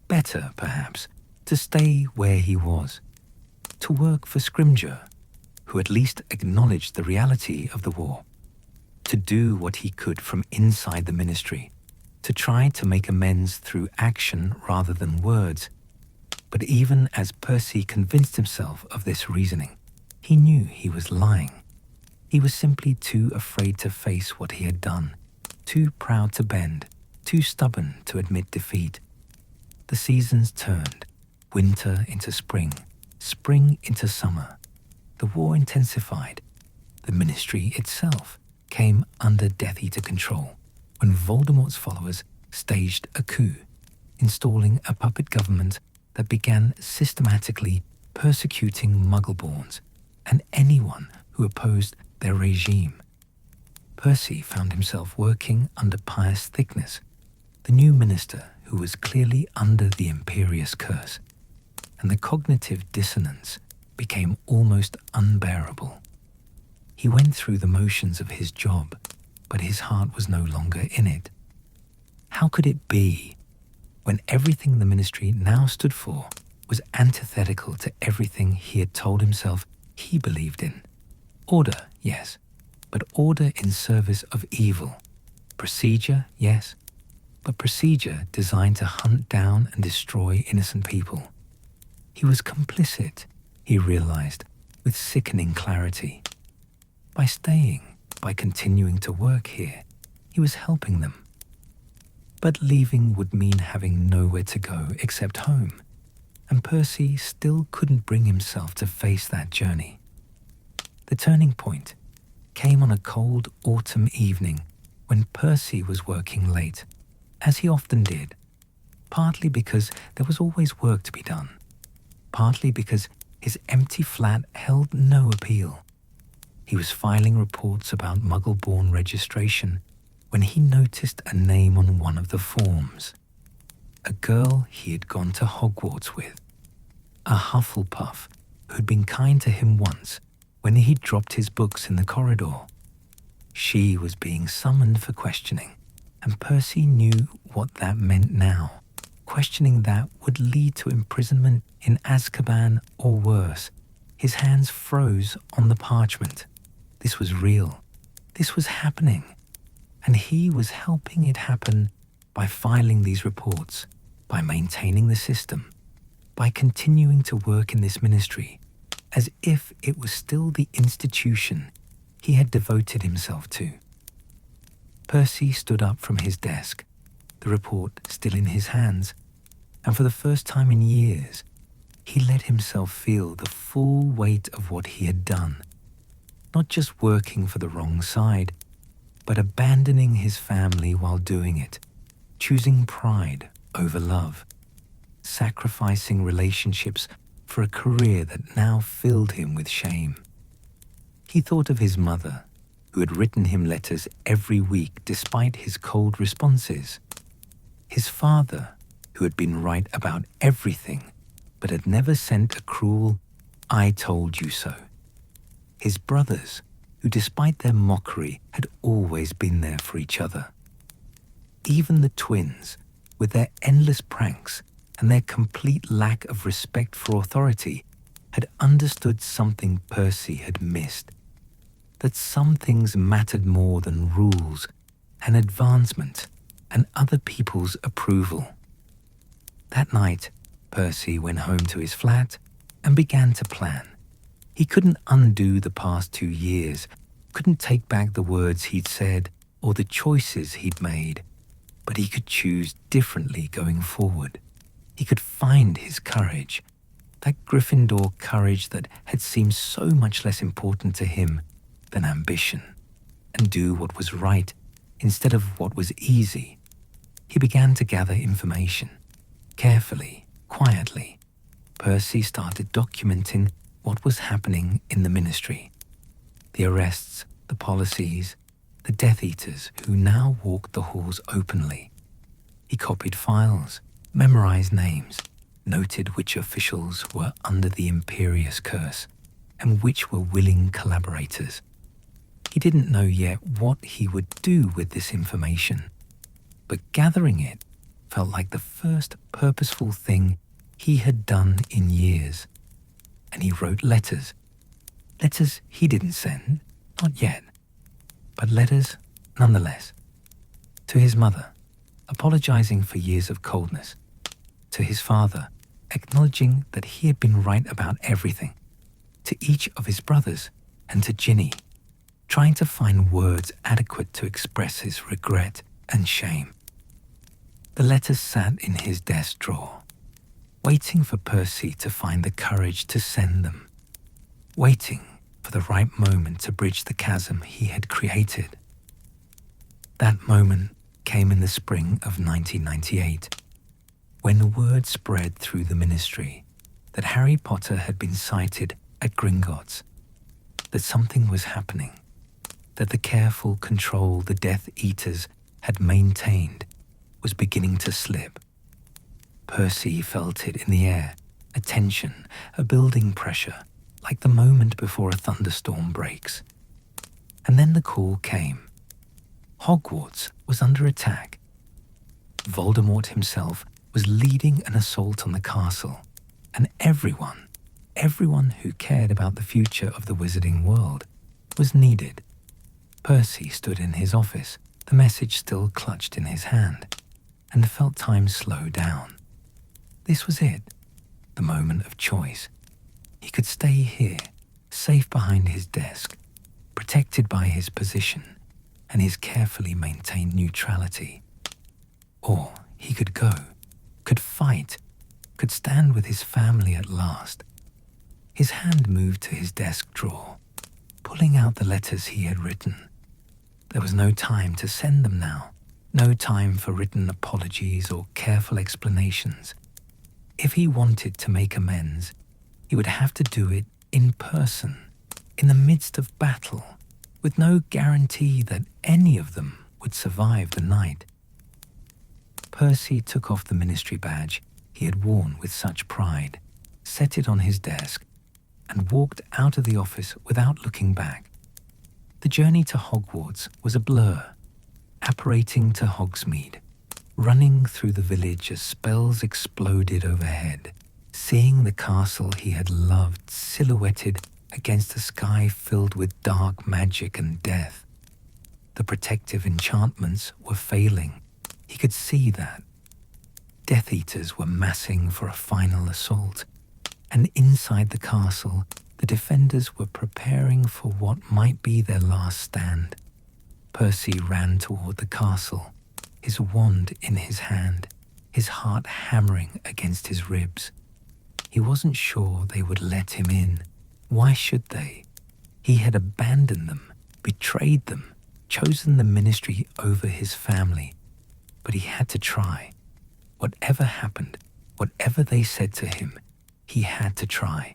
S1: Better, perhaps, to stay where he was, to work for Scrimgeour, who at least acknowledged the reality of the war, to do what he could from inside the ministry, to try to make amends through action rather than words. But even as Percy convinced himself of this reasoning, he knew he was lying. He was simply too afraid to face what he had done, too proud to bend, too stubborn to admit defeat. The seasons turned, winter into spring, spring into summer. The war intensified. The ministry itself came under Death Eater control when Voldemort's followers staged a coup, installing a puppet government that began systematically persecuting Muggleborns and anyone who opposed their regime. Percy found himself working under Pius Thickness, the new minister who was clearly under the imperious curse, and the cognitive dissonance became almost unbearable. He went through the motions of his job, but his heart was no longer in it. How could it be, when everything the ministry now stood for was antithetical to everything he had told himself he believed in? Order, yes, but order in service of evil. Procedure, yes, but procedure designed to hunt down and destroy innocent people. He was complicit, he realized, with sickening clarity. By staying, by continuing to work here, he was helping them. But leaving would mean having nowhere to go except home. and Percy still couldn't bring himself to face that journey. The turning point came on a cold autumn evening when Percy was working late, as he often did, partly because there was always work to be done, partly because his empty flat held no appeal. He was filing reports about Muggle-born registration when he noticed a name on one of the forms. A girl he had gone to Hogwarts with. A Hufflepuff who'd been kind to him once when he dropped his books in the corridor. She was being summoned for questioning, and Percy knew what that meant now. Questioning that would lead to imprisonment in Azkaban or worse. His hands froze on the parchment. This was real. This was happening. And he was helping it happen by filing these reports, by maintaining the system, by continuing to work in this ministry, as if it was still the institution he had devoted himself to. Percy stood up from his desk, the report still in his hands, and for the first time in years, he let himself feel the full weight of what he had done. Not just working for the wrong side, but abandoning his family while doing it, choosing pride over love, sacrificing relationships for a career that now filled him with shame. He thought of his mother, who had written him letters every week despite his cold responses. His father, who had been right about everything, but had never sent a cruel, "I told you so." His brothers, who despite their mockery had always been there for each other. Even the twins, with their endless pranks and their complete lack of respect for authority, had understood something Percy had missed. That some things mattered more than rules and advancement and other people's approval. That night, Percy went home to his flat and began to plan. He couldn't undo the past 2 years, couldn't take back the words he'd said or the choices he'd made, but he could choose differently going forward. He could find his courage, that Gryffindor courage that had seemed so much less important to him than ambition, and do what was right instead of what was easy. He began to gather information. Carefully, quietly, Percy started documenting what was happening in the ministry. The arrests, the policies, the Death Eaters who now walked the halls openly. He copied files, memorized names, noted which officials were under the Imperious Curse and which were willing collaborators. He didn't know yet what he would do with this information, but gathering it felt like the first purposeful thing he had done in years. And he wrote letters. Letters he didn't send, not yet, but letters nonetheless. To his mother, apologizing for years of coldness. To his father, acknowledging that he had been right about everything. To each of his brothers, and to Ginny, trying to find words adequate to express his regret and shame. The letters sat in his desk drawer, waiting for Percy to find the courage to send them, waiting for the right moment to bridge the chasm he had created. That moment came in the spring of 1998, when the word spread through the ministry that Harry Potter had been sighted at Gringotts, that something was happening, that the careful control the Death Eaters had maintained was beginning to slip. Percy felt it in the air, a tension, a building pressure, like the moment before a thunderstorm breaks. And then the call came. Hogwarts was under attack. Voldemort himself was leading an assault on the castle, and everyone who cared about the future of the wizarding world was needed. Percy stood in his office, the message still clutched in his hand, and felt time slow down. This was it, the moment of choice. He could stay here, safe behind his desk, protected by his position and his carefully maintained neutrality. Or he could go, could fight, could stand with his family at last. His hand moved to his desk drawer, pulling out the letters he had written. There was no time to send them now, no time for written apologies or careful explanations. If he wanted to make amends, he would have to do it in person, in the midst of battle, with no guarantee that any of them would survive the night. Percy took off the ministry badge he had worn with such pride, set it on his desk, and walked out of the office without looking back. The journey to Hogwarts was a blur, apparating to Hogsmeade, running through the village as spells exploded overhead, seeing the castle he had loved silhouetted against a sky filled with dark magic and death. The protective enchantments were failing. He could see that. Death Eaters were massing for a final assault, and inside the castle, the defenders were preparing for what might be their last stand. Percy ran toward the castle, his wand in his hand, his heart hammering against his ribs. He wasn't sure they would let him in. Why should they? He had abandoned them, betrayed them, chosen the ministry over his family. But he had to try. Whatever happened, whatever they said to him, he had to try.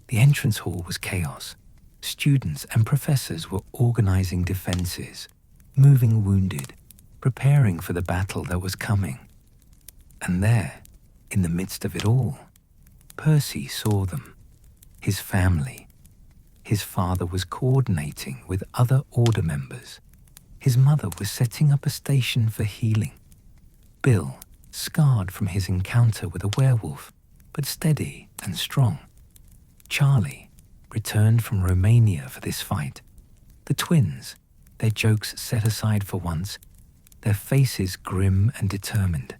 S1: The entrance hall was chaos. Students and professors were organizing defenses, moving wounded, preparing for the battle that was coming. And there, in the midst of it all, Percy saw them, his family. His father was coordinating with other order members. His mother was setting up a station for healing. Bill, scarred from his encounter with a werewolf, but steady and strong. Charlie, returned from Romania for this fight. The twins, their jokes set aside for once, their faces grim and determined.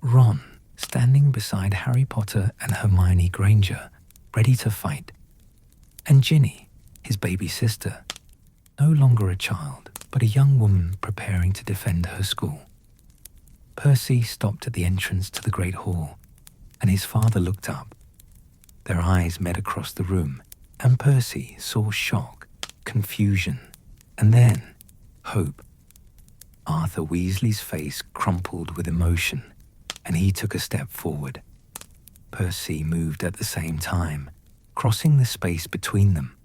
S1: Ron, standing beside Harry Potter and Hermione Granger, ready to fight. And Ginny, his baby sister, no longer a child, but a young woman preparing to defend her school. Percy stopped at the entrance to the Great Hall, and his father looked up. Their eyes met across the room, and Percy saw shock, confusion, and then hope. Arthur Weasley's face crumpled with emotion, and he took a step forward. Percy moved at the same time, crossing the space between them,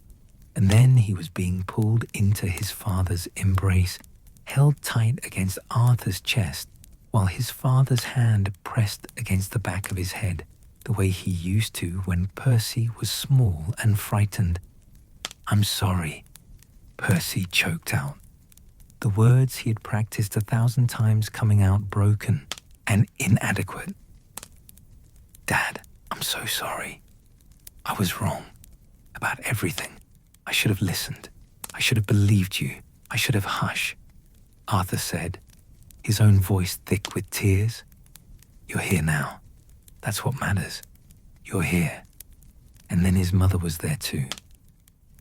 S1: and then he was being pulled into his father's embrace, held tight against Arthur's chest, while his father's hand pressed against the back of his head, the way he used to when Percy was small and frightened. "I'm sorry," Percy choked out, the words he had practiced 1,000 times coming out broken and inadequate. "Dad, I'm so sorry. I was wrong about everything. I should have listened. I should have believed you. I should have hushed," Arthur said, his own voice thick with tears. "You're here now. That's what matters. You're here." And then his mother was there too,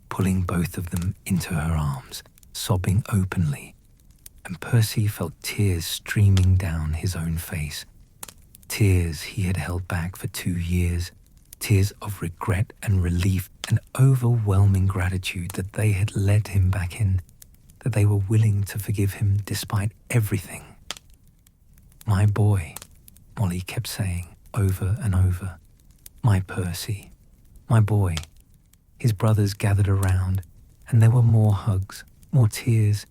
S1: pulling both of them into her arms, sobbing openly, and Percy felt tears streaming down his own face. Tears he had held back for 2 years, tears of regret and relief and overwhelming gratitude that they had led him back in, that they were willing to forgive him despite everything. "My boy," Molly kept saying over and over. "My Percy, my boy." His brothers gathered around, and there were more hugs, more tears,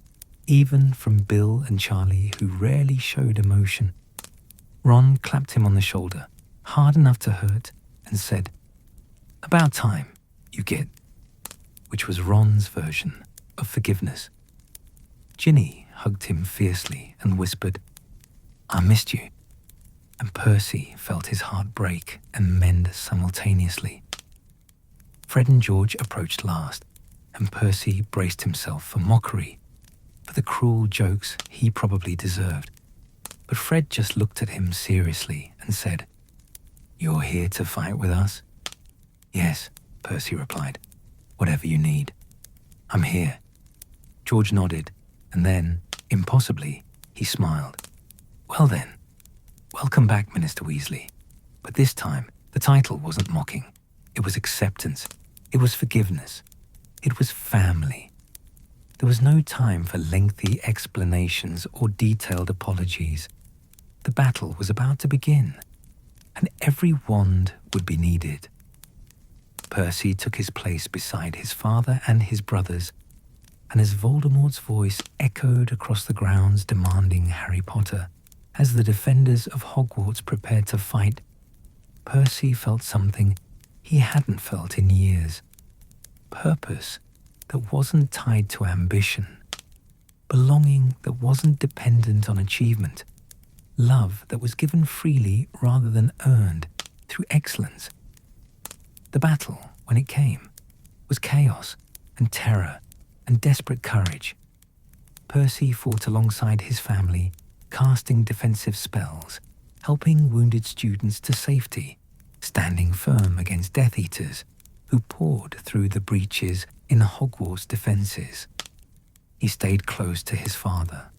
S1: even from Bill and Charlie, who rarely showed emotion. Ron clapped him on the shoulder, hard enough to hurt, and said, "About time, you git," which was Ron's version of forgiveness. Ginny hugged him fiercely and whispered, "I missed you," and Percy felt his heart break and mend simultaneously. Fred and George approached last, and Percy braced himself for mockery, for the cruel jokes he probably deserved. But Fred just looked at him seriously and said, "You're here to fight with us?" "Yes," Percy replied. "Whatever you need. I'm here." George nodded, and then, impossibly, he smiled. "Well then, welcome back, Minister Weasley. But this time, the title wasn't mocking. It was acceptance. It was forgiveness. It was family. There was no time for lengthy explanations or detailed apologies. The battle was about to begin, and every wand would be needed. Percy took his place beside his father and his brothers, and as Voldemort's voice echoed across the grounds demanding Harry Potter, as the defenders of Hogwarts prepared to fight, Percy felt something he hadn't felt in years. Purpose that wasn't tied to ambition. Belonging that wasn't dependent on achievement. Love that was given freely rather than earned through excellence. The battle, when it came, was chaos and terror and desperate courage. Percy fought alongside his family, casting defensive spells, helping wounded students to safety, standing firm against Death Eaters who poured through the breaches in Hogwarts' defenses. He stayed close to his father,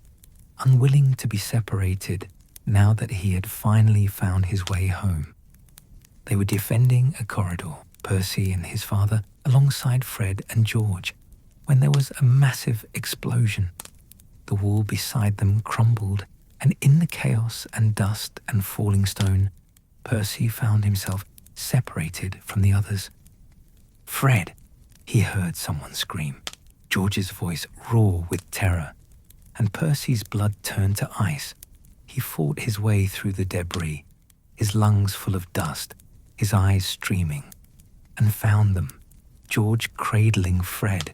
S1: unwilling to be separated now that he had finally found his way home. They were defending a corridor, Percy and his father, alongside Fred and George, when there was a massive explosion. The wall beside them crumbled, and in the chaos and dust and falling stone, Percy found himself separated from the others. "Fred!" he heard someone scream, George's voice roar with terror, and Percy's blood turned to ice. He fought his way through the debris, his lungs full of dust, his eyes streaming, and found them, George cradling Fred,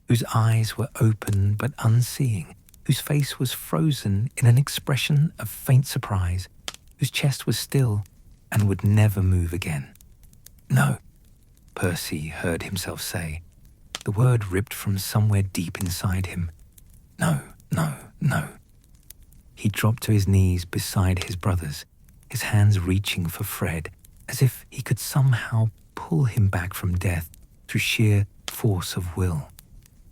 S1: whose eyes were open but unseeing, whose face was frozen in an expression of faint surprise, whose chest was still and would never move again. "No," Percy heard himself say, the word ripped from somewhere deep inside him. "No, no, no." He dropped to his knees beside his brothers, his hands reaching for Fred, as if he could somehow pull him back from death through sheer force of will.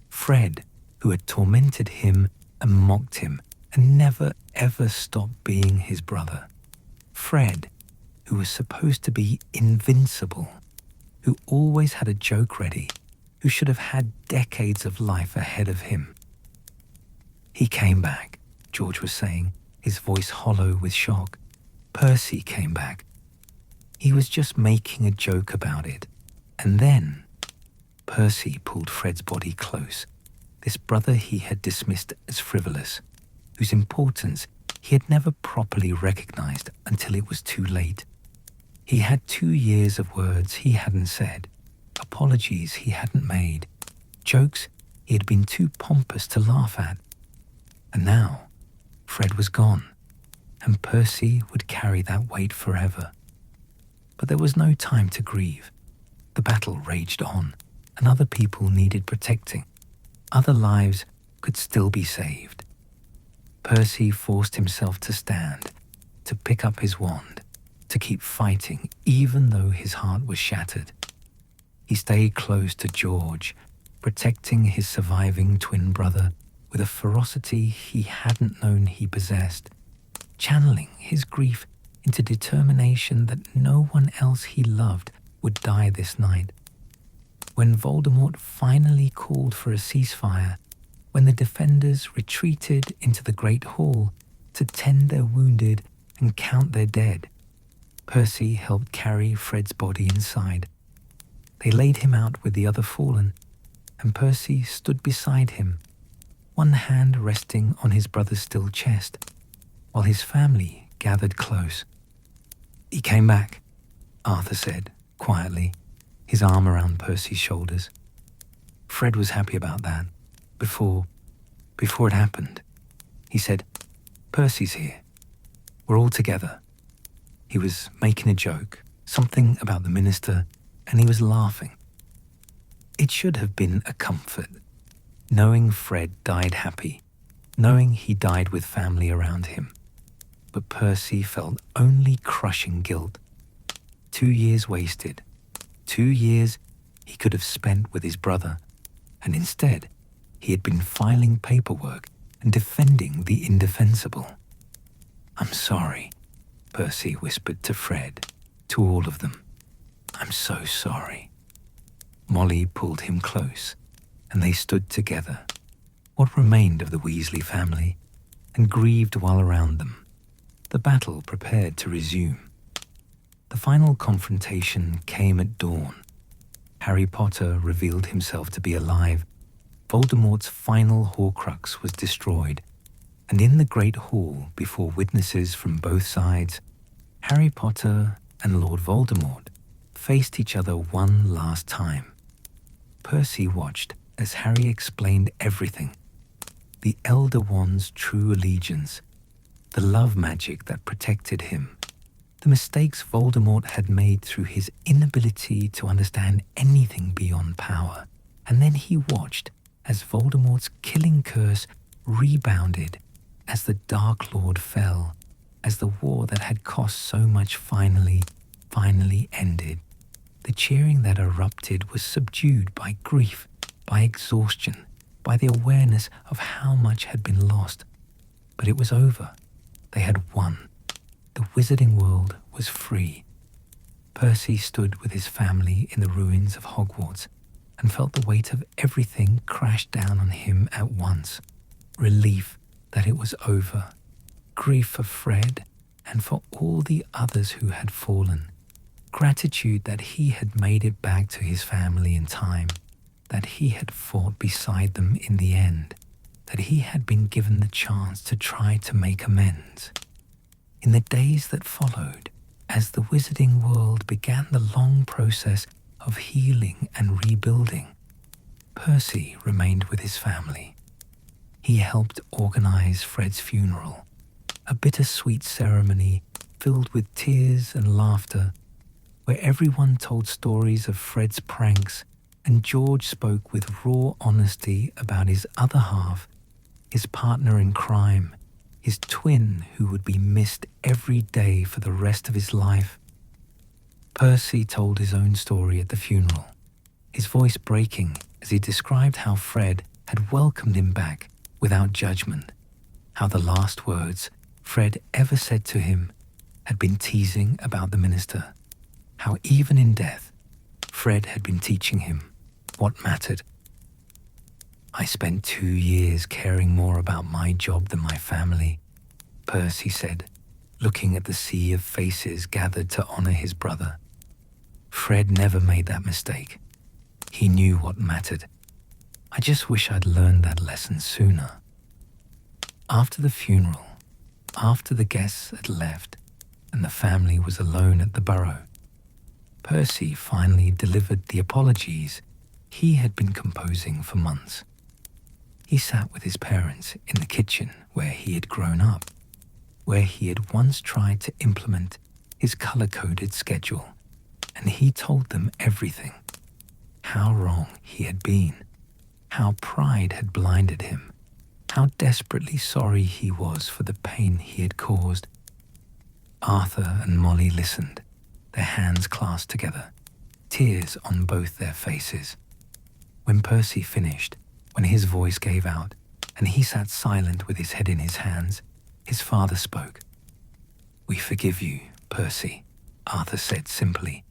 S1: Fred, who had tormented him and mocked him and never ever stopped being his brother. Fred, who was supposed to be invincible, who always had a joke ready, who should have had decades of life ahead of him. "He came back," George was saying, his voice hollow with shock. "Percy came back. He was just making a joke about it. And then..." Percy pulled Fred's body close, this brother he had dismissed as frivolous, whose importance he had never properly recognized until it was too late. He had 2 years of words he hadn't said, apologies he hadn't made, jokes he had been too pompous to laugh at. And now, Fred was gone, and Percy would carry that weight forever. But there was no time to grieve. The battle raged on, and other people needed protecting. Other lives could still be saved. Percy forced himself to stand, to pick up his wand, to keep fighting even though his heart was shattered. He stayed close to George, protecting his surviving twin brother with a ferocity he hadn't known he possessed, channeling his grief into determination that no one else he loved would die this night. When Voldemort finally called for a ceasefire, when the defenders retreated into the Great Hall to tend their wounded and count their dead, Percy helped carry Fred's body inside. They laid him out with the other fallen, and Percy stood beside him, one hand resting on his brother's still chest, while his family gathered close. "He came back," Arthur said, quietly, his arm around Percy's shoulders. Fred was happy about that. Before it happened, he said, "Percy's here. We're all together." He was making a joke, something about the minister, and he was laughing. It should have been a comfort, knowing Fred died happy, knowing he died with family around him. But Percy felt only crushing guilt. 2 years wasted. 2 years he could have spent with his brother, and instead he had been filing paperwork and defending the indefensible. "I'm sorry," Percy whispered to Fred, To all of them, I'm so sorry. Molly pulled him close, and they stood together, what remained of the Weasley family, and grieved while around them. The battle prepared to resume. The final confrontation came at dawn. Harry Potter revealed himself to be alive. Voldemort's final Horcrux was destroyed, and in the Great Hall, before witnesses from both sides, Harry Potter and Lord Voldemort faced each other one last time. Percy watched as Harry explained everything: the Elder Wand's true allegiance, the love magic that protected him, the mistakes Voldemort had made through his inability to understand anything beyond power. And then he watched as Voldemort's killing curse rebounded, as the Dark Lord fell, as the war that had cost so much finally ended. The cheering that erupted was subdued by grief, by exhaustion, by the awareness of how much had been lost. But it was over. They had won. The wizarding world was free. Percy stood with his family in the ruins of Hogwarts and felt the weight of everything crash down on him at once. Relief that it was over. Grief for Fred and for all the others who had fallen. Gratitude that he had made it back to his family in time, that he had fought beside them in the end, that he had been given the chance to try to make amends. In the days that followed, as the wizarding world began the long process of healing and rebuilding, Percy remained with his family. He helped organize Fred's funeral, a bittersweet ceremony filled with tears and laughter, where everyone told stories of Fred's pranks and George spoke with raw honesty about his other half, his partner in crime, his twin who would be missed every day for the rest of his life. Percy told his own story at the funeral, his voice breaking as he described how Fred had welcomed him back without judgment, how the last words Fred ever said to him had been teasing about the minister, how even in death, Fred had been teaching him what mattered. I spent 2 years caring more about my job than my family, Percy said, looking at the sea of faces gathered to honor his brother. Fred never made that mistake. He knew what mattered. I just wish I'd learned that lesson sooner. After the funeral, after the guests had left and the family was alone at the Burrow, Percy finally delivered the apologies he had been composing for months. He sat with his parents in the kitchen where he had grown up, where he had once tried to implement his color-coded schedule, and he told them everything. How wrong he had been, how pride had blinded him, how desperately sorry he was for the pain he had caused. Arthur and Molly listened, their hands clasped together, tears on both their faces. When Percy finished, when his voice gave out, and he sat silent with his head in his hands, his father spoke. "We forgive you, Percy," Arthur said simply.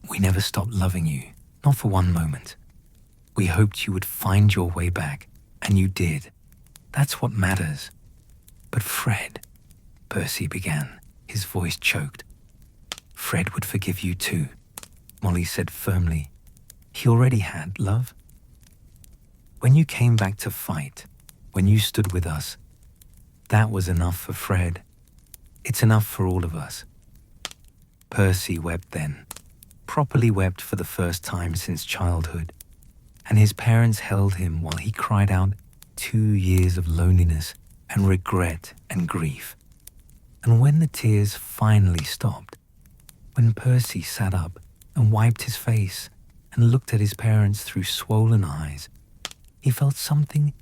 S1: "We never stopped loving you, not for one moment. We hoped you would find your way back, and you did. That's what matters." "But Fred," Percy began, his voice choked. "Fred would forgive you too," Molly said firmly. "He already had, love. When you came back to fight, when you stood with us, that was enough for Fred. It's enough for all of us." Percy wept then, properly wept for the first time since childhood, and his parents held him while he cried out 2 years of loneliness and regret and grief. And when the tears finally stopped, when Percy sat up and wiped his face and looked at his parents through swollen eyes, he felt something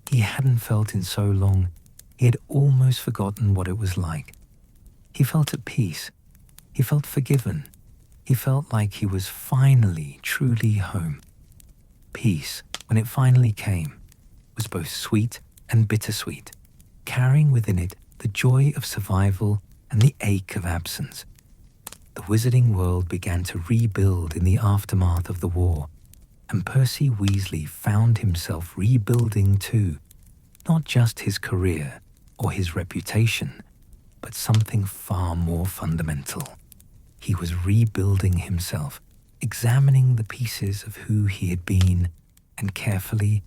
S1: he hadn't felt in so long. He had almost forgotten what it was like. He felt at peace. He felt forgiven. He felt like he was finally, truly home. Peace, when it finally came, was both sweet and bittersweet, carrying within it the joy of survival and the ache of absence. the wizarding world began to rebuild in the aftermath of the war, and Percy Weasley found himself rebuilding too, not just his career or his reputation, but something far more fundamental. He was rebuilding himself, examining the pieces of who he had been, and carefully,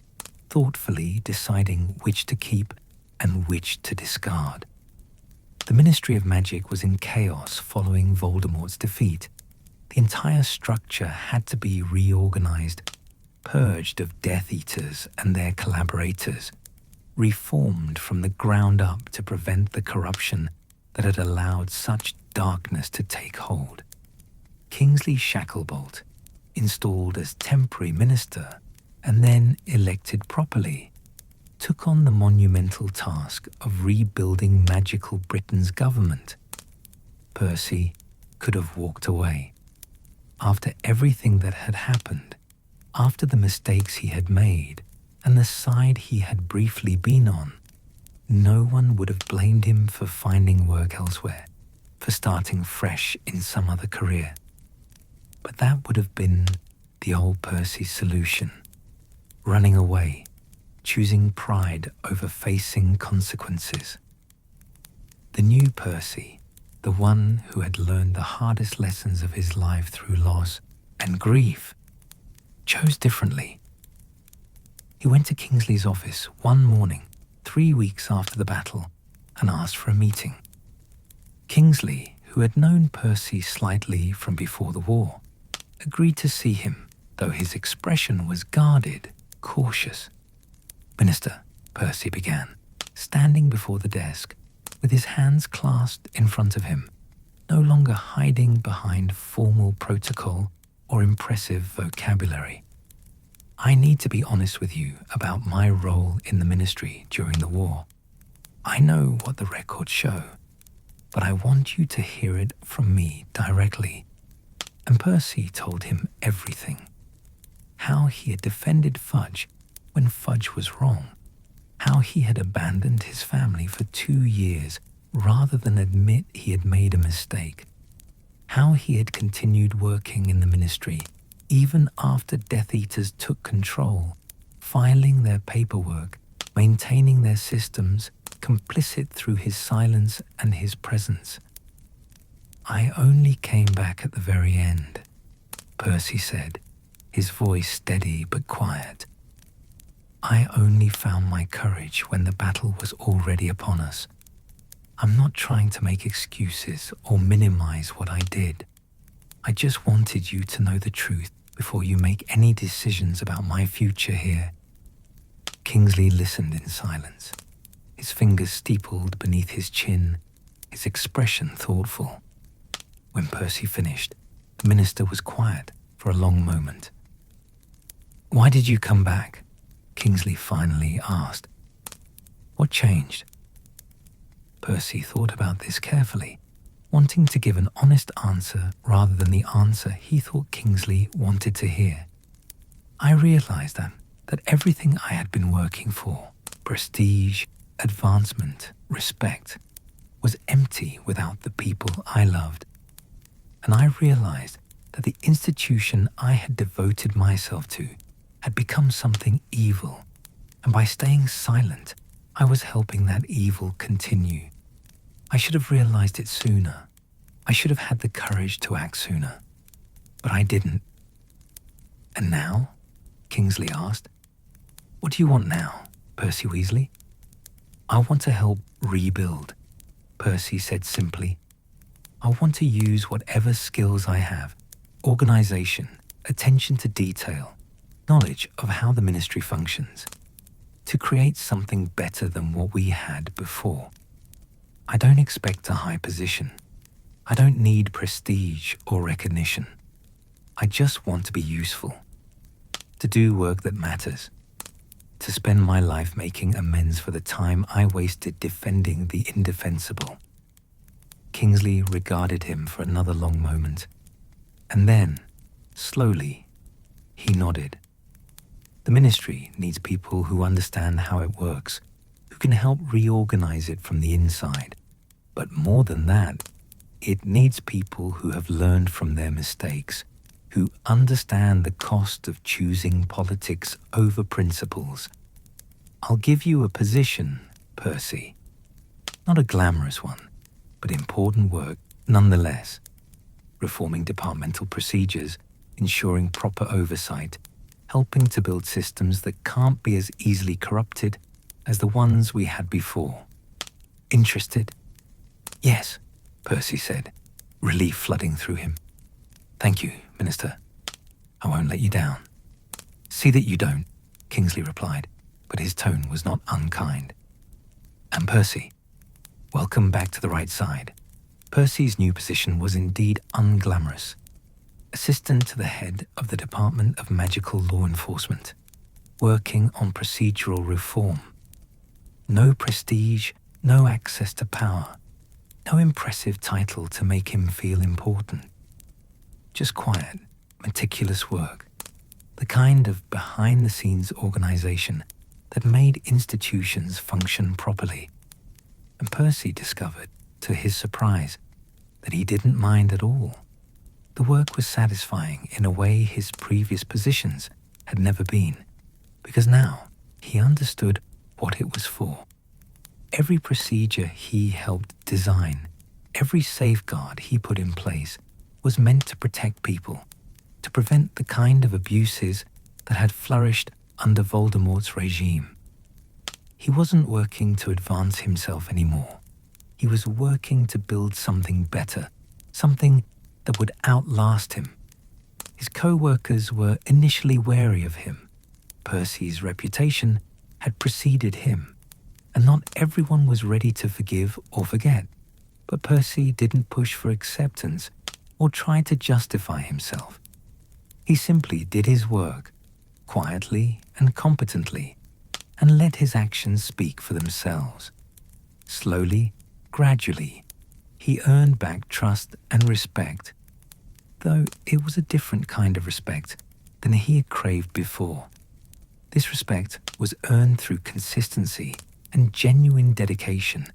S1: thoughtfully deciding which to keep and which to discard. The Ministry of Magic was in chaos following Voldemort's defeat. The entire structure had to be reorganized, purged of Death Eaters and their collaborators, reformed from the ground up to prevent the corruption that had allowed such darkness to take hold. Kingsley Shacklebolt, installed as temporary minister and then elected properly, took on the monumental task of rebuilding magical Britain's government. Percy could have walked away. After everything that had happened, after the mistakes he had made and the side he had briefly been on, no one would have blamed him for finding work elsewhere, for starting fresh in some other career. But that would have been the old Percy's solution: running away, choosing pride over facing consequences. The new Percy, the one who had learned the hardest lessons of his life through loss and grief, chose differently. He went to Kingsley's office one morning, 3 weeks after the battle, and asked for a meeting. Kingsley, who had known Percy slightly from before the war, agreed to see him, though his expression was guarded, cautious. "Minister," Percy began, standing before the desk, with his hands clasped in front of him, no longer hiding behind formal protocol or impressive vocabulary. "I need to be honest with you about my role in the ministry during the war. I know what the records show, but I want you to hear it from me directly." And Percy told him everything. How he had defended Fudge when Fudge was wrong. How he had abandoned his family for 2 years rather than admit he had made a mistake. How he had continued working in the ministry even after Death Eaters took control, filing their paperwork, maintaining their systems, complicit through his silence and his presence. "I only came back at the very end," Percy said, his voice steady but quiet. "I only found my courage when the battle was already upon us. I'm not trying to make excuses or minimize what I did. I just wanted you to know the truth before you make any decisions about my future here." Kingsley listened in silence, his fingers steepled beneath his chin, his expression thoughtful. When Percy finished, the minister was quiet for a long moment. "Why did you come back?" Kingsley finally asked. "What changed?" Percy thought about this carefully, wanting to give an honest answer rather than the answer he thought Kingsley wanted to hear. "I realized that everything I had been working for, prestige, advancement, respect, was empty without the people I loved. And I realized that the institution I had devoted myself to had become something evil, and by staying silent, I was helping that evil continue. I should have realized it sooner. I should have had the courage to act sooner. But I didn't." "And now?" Kingsley asked. "What do you want now, Percy Weasley?" "I want to help rebuild," Percy said simply. "I want to use whatever skills I have, organization, attention to detail, knowledge of how the ministry functions, to create something better than what we had before. I don't expect a high position. I don't need prestige or recognition. I just want to be useful, to do work that matters, to spend my life making amends for the time I wasted defending the indefensible." Kingsley regarded him for another long moment, and then, slowly, he nodded. "The ministry needs people who understand how it works, who can help reorganize it from the inside. But more than that, It needs people who have learned from their mistakes, who understand the cost of choosing politics over principles. I'll give you a position, Percy. Not a glamorous one, but important work nonetheless. Reforming departmental procedures, ensuring proper oversight, helping to build systems that can't be as easily corrupted as the ones we had before. Interested? Yes, Percy said, relief flooding through him. Thank you, Minister. I won't let you down. See that you don't, Kingsley replied, but his tone was not unkind. And Percy, welcome back to the right side. Percy's new position was indeed unglamorous. Assistant to the head of the Department of Magical Law Enforcement, working on procedural reform. No prestige, no access to power, no impressive title to make him feel important. Just quiet, meticulous work, the kind of behind-the-scenes organization that made institutions function properly. And Percy discovered, to his surprise, that he didn't mind at all. The work was satisfying in a way his previous positions had never been, because now he understood what it was for. Every procedure he helped design, every safeguard he put in place was meant to protect people, to prevent the kind of abuses that had flourished under Voldemort's regime. He wasn't working to advance himself anymore. He was working to build something better, something that would outlast him. His co-workers were initially wary of him. Percy's reputation had preceded him, and not everyone was ready to forgive or forget. But Percy didn't push for acceptance or try to justify himself. He simply did his work, quietly and competently, and let his actions speak for themselves. Slowly, gradually, he earned back trust and respect, though it was a different kind of respect than he had craved before. This respect was earned through consistency and genuine dedication,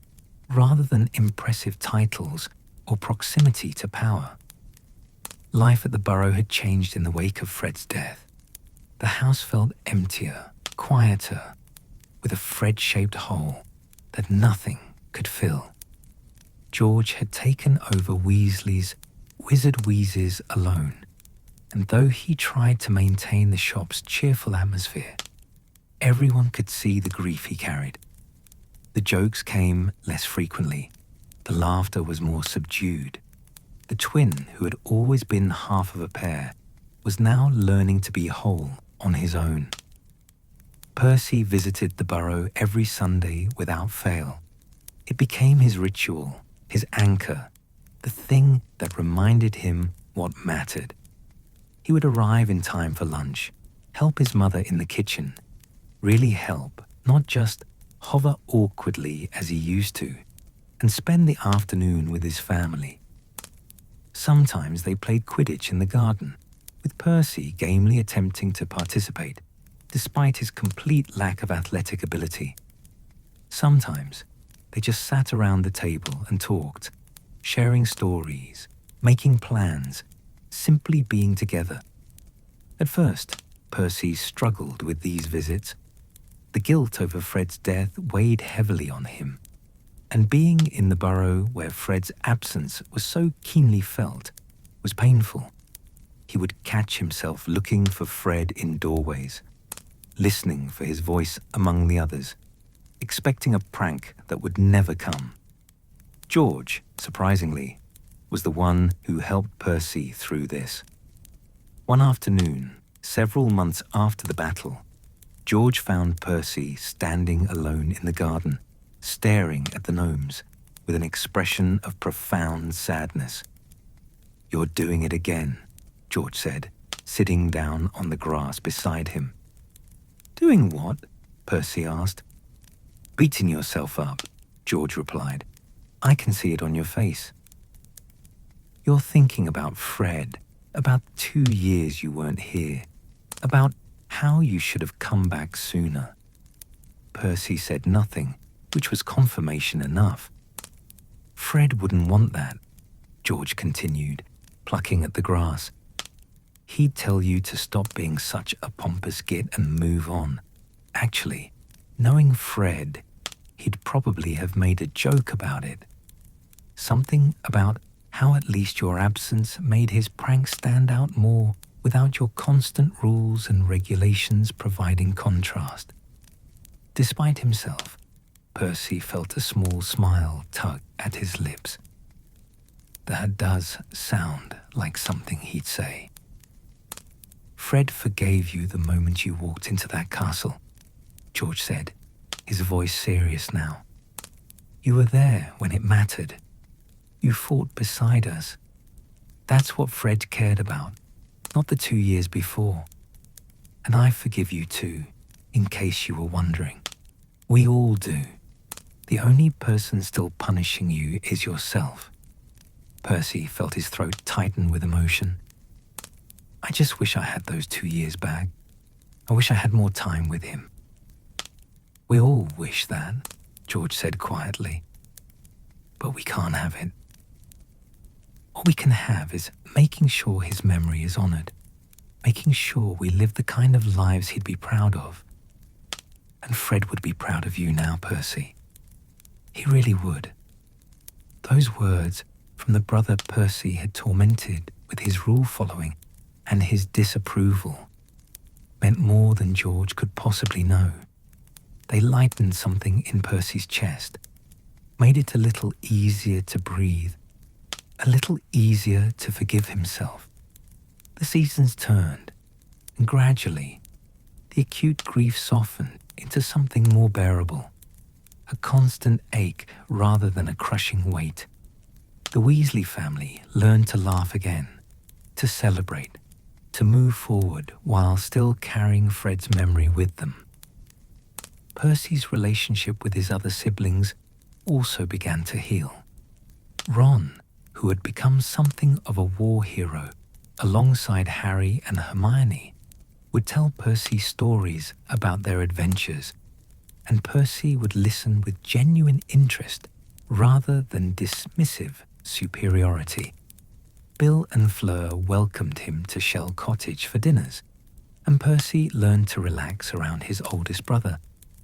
S1: rather than impressive titles or proximity to power. Life at the Burrow had changed in the wake of Fred's death. The house felt emptier, quieter, with a Fred-shaped hole that nothing could fill. George had taken over Weasley's Wizard Wheezes alone, and though he tried to maintain the shop's cheerful atmosphere, everyone could see the grief he carried. The jokes came less frequently. The laughter was more subdued. The twin, who had always been half of a pair, was now learning to be whole on his own. Percy visited the Burrow every Sunday without fail. It became his ritual, his anchor, the thing that reminded him what mattered. He would arrive in time for lunch, help his mother in the kitchen, really help, not just hover awkwardly as he used to, and spend the afternoon with his family. Sometimes they played Quidditch in the garden, with Percy gamely attempting to participate, despite his complete lack of athletic ability. Sometimes they just sat around the table and talked, sharing stories, making plans, simply being together. At first, Percy struggled with these visits. The guilt over Fred's death weighed heavily on him, and being in the Burrow where Fred's absence was so keenly felt was painful. He would catch himself looking for Fred in doorways, listening for his voice among the others, expecting a prank that would never come. George, surprisingly, was the one who helped Percy through this. One afternoon, several months after the battle, George found Percy standing alone in the garden, staring at the gnomes with an expression of profound sadness. "You're doing it again," George said, sitting down on the grass beside him. "Doing what?" Percy asked. "Beating yourself up," George replied. "I can see it on your face. You're thinking about Fred, about 2 years you weren't here, about how you should have come back sooner." Percy said nothing, which was confirmation enough. Fred wouldn't want that. George continued, plucking at the grass. He'd tell you to stop being such a pompous git and move on. Actually, knowing Fred, he'd probably have made a joke about it. Something about how at least your absence made his prank stand out more without your constant rules and regulations providing contrast. Despite himself, Percy felt a small smile tug at his lips. That does sound like something he'd say. Fred forgave you the moment you walked into that castle, George said, his voice serious now. You were there when it mattered. You fought beside us. That's what Fred cared about, not the 2 years before. And I forgive you too, in case you were wondering. We all do. The only person still punishing you is yourself. Percy felt his throat tighten with emotion. I just wish I had those 2 years back. I wish I had more time with him. We all wish that, George said quietly. But we can't have it. What we can have is making sure his memory is honored, making sure we live the kind of lives he'd be proud of. And Fred would be proud of you now, Percy. He really would. Those words from the brother Percy had tormented with his rule following and his disapproval meant more than George could possibly know. They lightened something in Percy's chest, made it a little easier to breathe, a little easier to forgive himself. The seasons turned, and gradually, the acute grief softened into something more bearable, a constant ache rather than a crushing weight. The Weasley family learned to laugh again, to celebrate, to move forward while still carrying Fred's memory with them. Percy's relationship with his other siblings also began to heal. Ron, who had become something of a war hero alongside Harry and Hermione, would tell Percy stories about their adventures, and Percy would listen with genuine interest rather than dismissive superiority. Bill and Fleur welcomed him to Shell Cottage for dinners, and Percy learned to relax around his oldest brother,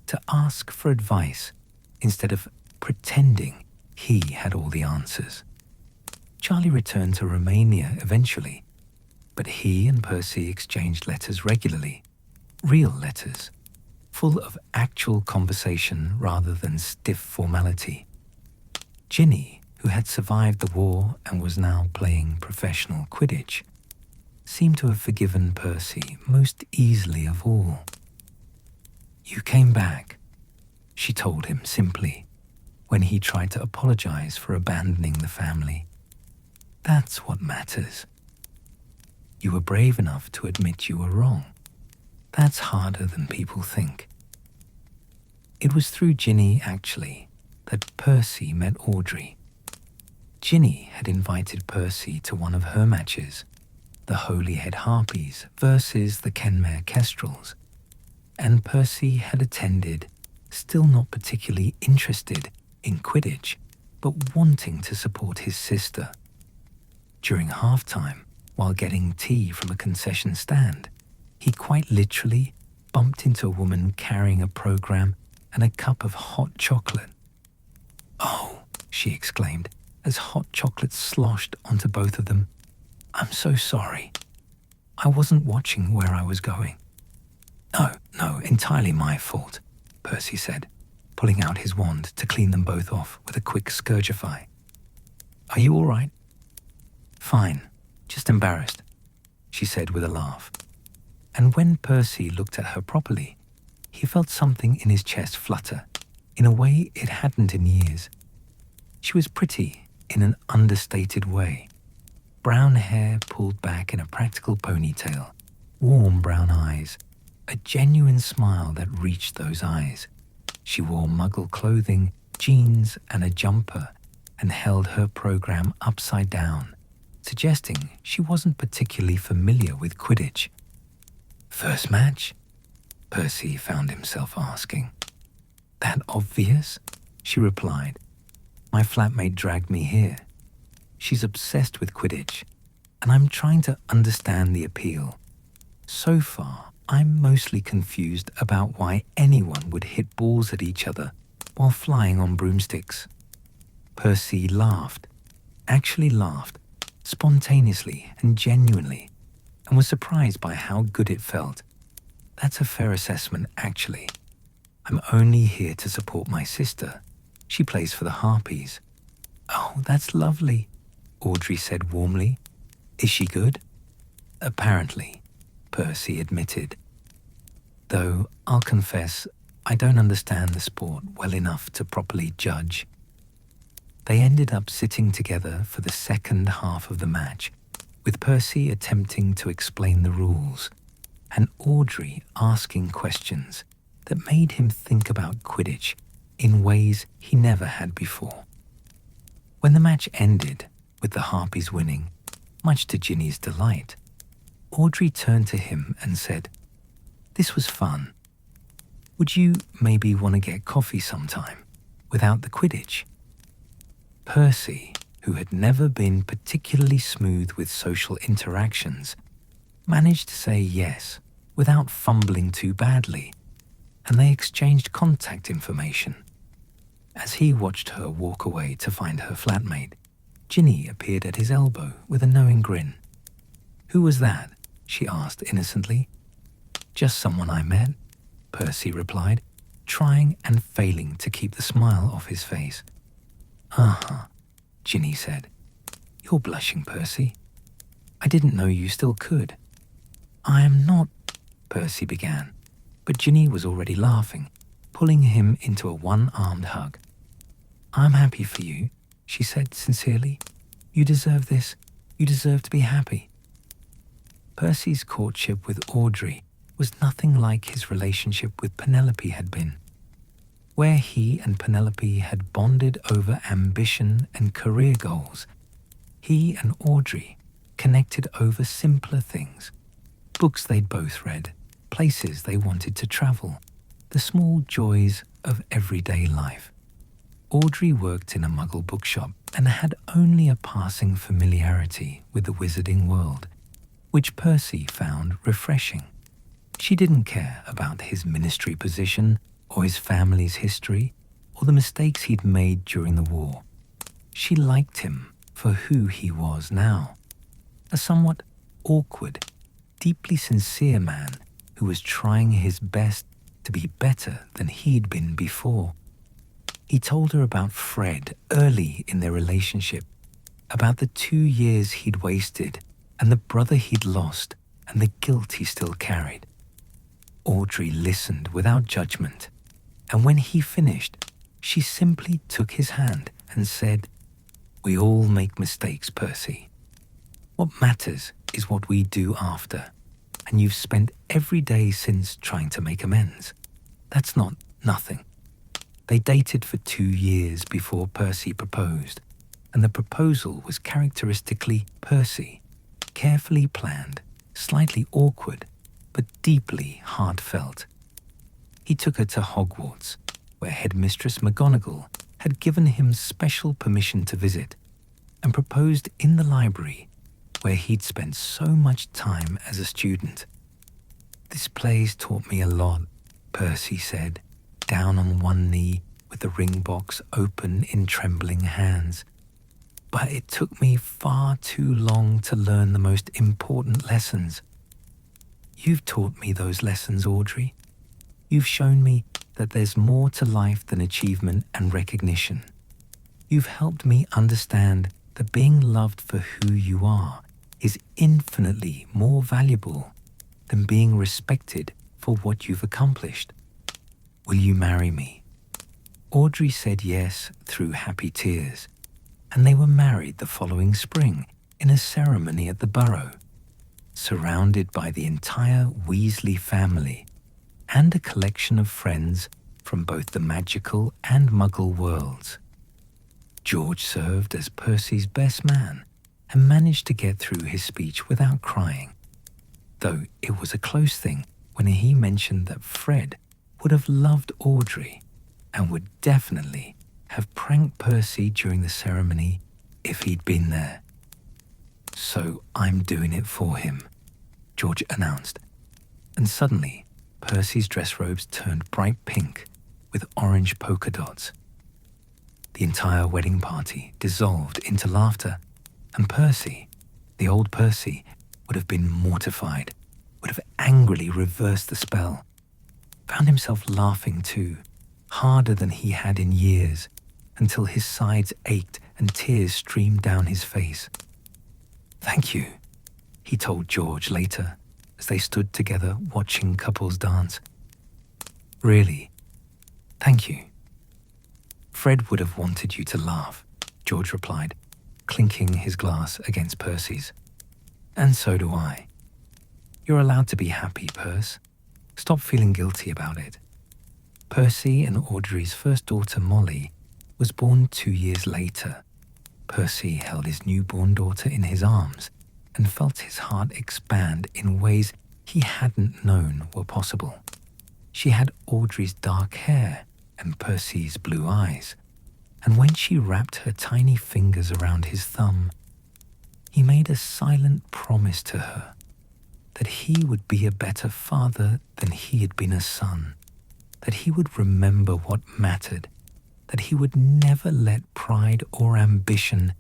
S1: to ask for advice instead of pretending he had all the answers. Charlie returned to Romania eventually, but he and Percy exchanged letters regularly, real letters, full of actual conversation rather than stiff formality. Ginny, who had survived the war and was now playing professional Quidditch, seemed to have forgiven Percy most easily of all. You came back, she told him simply, when he tried to apologize for abandoning the family. That's what matters. You were brave enough to admit you were wrong. That's harder than people think. It was through Ginny, actually, that Percy met Audrey. Ginny had invited Percy to one of her matches, the Holyhead Harpies versus the Kenmare Kestrels, and Percy had attended, still not particularly interested in Quidditch, but wanting to support his sister. During halftime, while getting tea from a concession stand, he quite literally bumped into a woman carrying a program and a cup of hot chocolate. "Oh," she exclaimed, as hot chocolate sloshed onto both of them. "I'm so sorry. I wasn't watching where I was going." No, entirely my fault," Percy said, pulling out his wand to clean them both off with a quick scourgify. "Are you all right?" "Fine, just embarrassed," she said with a laugh. And when Percy looked at her properly, he felt something in his chest flutter, in a way it hadn't in years. She was pretty in an understated way. Brown hair pulled back in a practical ponytail, warm brown eyes, a genuine smile that reached those eyes. She wore muggle clothing, jeans, and a jumper, and held her program upside down, suggesting she wasn't particularly familiar with Quidditch. "First match?" Percy found himself asking. "That obvious?" she replied. "My flatmate dragged me here." She's obsessed with Quidditch, and I'm trying to understand the appeal. So far, I'm mostly confused about why anyone would hit balls at each other while flying on broomsticks." Percy laughed, actually laughed, spontaneously and genuinely, and was surprised by how good it felt. "That's a fair assessment, actually. I'm only here to support my sister. She plays for the Harpies." "Oh, that's lovely," Audrey said warmly. "Is she good?" "Apparently," Percy admitted. "Though I'll confess, I don't understand the sport well enough to properly judge." They ended up sitting together for the second half of the match, with Percy attempting to explain the rules, and Audrey asking questions that made him think about Quidditch in ways he never had before. When the match ended, with the Harpies winning, much to Ginny's delight, Audrey turned to him and said, "This was fun. Would you maybe want to get coffee sometime, without the Quidditch?" Percy, who had never been particularly smooth with social interactions, managed to say yes without fumbling too badly, and they exchanged contact information. As he watched her walk away to find her flatmate, Ginny appeared at his elbow with a knowing grin. "Who was that?" she asked innocently. "Just someone I met," Percy replied, trying and failing to keep the smile off his face. "Uh-huh," Ginny said. "You're blushing, Percy. I didn't know you still could." "I am not," Percy began, but Ginny was already laughing, pulling him into a one-armed hug. "I'm happy for you," she said sincerely. "You deserve this. You deserve to be happy." Percy's courtship with Audrey was nothing like his relationship with Penelope had been. Where he and Penelope had bonded over ambition and career goals, he and Audrey connected over simpler things: books they'd both read, places they wanted to travel, the small joys of everyday life. Audrey worked in a Muggle bookshop and had only a passing familiarity with the wizarding world, which Percy found refreshing. She didn't care about his ministry position or his family's history or the mistakes he'd made during the war. She liked him for who he was now, a somewhat awkward, deeply sincere man who was trying his best to be better than he'd been before. He told her about Fred early in their relationship, about the 2 years he'd wasted and the brother he'd lost and the guilt he still carried. Audrey listened without judgment, and when he finished, she simply took his hand and said, "We all make mistakes, Percy. What matters is what we do after, and you've spent every day since trying to make amends. That's not nothing." They dated for 2 years before Percy proposed, and the proposal was characteristically Percy, carefully planned, slightly awkward, but deeply heartfelt. He took her to Hogwarts, where Headmistress McGonagall had given him special permission to visit, and proposed in the library, where he'd spent so much time as a student. "This place taught me a lot," Percy said, down on one knee with the ring box open in trembling hands. "But it took me far too long to learn the most important lessons. You've taught me those lessons, Audrey. You've shown me that there's more to life than achievement and recognition. You've helped me understand that being loved for who you are is infinitely more valuable than being respected for what you've accomplished. Will you marry me?" Audrey said yes through happy tears, and they were married the following spring in a ceremony at the Burrow, surrounded by the entire Weasley family and a collection of friends from both the magical and Muggle worlds. George served as Percy's best man and managed to get through his speech without crying, though it was a close thing when he mentioned that Fred would have loved Audrey and would definitely have pranked Percy during the ceremony if he'd been there. "So I'm doing it for him," George announced, and suddenly Percy's dress robes turned bright pink with orange polka dots. The entire wedding party dissolved into laughter, and Percy, the old Percy, would have been mortified, would have angrily reversed the spell, found himself laughing too, harder than he had in years, until his sides ached and tears streamed down his face. "Thank you," he told George later as they stood together watching couples dance. "Really, thank you." "Fred would have wanted you to laugh," George replied, clinking his glass against Percy's. "And so do I. You're allowed to be happy, Perce. Stop feeling guilty about it." Percy and Audrey's first daughter, Molly, was born 2 years later. Percy held his newborn daughter in his arms and felt his heart expand in ways he hadn't known were possible. She had Audrey's dark hair and Percy's blue eyes, and when she wrapped her tiny fingers around his thumb, he made a silent promise to her that he would be a better father than he had been a son, that he would remember what mattered, that he would never let pride or ambition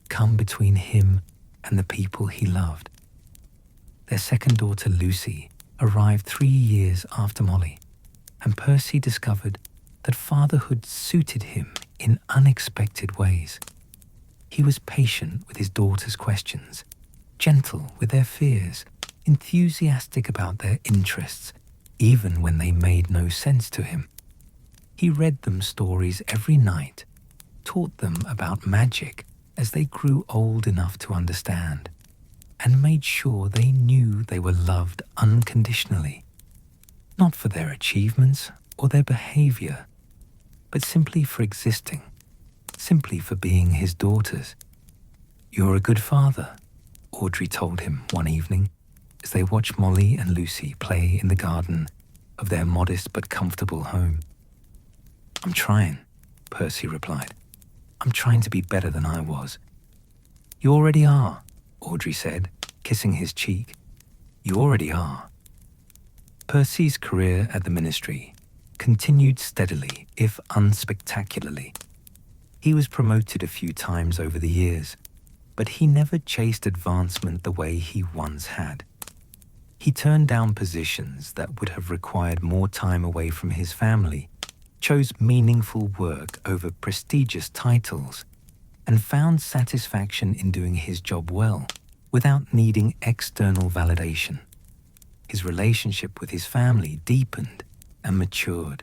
S1: come between him and the people he loved. Their second daughter, Lucy, arrived 3 years after Molly, and Percy discovered that fatherhood suited him in unexpected ways. He was patient with his daughter's questions, gentle with their fears, enthusiastic about their interests, even when they made no sense to him. He read them stories every night, taught them about magic as they grew old enough to understand, and made sure they knew they were loved unconditionally, not for their achievements or their behavior, but simply for existing, simply for being his daughters. "You're a good father," Audrey told him one evening as they watched Molly and Lucy play in the garden of their modest but comfortable home. "I'm trying," Percy replied. "I'm trying to be better than I was." "You already are," Audrey said, kissing his cheek. "You already are." Percy's career at the ministry continued steadily, if unspectacularly. He was promoted a few times over the years, but he never chased advancement the way he once had. He turned down positions that would have required more time away from his family, chose meaningful work over prestigious titles, and found satisfaction in doing his job well without needing external validation. His relationship with his family deepened and matured.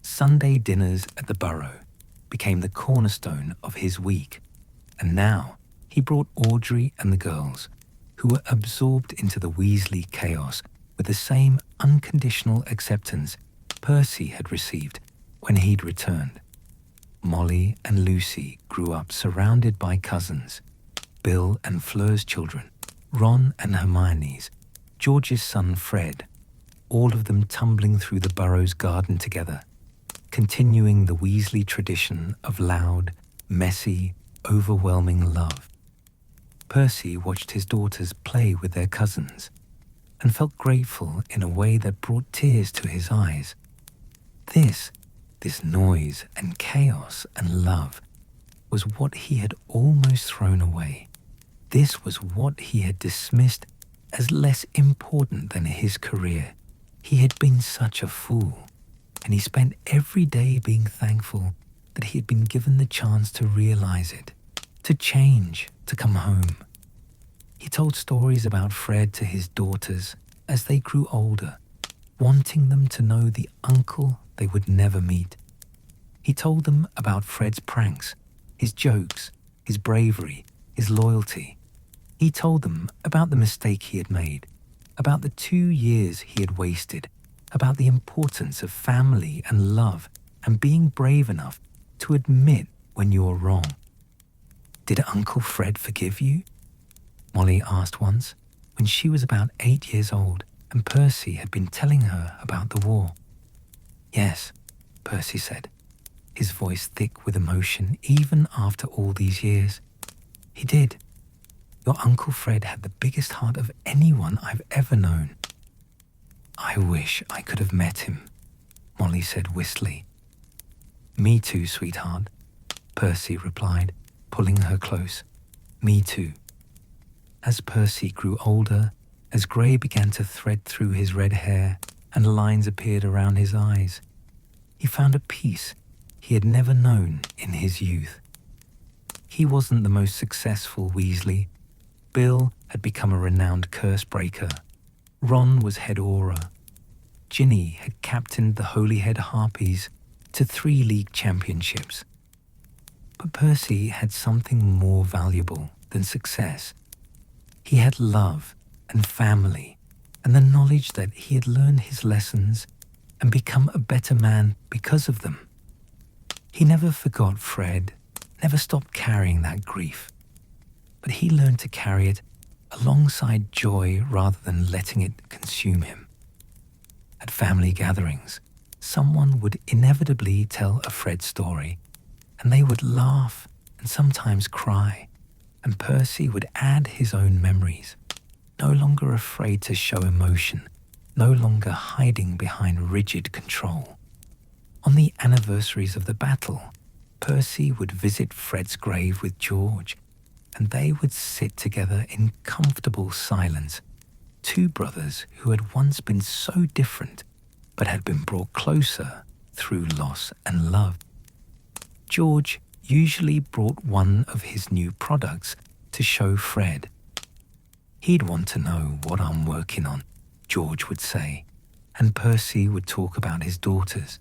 S1: Sunday dinners at the Borough became the cornerstone of his week, and now he brought Audrey and the girls, who were absorbed into the Weasley chaos with the same unconditional acceptance Percy had received when he'd returned. Molly and Lucy grew up surrounded by cousins, Bill and Fleur's children, Ron and Hermione's, George's son Fred, all of them tumbling through the Burrow's garden together, continuing the Weasley tradition of loud, messy, overwhelming love. Percy watched his daughters play with their cousins and felt grateful in a way that brought tears to his eyes. This noise and chaos and love was what he had almost thrown away. This was what he had dismissed as less important than his career. He had been such a fool, and he spent every day being thankful that he had been given the chance to realize it, to change, to come home. He told stories about Fred to his daughters as they grew older, wanting them to know the uncle they would never meet. He told them about Fred's pranks, his jokes, his bravery, his loyalty. He told them about the mistake he had made, about the 2 years he had wasted, about the importance of family and love and being brave enough to admit when you were wrong. "Did Uncle Fred forgive you?" Molly asked once, when she was about 8 years old and Percy had been telling her about the war. "Yes," Percy said, his voice thick with emotion even after all these years. He did. Your Uncle Fred had the biggest heart of anyone I've ever known. I wish I could have met him, Molly said wistfully. Me too, sweetheart, Percy replied, pulling her close. Me too. As Percy grew older, as grey began to thread through his red hair and lines appeared around his eyes, he found a peace he had never known in his youth. He wasn't the most successful Weasley. Bill had become a renowned curse breaker. Ron was head aura. Ginny had captained the Holyhead Harpies to 3 league championships. But Percy had something more valuable than success. He had love and family and the knowledge that he had learned his lessons and become a better man because of them. He never forgot Fred, never stopped carrying that grief, but he learned to carry it alongside joy rather than letting it consume him. At family gatherings, someone would inevitably tell a Fred story, and they would laugh and sometimes cry, and Percy would add his own memories, no longer afraid to show emotion, no longer hiding behind rigid control. On the anniversaries of the battle, Percy would visit Fred's grave with George, and they would sit together in comfortable silence, 2 brothers who had once been so different but had been brought closer through loss and love. George usually brought one of his new products to show Fred. He'd want to know what I'm working on, George would say, and Percy would talk about his daughters,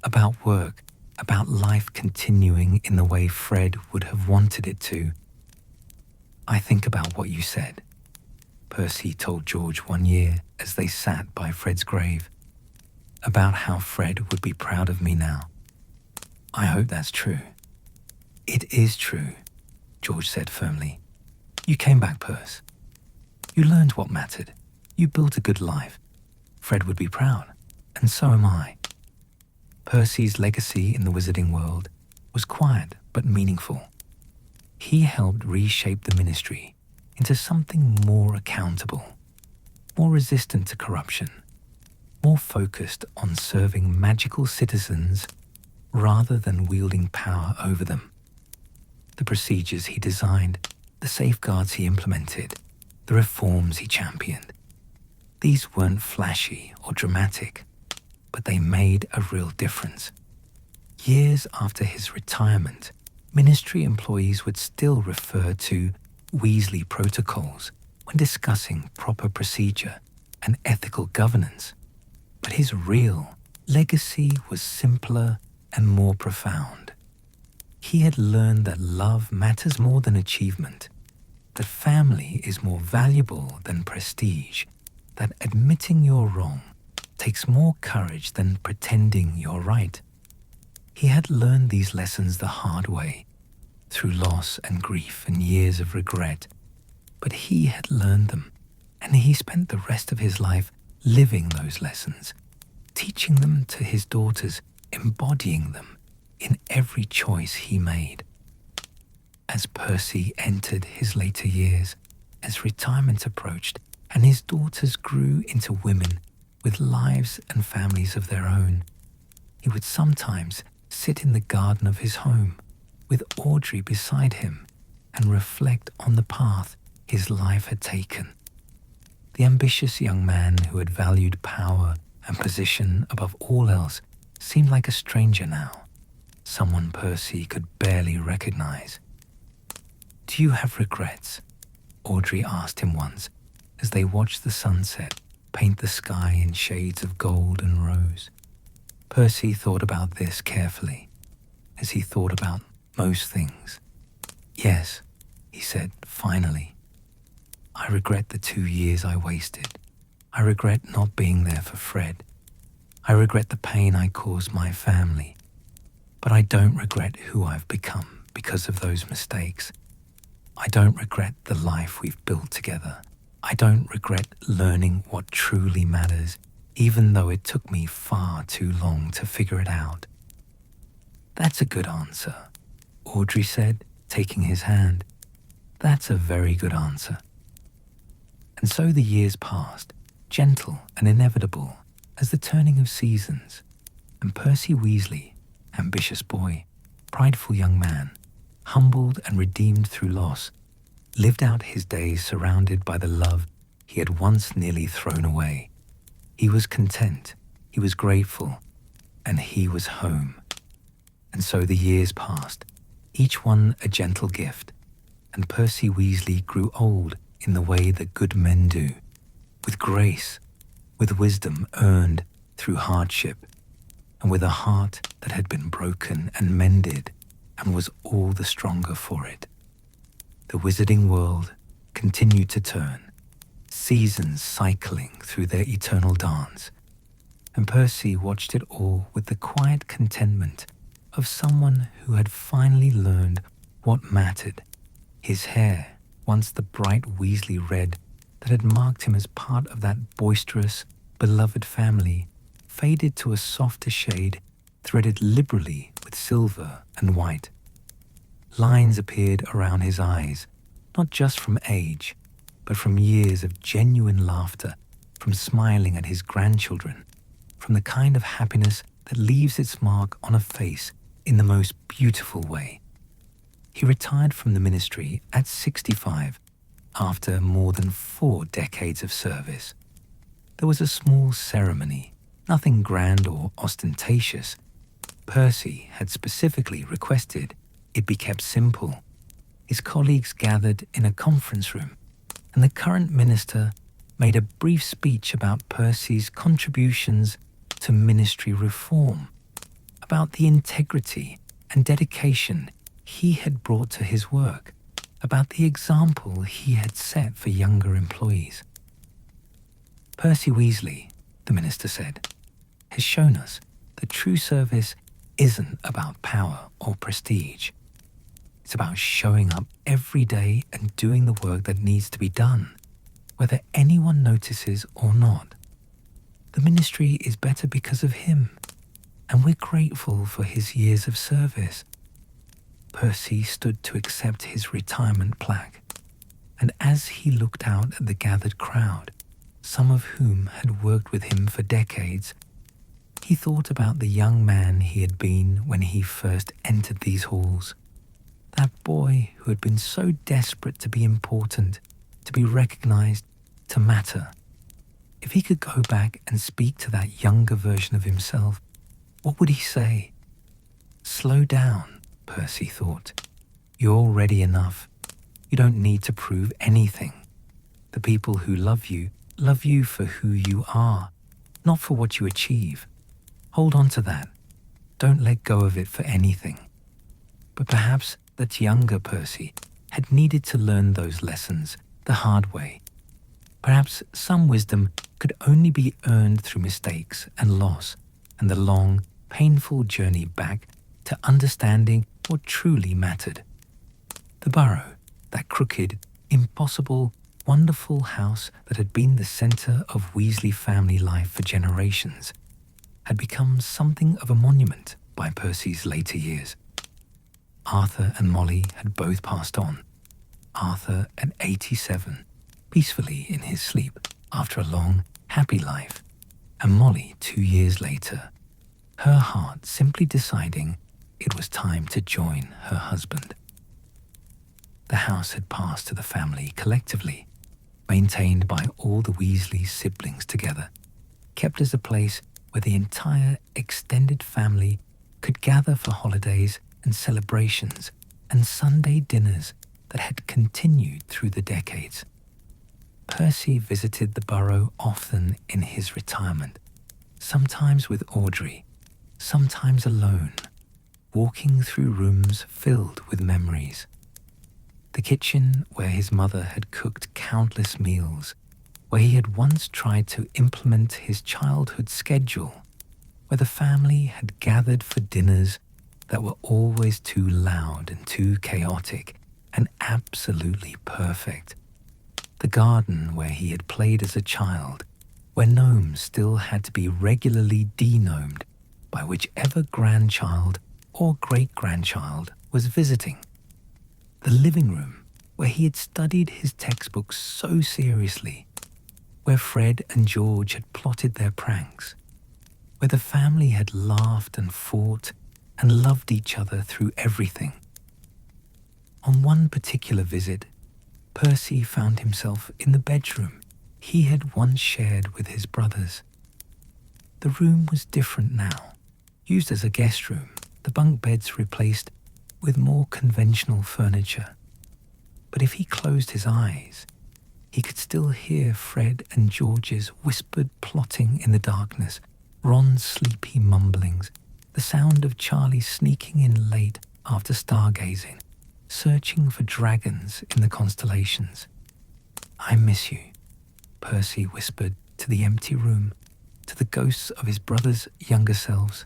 S1: about work, about life continuing in the way Fred would have wanted it to. I think about what you said, Percy told George one year as they sat by Fred's grave, about how Fred would be proud of me now. I hope that's true. It is true, George said firmly. You came back, Percy. You learned what mattered. You built a good life. Fred would be proud, and so am I. Percy's legacy in the wizarding world was quiet but meaningful. He helped reshape the ministry into something more accountable, more resistant to corruption, more focused on serving magical citizens rather than wielding power over them. The procedures he designed, the safeguards he implemented, the reforms he championed, these weren't flashy or dramatic, but they made a real difference. Years after his retirement, ministry employees would still refer to Weasley protocols when discussing proper procedure and ethical governance. But his real legacy was simpler and more profound. He had learned that love matters more than achievement, that family is more valuable than prestige, that admitting you're wrong takes more courage than pretending you're right. He had learned these lessons the hard way, through loss and grief and years of regret, but he had learned them, and he spent the rest of his life living those lessons, teaching them to his daughters, embodying them in every choice he made. As Percy entered his later years, as retirement approached, and his daughters grew into women with lives and families of their own, he would sometimes sit in the garden of his home with Audrey beside him and reflect on the path his life had taken. The ambitious young man who had valued power and position above all else seemed like a stranger now, someone Percy could barely recognize. "Do you have regrets?" Audrey asked him once as they watched the sunset paint the sky in shades of gold and rose. Percy thought about this carefully, as he thought about most things. "Yes," he said finally. "I regret the 2 years I wasted. I regret not being there for Fred. I regret the pain I caused my family. But I don't regret who I've become because of those mistakes. I don't regret the life we've built together. I don't regret learning what truly matters, even though it took me far too long to figure it out." "That's a good answer," Audrey said, taking his hand. That's a very good answer. And so the years passed, gentle and inevitable as the turning of seasons, and Percy Weasley, ambitious boy, prideful young man, humbled and redeemed through loss, lived out his days surrounded by the love he had once nearly thrown away. He was content, he was grateful, and he was home. And so the years passed, each one a gentle gift, and Percy Weasley grew old in the way that good men do, with grace, with wisdom earned through hardship, and with a heart that had been broken and mended and was all the stronger for it. The wizarding world continued to turn, seasons cycling through their eternal dance, and Percy watched it all with the quiet contentment of someone who had finally learned what mattered. His hair, once the bright Weasley red that had marked him as part of that boisterous, beloved family, faded to a softer shade threaded liberally with silver and white. Lines appeared around his eyes, not just from age, but from years of genuine laughter, from smiling at his grandchildren, from the kind of happiness that leaves its mark on a face in the most beautiful way. He retired from the ministry at 65 after more than 4 decades of service. There was a small ceremony, nothing grand or ostentatious. Percy had specifically requested it be kept simple. His colleagues gathered in a conference room, and the current minister made a brief speech about Percy's contributions to ministry reform, about the integrity and dedication he had brought to his work, about the example he had set for younger employees. Percy Weasley, the minister said, has shown us that true service isn't about power or prestige. It's about showing up every day and doing the work that needs to be done, whether anyone notices or not. The ministry is better because of him, and we're grateful for his years of service. Percy stood to accept his retirement plaque, and as he looked out at the gathered crowd, some of whom had worked with him for decades, he thought about the young man he had been when he first entered these halls. That boy who had been so desperate to be important, to be recognized, to matter. If he could go back and speak to that younger version of himself, what would he say? Slow down, Percy thought. You're already enough. You don't need to prove anything. The people who love you for who you are, not for what you achieve. Hold on to that. Don't let go of it for anything. But perhaps that younger Percy had needed to learn those lessons the hard way. Perhaps some wisdom could only be earned through mistakes and loss and the long, painful journey back to understanding what truly mattered. The Burrow, that crooked, impossible, wonderful house that had been the center of Weasley family life for generations, had become something of a monument by Percy's later years. Arthur and Molly had both passed on. Arthur at 87, peacefully in his sleep after a long, happy life, and Molly 2 years later, her heart simply deciding it was time to join her husband. The house had passed to the family collectively, maintained by all the Weasley siblings together, kept as a place where the entire extended family could gather for holidays and celebrations and Sunday dinners that had continued through the decades. Percy visited the Burrow often in his retirement, sometimes with Audrey, sometimes alone, walking through rooms filled with memories. The kitchen where his mother had cooked countless meals, where he had once tried to implement his childhood schedule, where the family had gathered for dinners that were always too loud and too chaotic and absolutely perfect. The garden where he had played as a child, where gnomes still had to be regularly de-gnomed by whichever grandchild or great-grandchild was visiting. The living room where he had studied his textbooks so seriously, where Fred and George had plotted their pranks, where the family had laughed and fought and loved each other through everything. On one particular visit, Percy found himself in the bedroom he had once shared with his brothers. The room was different now, used as a guest room, the bunk beds replaced with more conventional furniture. But if he closed his eyes, he could still hear Fred and George's whispered plotting in the darkness, Ron's sleepy mumblings, the sound of Charlie sneaking in late after stargazing, searching for dragons in the constellations. "I miss you," Percy whispered to the empty room, to the ghosts of his brothers' younger selves,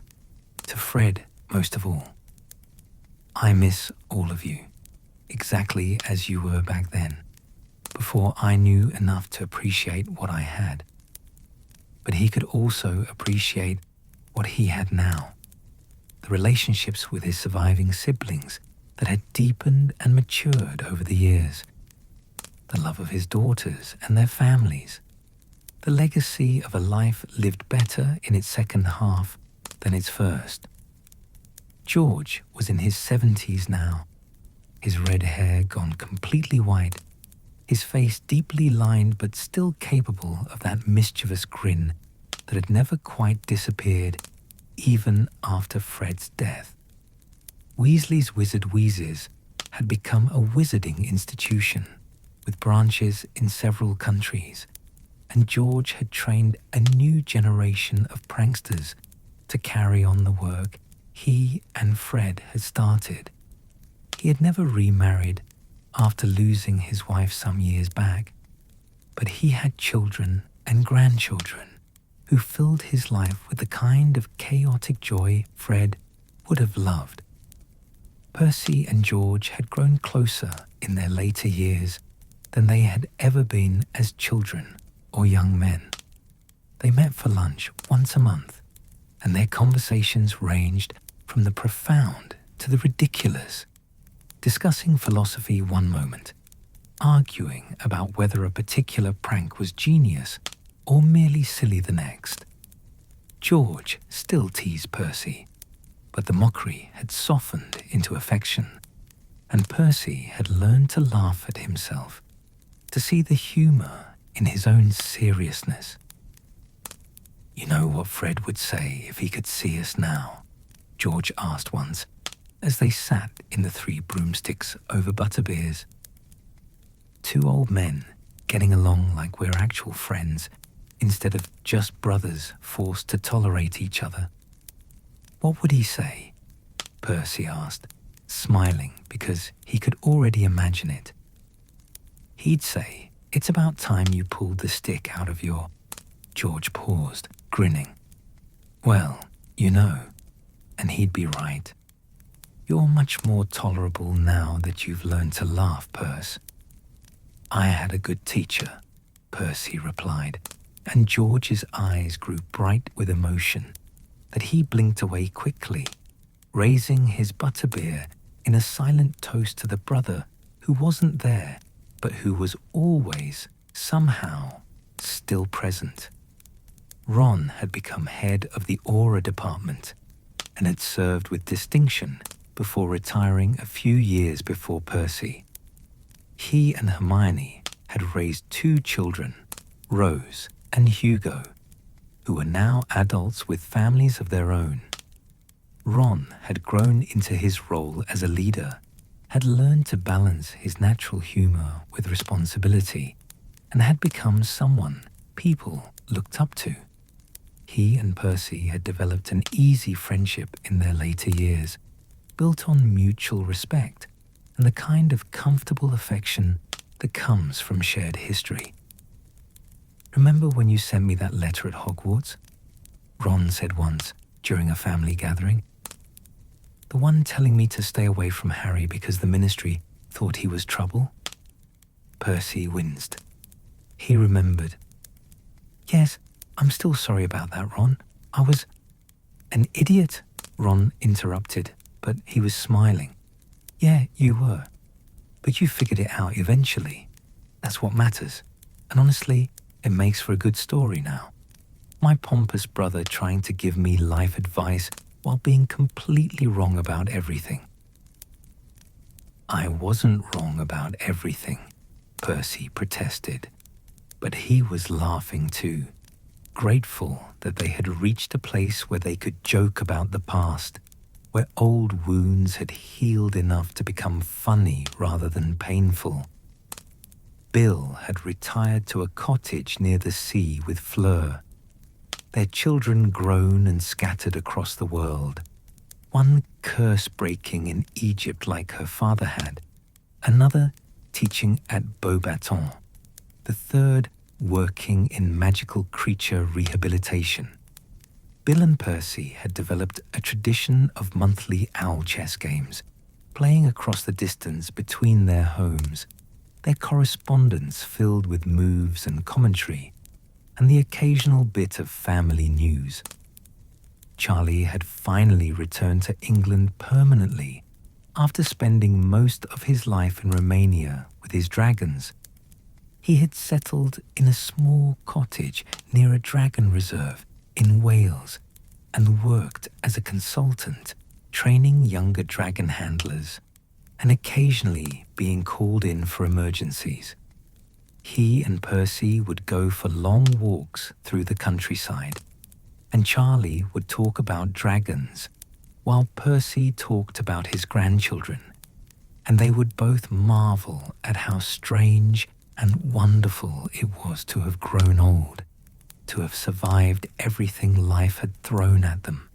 S1: to Fred most of all. "I miss all of you, exactly as you were back then, before I knew enough to appreciate what I had." But he could also appreciate what he had now, the relationships with his surviving siblings that had deepened and matured over the years, the love of his daughters and their families, the legacy of a life lived better in its second half than its first. George was in his 70s now, his red hair gone completely white, his face deeply lined but still capable of that mischievous grin that had never quite disappeared even after Fred's death. Weasley's Wizard Wheezes had become a wizarding institution with branches in several countries, and George had trained a new generation of pranksters to carry on the work he and Fred had started. He had never remarried after losing his wife some years back, but he had children and grandchildren who filled his life with the kind of chaotic joy Fred would have loved. Percy and George had grown closer in their later years than they had ever been as children or young men. They met for lunch once a month, and their conversations ranged from the profound to the ridiculous, discussing philosophy one moment, arguing about whether a particular prank was genius or merely silly the next. George still teased Percy, but the mockery had softened into affection, and Percy had learned to laugh at himself, to see the humor in his own seriousness. "You know what Fred would say if he could see us now?" George asked once, as they sat in the Three Broomsticks over butterbeers. Two old men getting along like we're actual friends instead of just brothers forced to tolerate each other. "What would he say?" Percy asked, smiling because he could already imagine it. "He'd say, 'It's about time you pulled the stick out of your—'" George paused, grinning. "Well, you know," and he'd be right. "You're much more tolerable now that you've learned to laugh, Percy." "I had a good teacher," Percy replied, and George's eyes grew bright with emotion that he blinked away quickly, raising his butterbeer in a silent toast to the brother who wasn't there, but who was always, somehow, still present. Ron had become head of the Aura department and had served with distinction before retiring a few years before Percy. He and Hermione had raised two children, Rose and Hugo, who were now adults with families of their own. Ron had grown into his role as a leader, had learned to balance his natural humor with responsibility, and had become someone people looked up to. He and Percy had developed an easy friendship in their later years, built on mutual respect and the kind of comfortable affection that comes from shared history. "Remember when you sent me that letter at Hogwarts?" Ron said once during a family gathering. "The one telling me to stay away from Harry because the Ministry thought he was trouble?" Percy winced. He remembered. "Yes, I'm still sorry about that, Ron. I was—" "An idiot," Ron interrupted, but he was smiling. "Yeah, you were." But you figured it out eventually. That's what matters. And honestly, it makes for a good story now. My pompous brother trying to give me life advice while being completely wrong about everything. I wasn't wrong about everything, Percy protested. But he was laughing too, grateful that they had reached a place where they could joke about the past, where old wounds had healed enough to become funny rather than painful. Bill had retired to a cottage near the sea with Fleur. Their children grown and scattered across the world, one curse-breaking in Egypt like her father had, another teaching at Beauxbatons, the third working in magical creature rehabilitation. Bill and Percy had developed a tradition of monthly owl chess games, playing across the distance between their homes, their correspondence filled with moves and commentary, and the occasional bit of family news. Charlie had finally returned to England permanently after spending most of his life in Romania with his dragons. He had settled in a small cottage near a dragon reserve in Wales and worked as a consultant, training younger dragon handlers and occasionally being called in for emergencies. He and Percy would go for long walks through the countryside, and Charlie would talk about dragons while Percy talked about his grandchildren, and they would both marvel at how strange and wonderful it was to have grown old, to have survived everything life had thrown at them.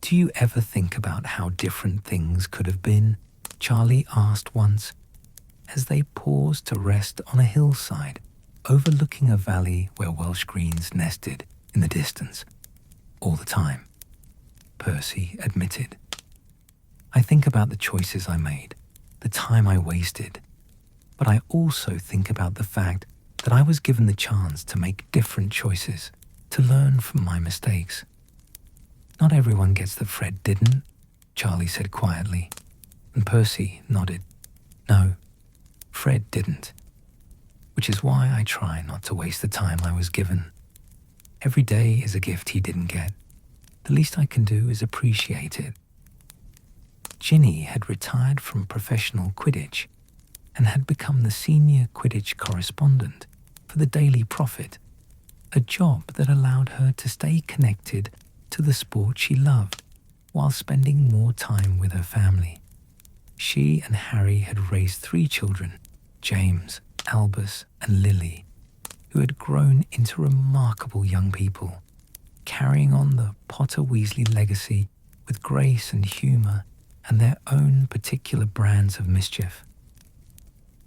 S1: "Do you ever think about how different things could have been?" Charlie asked once, as they paused to rest on a hillside overlooking a valley where Welsh greens nested in the distance. "All the time," Percy admitted. "I think about the choices I made, the time I wasted, but I also think about the fact that I was given the chance to make different choices, to learn from my mistakes." "Not everyone gets that Fred didn't," Charlie said quietly, and Percy nodded. "No, Fred didn't, which is why I try not to waste the time I was given. Every day is a gift he didn't get. The least I can do is appreciate it." Ginny had retired from professional Quidditch and had become the senior Quidditch correspondent for the Daily Prophet, a job that allowed her to stay connected to the sport she loved while spending more time with her family. She and Harry had raised 3 children, James, Albus, and Lily, who had grown into remarkable young people, carrying on the Potter Weasley legacy with grace and humour and their own particular brands of mischief.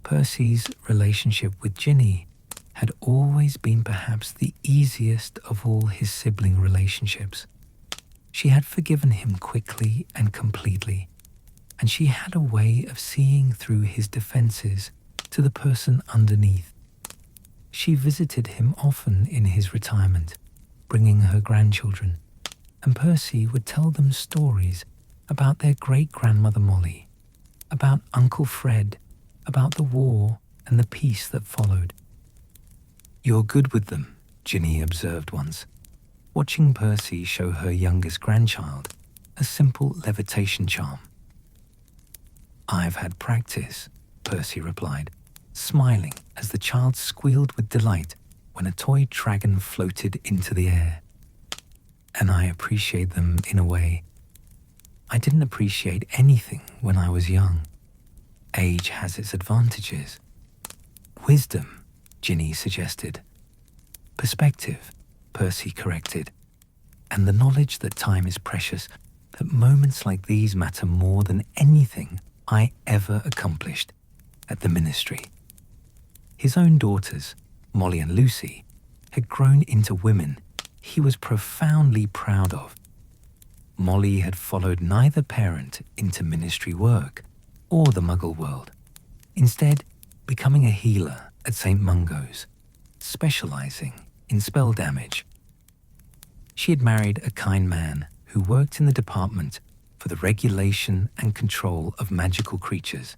S1: Percy's relationship with Ginny had always been perhaps the easiest of all his sibling relationships. She had forgiven him quickly and completely, and she had a way of seeing through his defenses to the person underneath. She visited him often in his retirement, bringing her grandchildren, and Percy would tell them stories about their great-grandmother Molly, about Uncle Fred, about the war and the peace that followed. "You're good with them," Ginny observed once, watching Percy show her youngest grandchild a simple levitation charm. "I've had practice," Percy replied, smiling as the child squealed with delight when a toy dragon floated into the air. "And I appreciate them in a way. I didn't appreciate anything when I was young. Age has its advantages." "Wisdom," Ginny suggested. "Perspective," Percy corrected. "And the knowledge that time is precious, that moments like these matter more than anything I ever accomplished at the ministry." His own daughters, Molly and Lucy, had grown into women he was profoundly proud of. Molly had followed neither parent into ministry work or the Muggle world, instead becoming a healer at St. Mungo's, specializing in spell damage. She had married a kind man who worked in the department for the regulation and control of magical creatures.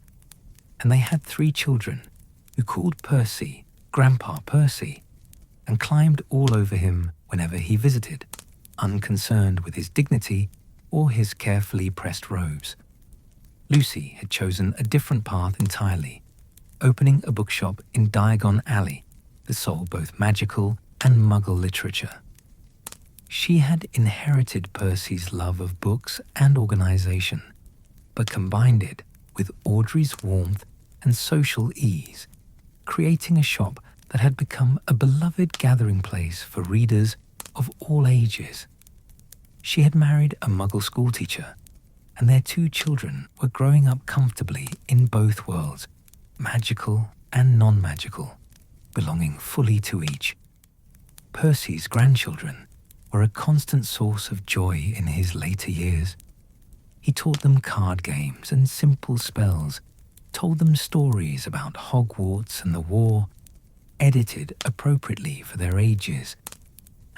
S1: and they had 3 children who called Percy Grandpa Percy and climbed all over him whenever he visited, unconcerned with his dignity or his carefully pressed robes. Lucy had chosen a different path entirely, opening a bookshop in Diagon Alley that sold both magical and Muggle literature. She had inherited Percy's love of books and organization, but combined it with Audrey's warmth and social ease, creating a shop that had become a beloved gathering place for readers of all ages. She had married a Muggle schoolteacher, and their 2 children were growing up comfortably in both worlds, magical and non-magical, belonging fully to each. Percy's grandchildren were a constant source of joy in his later years. He taught them card games and simple spells, told them stories about Hogwarts and the war, edited appropriately for their ages,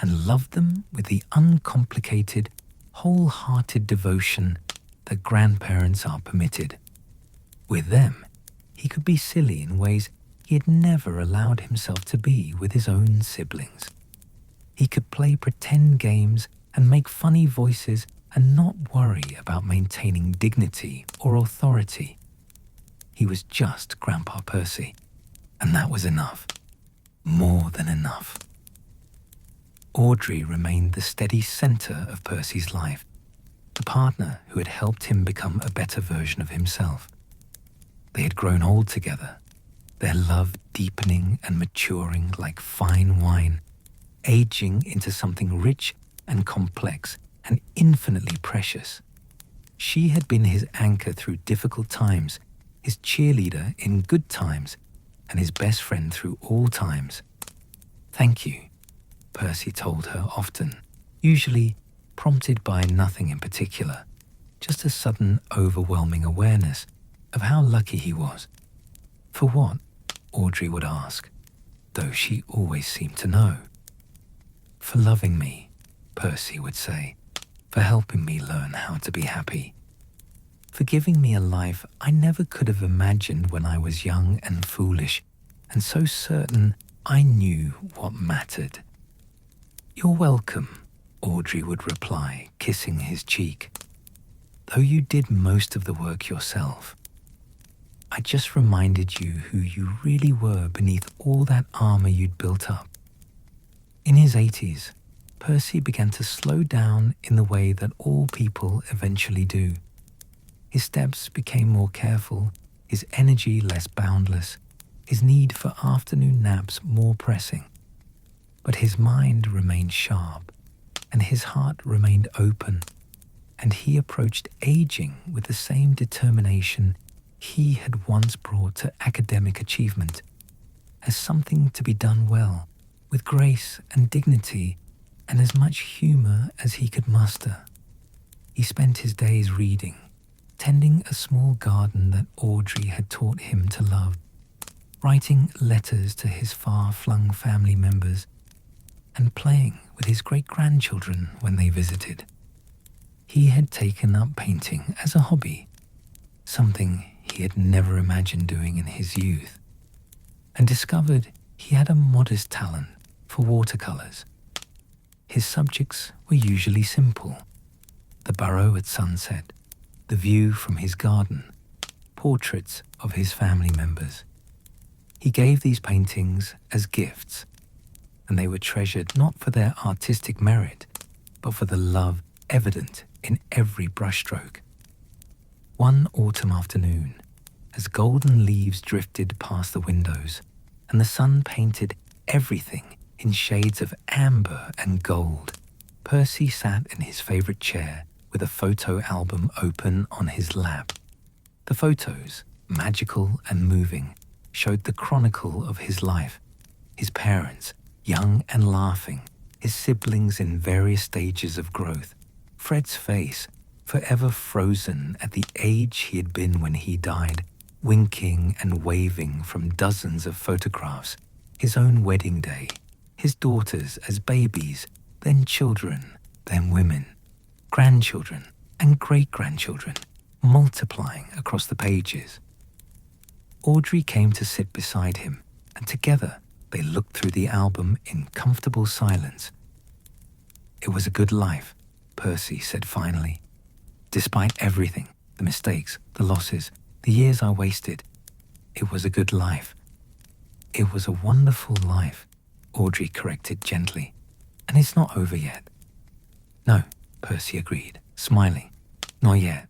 S1: and loved them with the uncomplicated, wholehearted devotion that grandparents are permitted. With them, he could be silly in ways he had never allowed himself to be with his own siblings. He could play pretend games and make funny voices and not worry about maintaining dignity or authority. He was just Grandpa Percy, and that was enough. More than enough. Audrey remained the steady center of Percy's life, the partner who had helped him become a better version of himself. They had grown old together, their love deepening and maturing like fine wine, aging into something rich and complex and infinitely precious. She had been his anchor through difficult times, his cheerleader in good times, and his best friend through all times. "Thank you," Percy told her often, usually prompted by nothing in particular, just a sudden overwhelming awareness of how lucky he was. "For what?" Audrey would ask, though she always seemed to know. "For loving me," Percy would say, "for helping me learn how to be happy, for giving me a life I never could have imagined when I was young and foolish, and so certain I knew what mattered." "You're welcome," Audrey would reply, kissing his cheek. "Though you did most of the work yourself. I just reminded you who you really were beneath all that armor you'd built up." In his 80s, Percy began to slow down in the way that all people eventually do. His steps became more careful, his energy less boundless, his need for afternoon naps more pressing. But his mind remained sharp, and his heart remained open, and he approached aging with the same determination he had once brought to academic achievement, as something to be done well, with grace and dignity, and as much humor as he could muster. He spent his days reading, tending a small garden that Audrey had taught him to love, writing letters to his far-flung family members, and playing with his great-grandchildren when they visited. He had taken up painting as a hobby, something he had never imagined doing in his youth, and discovered he had a modest talent for watercolors. His subjects were usually simple: the burrow at sunset, the view from his garden, portraits of his family members. He gave these paintings as gifts, and they were treasured not for their artistic merit, but for the love evident in every brushstroke. One autumn afternoon, as golden leaves drifted past the windows and the sun painted everything in shades of amber and gold, Percy sat in his favorite chair with a photo album open on his lap. The photos, magical and moving, showed the chronicle of his life, his parents, young and laughing, his siblings in various stages of growth, Fred's face, forever frozen at the age he had been when he died, winking and waving from dozens of photographs, his own wedding day, his daughters as babies, then children, then women, grandchildren and great-grandchildren, multiplying across the pages. Audrey came to sit beside him, and together they looked through the album in comfortable silence. "It was a good life," Percy said finally. "Despite everything, the mistakes, the losses, the years I wasted, it was a good life." "It was a wonderful life," Audrey corrected gently. "And it's not over yet." "No," Percy agreed, smiling. "Not yet.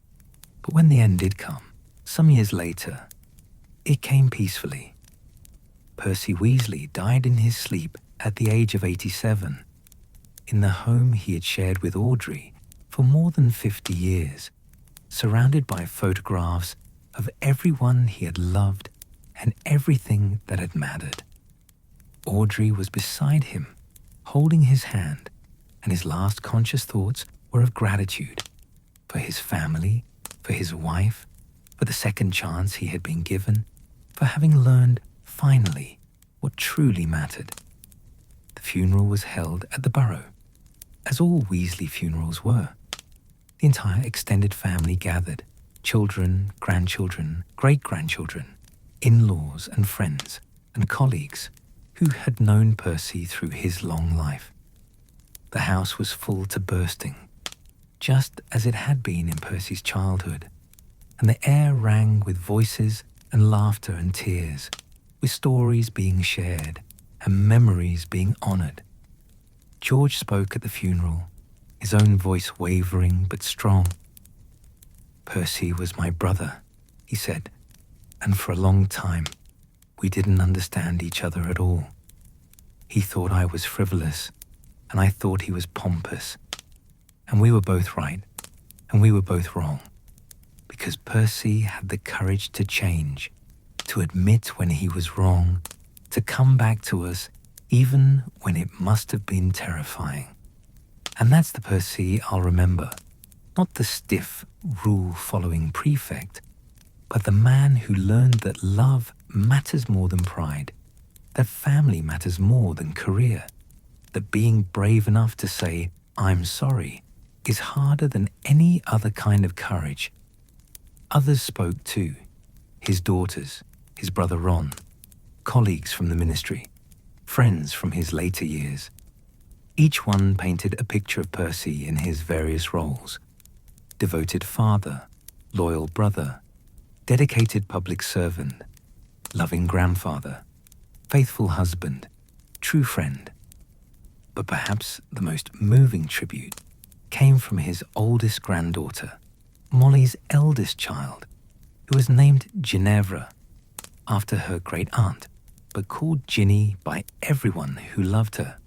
S1: But when the end did come, some years later, it came peacefully. Percy Weasley died in his sleep at the age of 87, in the home he had shared with Audrey for more than 50 years, surrounded by photographs of everyone he had loved and everything that had mattered. Audrey was beside him, holding his hand, and his last conscious thoughts were of gratitude for his family, for his wife, for the second chance he had been given, for having learned, finally, what truly mattered. The funeral was held at the Burrow, as all Weasley funerals were. The entire extended family gathered, children, grandchildren, great-grandchildren, in-laws and friends and colleagues who had known Percy through his long life. The house was full to bursting, just as it had been in Percy's childhood, and the air rang with voices and laughter and tears, with stories being shared and memories being honored. George spoke at the funeral, his own voice wavering but strong. "Percy was my brother," he said, "and for a long time we didn't understand each other at all. He thought I was frivolous, and I thought he was pompous. And we were both right, and we were both wrong, because Percy had the courage to change, to admit when he was wrong, to come back to us even when it must have been terrifying. And that's the Percy I'll remember, not the stiff, rule-following prefect, but the man who learned that love matters more than pride, that family matters more than career, that being brave enough to say, 'I'm sorry,' is harder than any other kind of courage." Others spoke too, his daughters, his brother Ron, colleagues from the ministry, friends from his later years. Each one painted a picture of Percy in his various roles: devoted father, loyal brother, dedicated public servant, loving grandfather, faithful husband, true friend. But perhaps the most moving tribute came from his oldest granddaughter, Molly's eldest child, who was named Ginevra after her great-aunt, but called Ginny by everyone who loved her.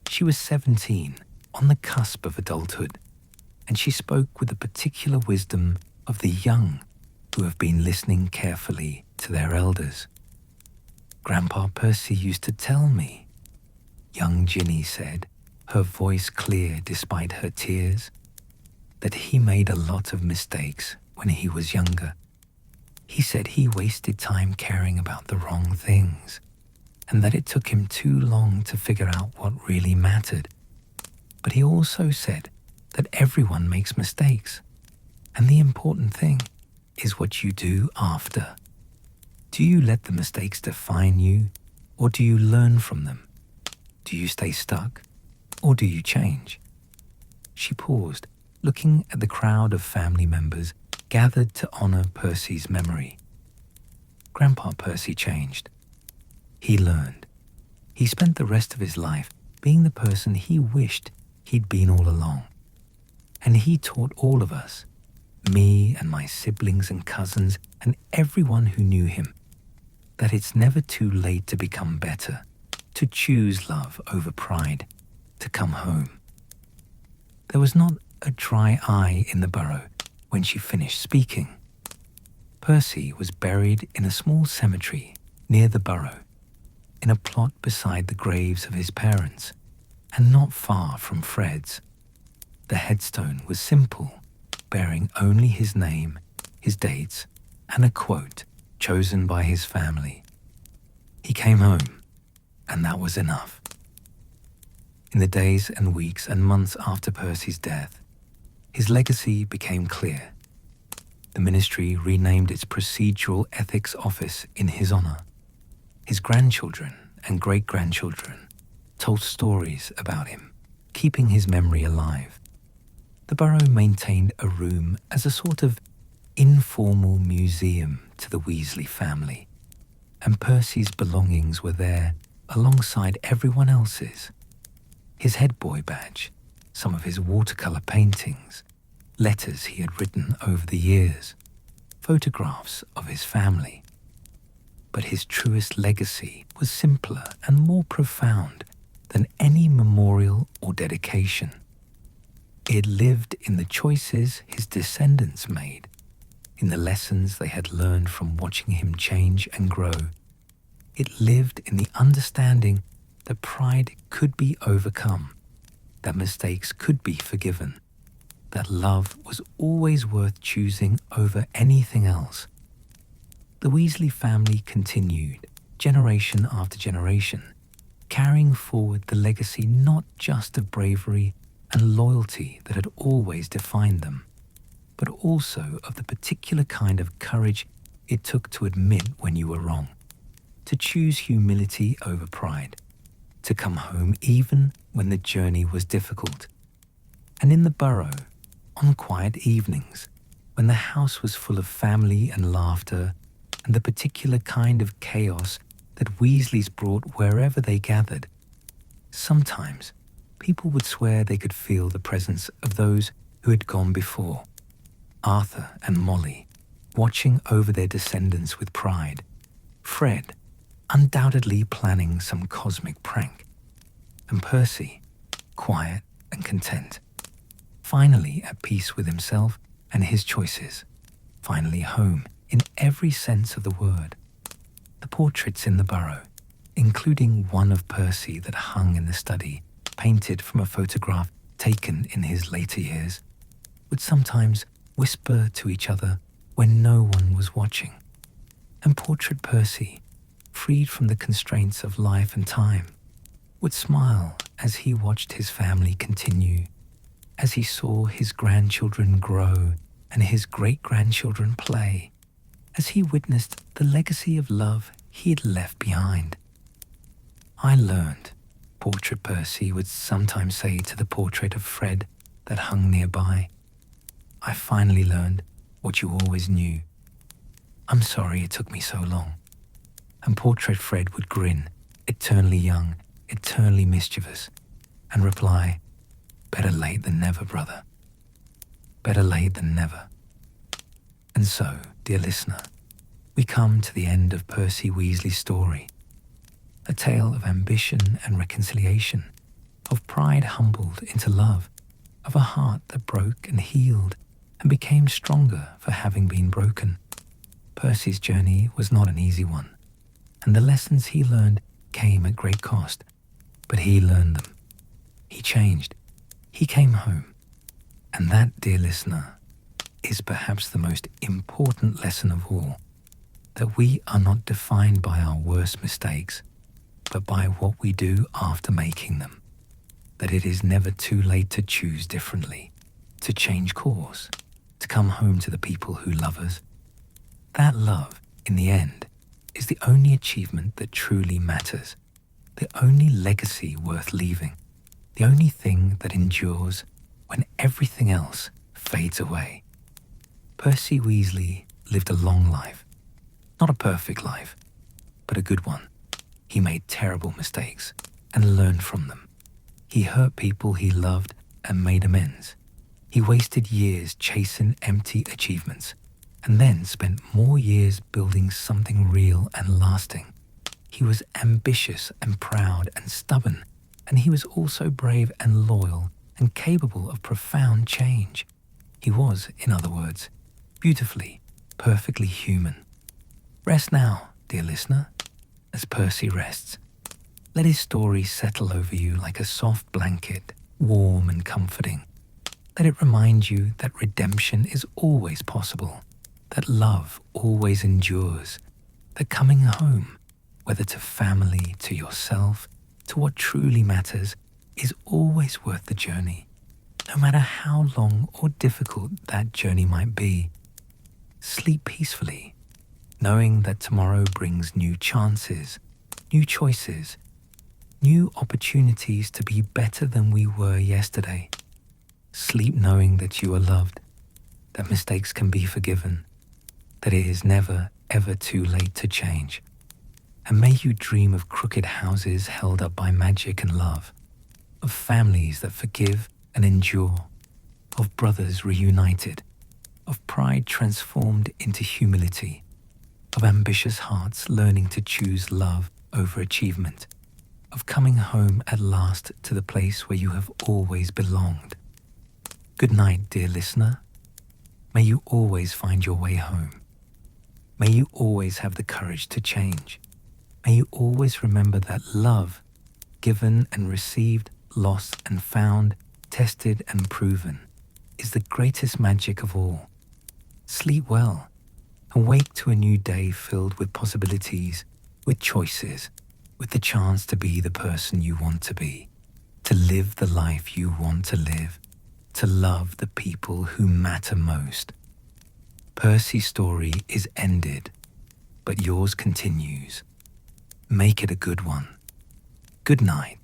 S1: She was 17, on the cusp of adulthood, and she spoke with the particular wisdom of the young who have been listening carefully to their elders. "Grandpa Percy used to tell me," young Ginny said, her voice clear despite her tears, "that he made a lot of mistakes when he was younger. He said he wasted time caring about the wrong things, and that it took him too long to figure out what really mattered. But he also said that everyone makes mistakes, and the important thing is what you do after. Do you let the mistakes define you, or do you learn from them? Do you stay stuck, or do you change?" She paused, looking at the crowd of family members gathered to honor Percy's memory. Grandpa Percy changed. He learned. He spent the rest of his life being the person he wished he'd been all along. And he taught all of us, me and my siblings and cousins and everyone who knew him, that it's never too late to become better, to choose love over pride, to come home. There was not a dry eye in the Burrow when she finished speaking. Percy was buried in a small cemetery near the Burrow, in a plot beside the graves of his parents, and not far from Fred's. The headstone was simple, bearing only his name, his dates, and a quote chosen by his family. He came home, and that was enough. In the days and weeks and months after Percy's death, his legacy became clear. The ministry renamed its procedural ethics office in his honor. His grandchildren and great-grandchildren told stories about him, keeping his memory alive. The borough maintained a room as a sort of informal museum to the Weasley family, and Percy's belongings were there alongside everyone else's. His head boy badge, some of his watercolor paintings, letters he had written over the years, photographs of his family. But his truest legacy was simpler and more profound than any memorial or dedication. It lived in the choices his descendants made, in the lessons they had learned from watching him change and grow. It lived in the understanding that pride could be overcome, that mistakes could be forgiven, that love was always worth choosing over anything else. The Weasley family continued, generation after generation, carrying forward the legacy not just of bravery and loyalty that had always defined them, but also of the particular kind of courage it took to admit when you were wrong, to choose humility over pride, to come home even when the journey was difficult. And in the borough, on quiet evenings, when the house was full of family and laughter, and the particular kind of chaos that Weasleys brought wherever they gathered, sometimes people would swear they could feel the presence of those who had gone before. Arthur and Molly, watching over their descendants with pride. Fred, undoubtedly planning some cosmic prank. And Percy, quiet and content. Finally at peace with himself and his choices. Finally home in every sense of the word. The portraits in the borough, including one of Percy that hung in the study, painted from a photograph taken in his later years, would sometimes whisper to each other when no one was watching. And Portrait Percy, freed from the constraints of life and time, would smile as he watched his family continue, as he saw his grandchildren grow and his great-grandchildren play, as he witnessed the legacy of love he had left behind. I learned, Portrait Percy would sometimes say to the portrait of Fred that hung nearby. I finally learned what you always knew. I'm sorry it took me so long. And Portrait Fred would grin, eternally young, eternally mischievous, and reply, better late than never, brother. Better late than never. And so, dear listener, we come to the end of Percy Weasley's story. A tale of ambition and reconciliation, of pride humbled into love, of a heart that broke and healed and became stronger for having been broken. Percy's journey was not an easy one, and the lessons he learned came at great cost, but he learned them. He changed. He came home. And that, dear listener, is perhaps the most important lesson of all, that we are not defined by our worst mistakes, but by what we do after making them, that it is never too late to choose differently, to change course, to come home to the people who love us. That love, in the end, is the only achievement that truly matters, the only legacy worth leaving, the only thing that endures when everything else fades away. Percy Weasley lived a long life, not a perfect life, but a good one. He made terrible mistakes and learned from them. He hurt people he loved and made amends. He wasted years chasing empty achievements and then spent more years building something real and lasting. He was ambitious and proud and stubborn, and he was also brave and loyal and capable of profound change. He was, in other words, beautifully, perfectly human. Rest now, dear listener, as Percy rests. Let his story settle over you like a soft blanket, warm and comforting. Let it remind you that redemption is always possible, that love always endures, that coming home, whether to family, to yourself, to what truly matters, is always worth the journey, no matter how long or difficult that journey might be. Sleep peacefully, knowing that tomorrow brings new chances, new choices, new opportunities to be better than we were yesterday. Sleep knowing that you are loved, that mistakes can be forgiven, that it is never, ever too late to change. And may you dream of crooked houses held up by magic and love, of families that forgive and endure, of brothers reunited, of pride transformed into humility, of ambitious hearts learning to choose love over achievement, of coming home at last to the place where you have always belonged. Good night, dear listener. May you always find your way home. May you always have the courage to change. May you always remember that love, given and received, lost and found, tested and proven, is the greatest magic of all. Sleep well and wake to a new day filled with possibilities, with choices, with the chance to be the person you want to be, to live the life you want to live, to love the people who matter most. Percy's story is ended, but yours continues. Make it a good one. Good night.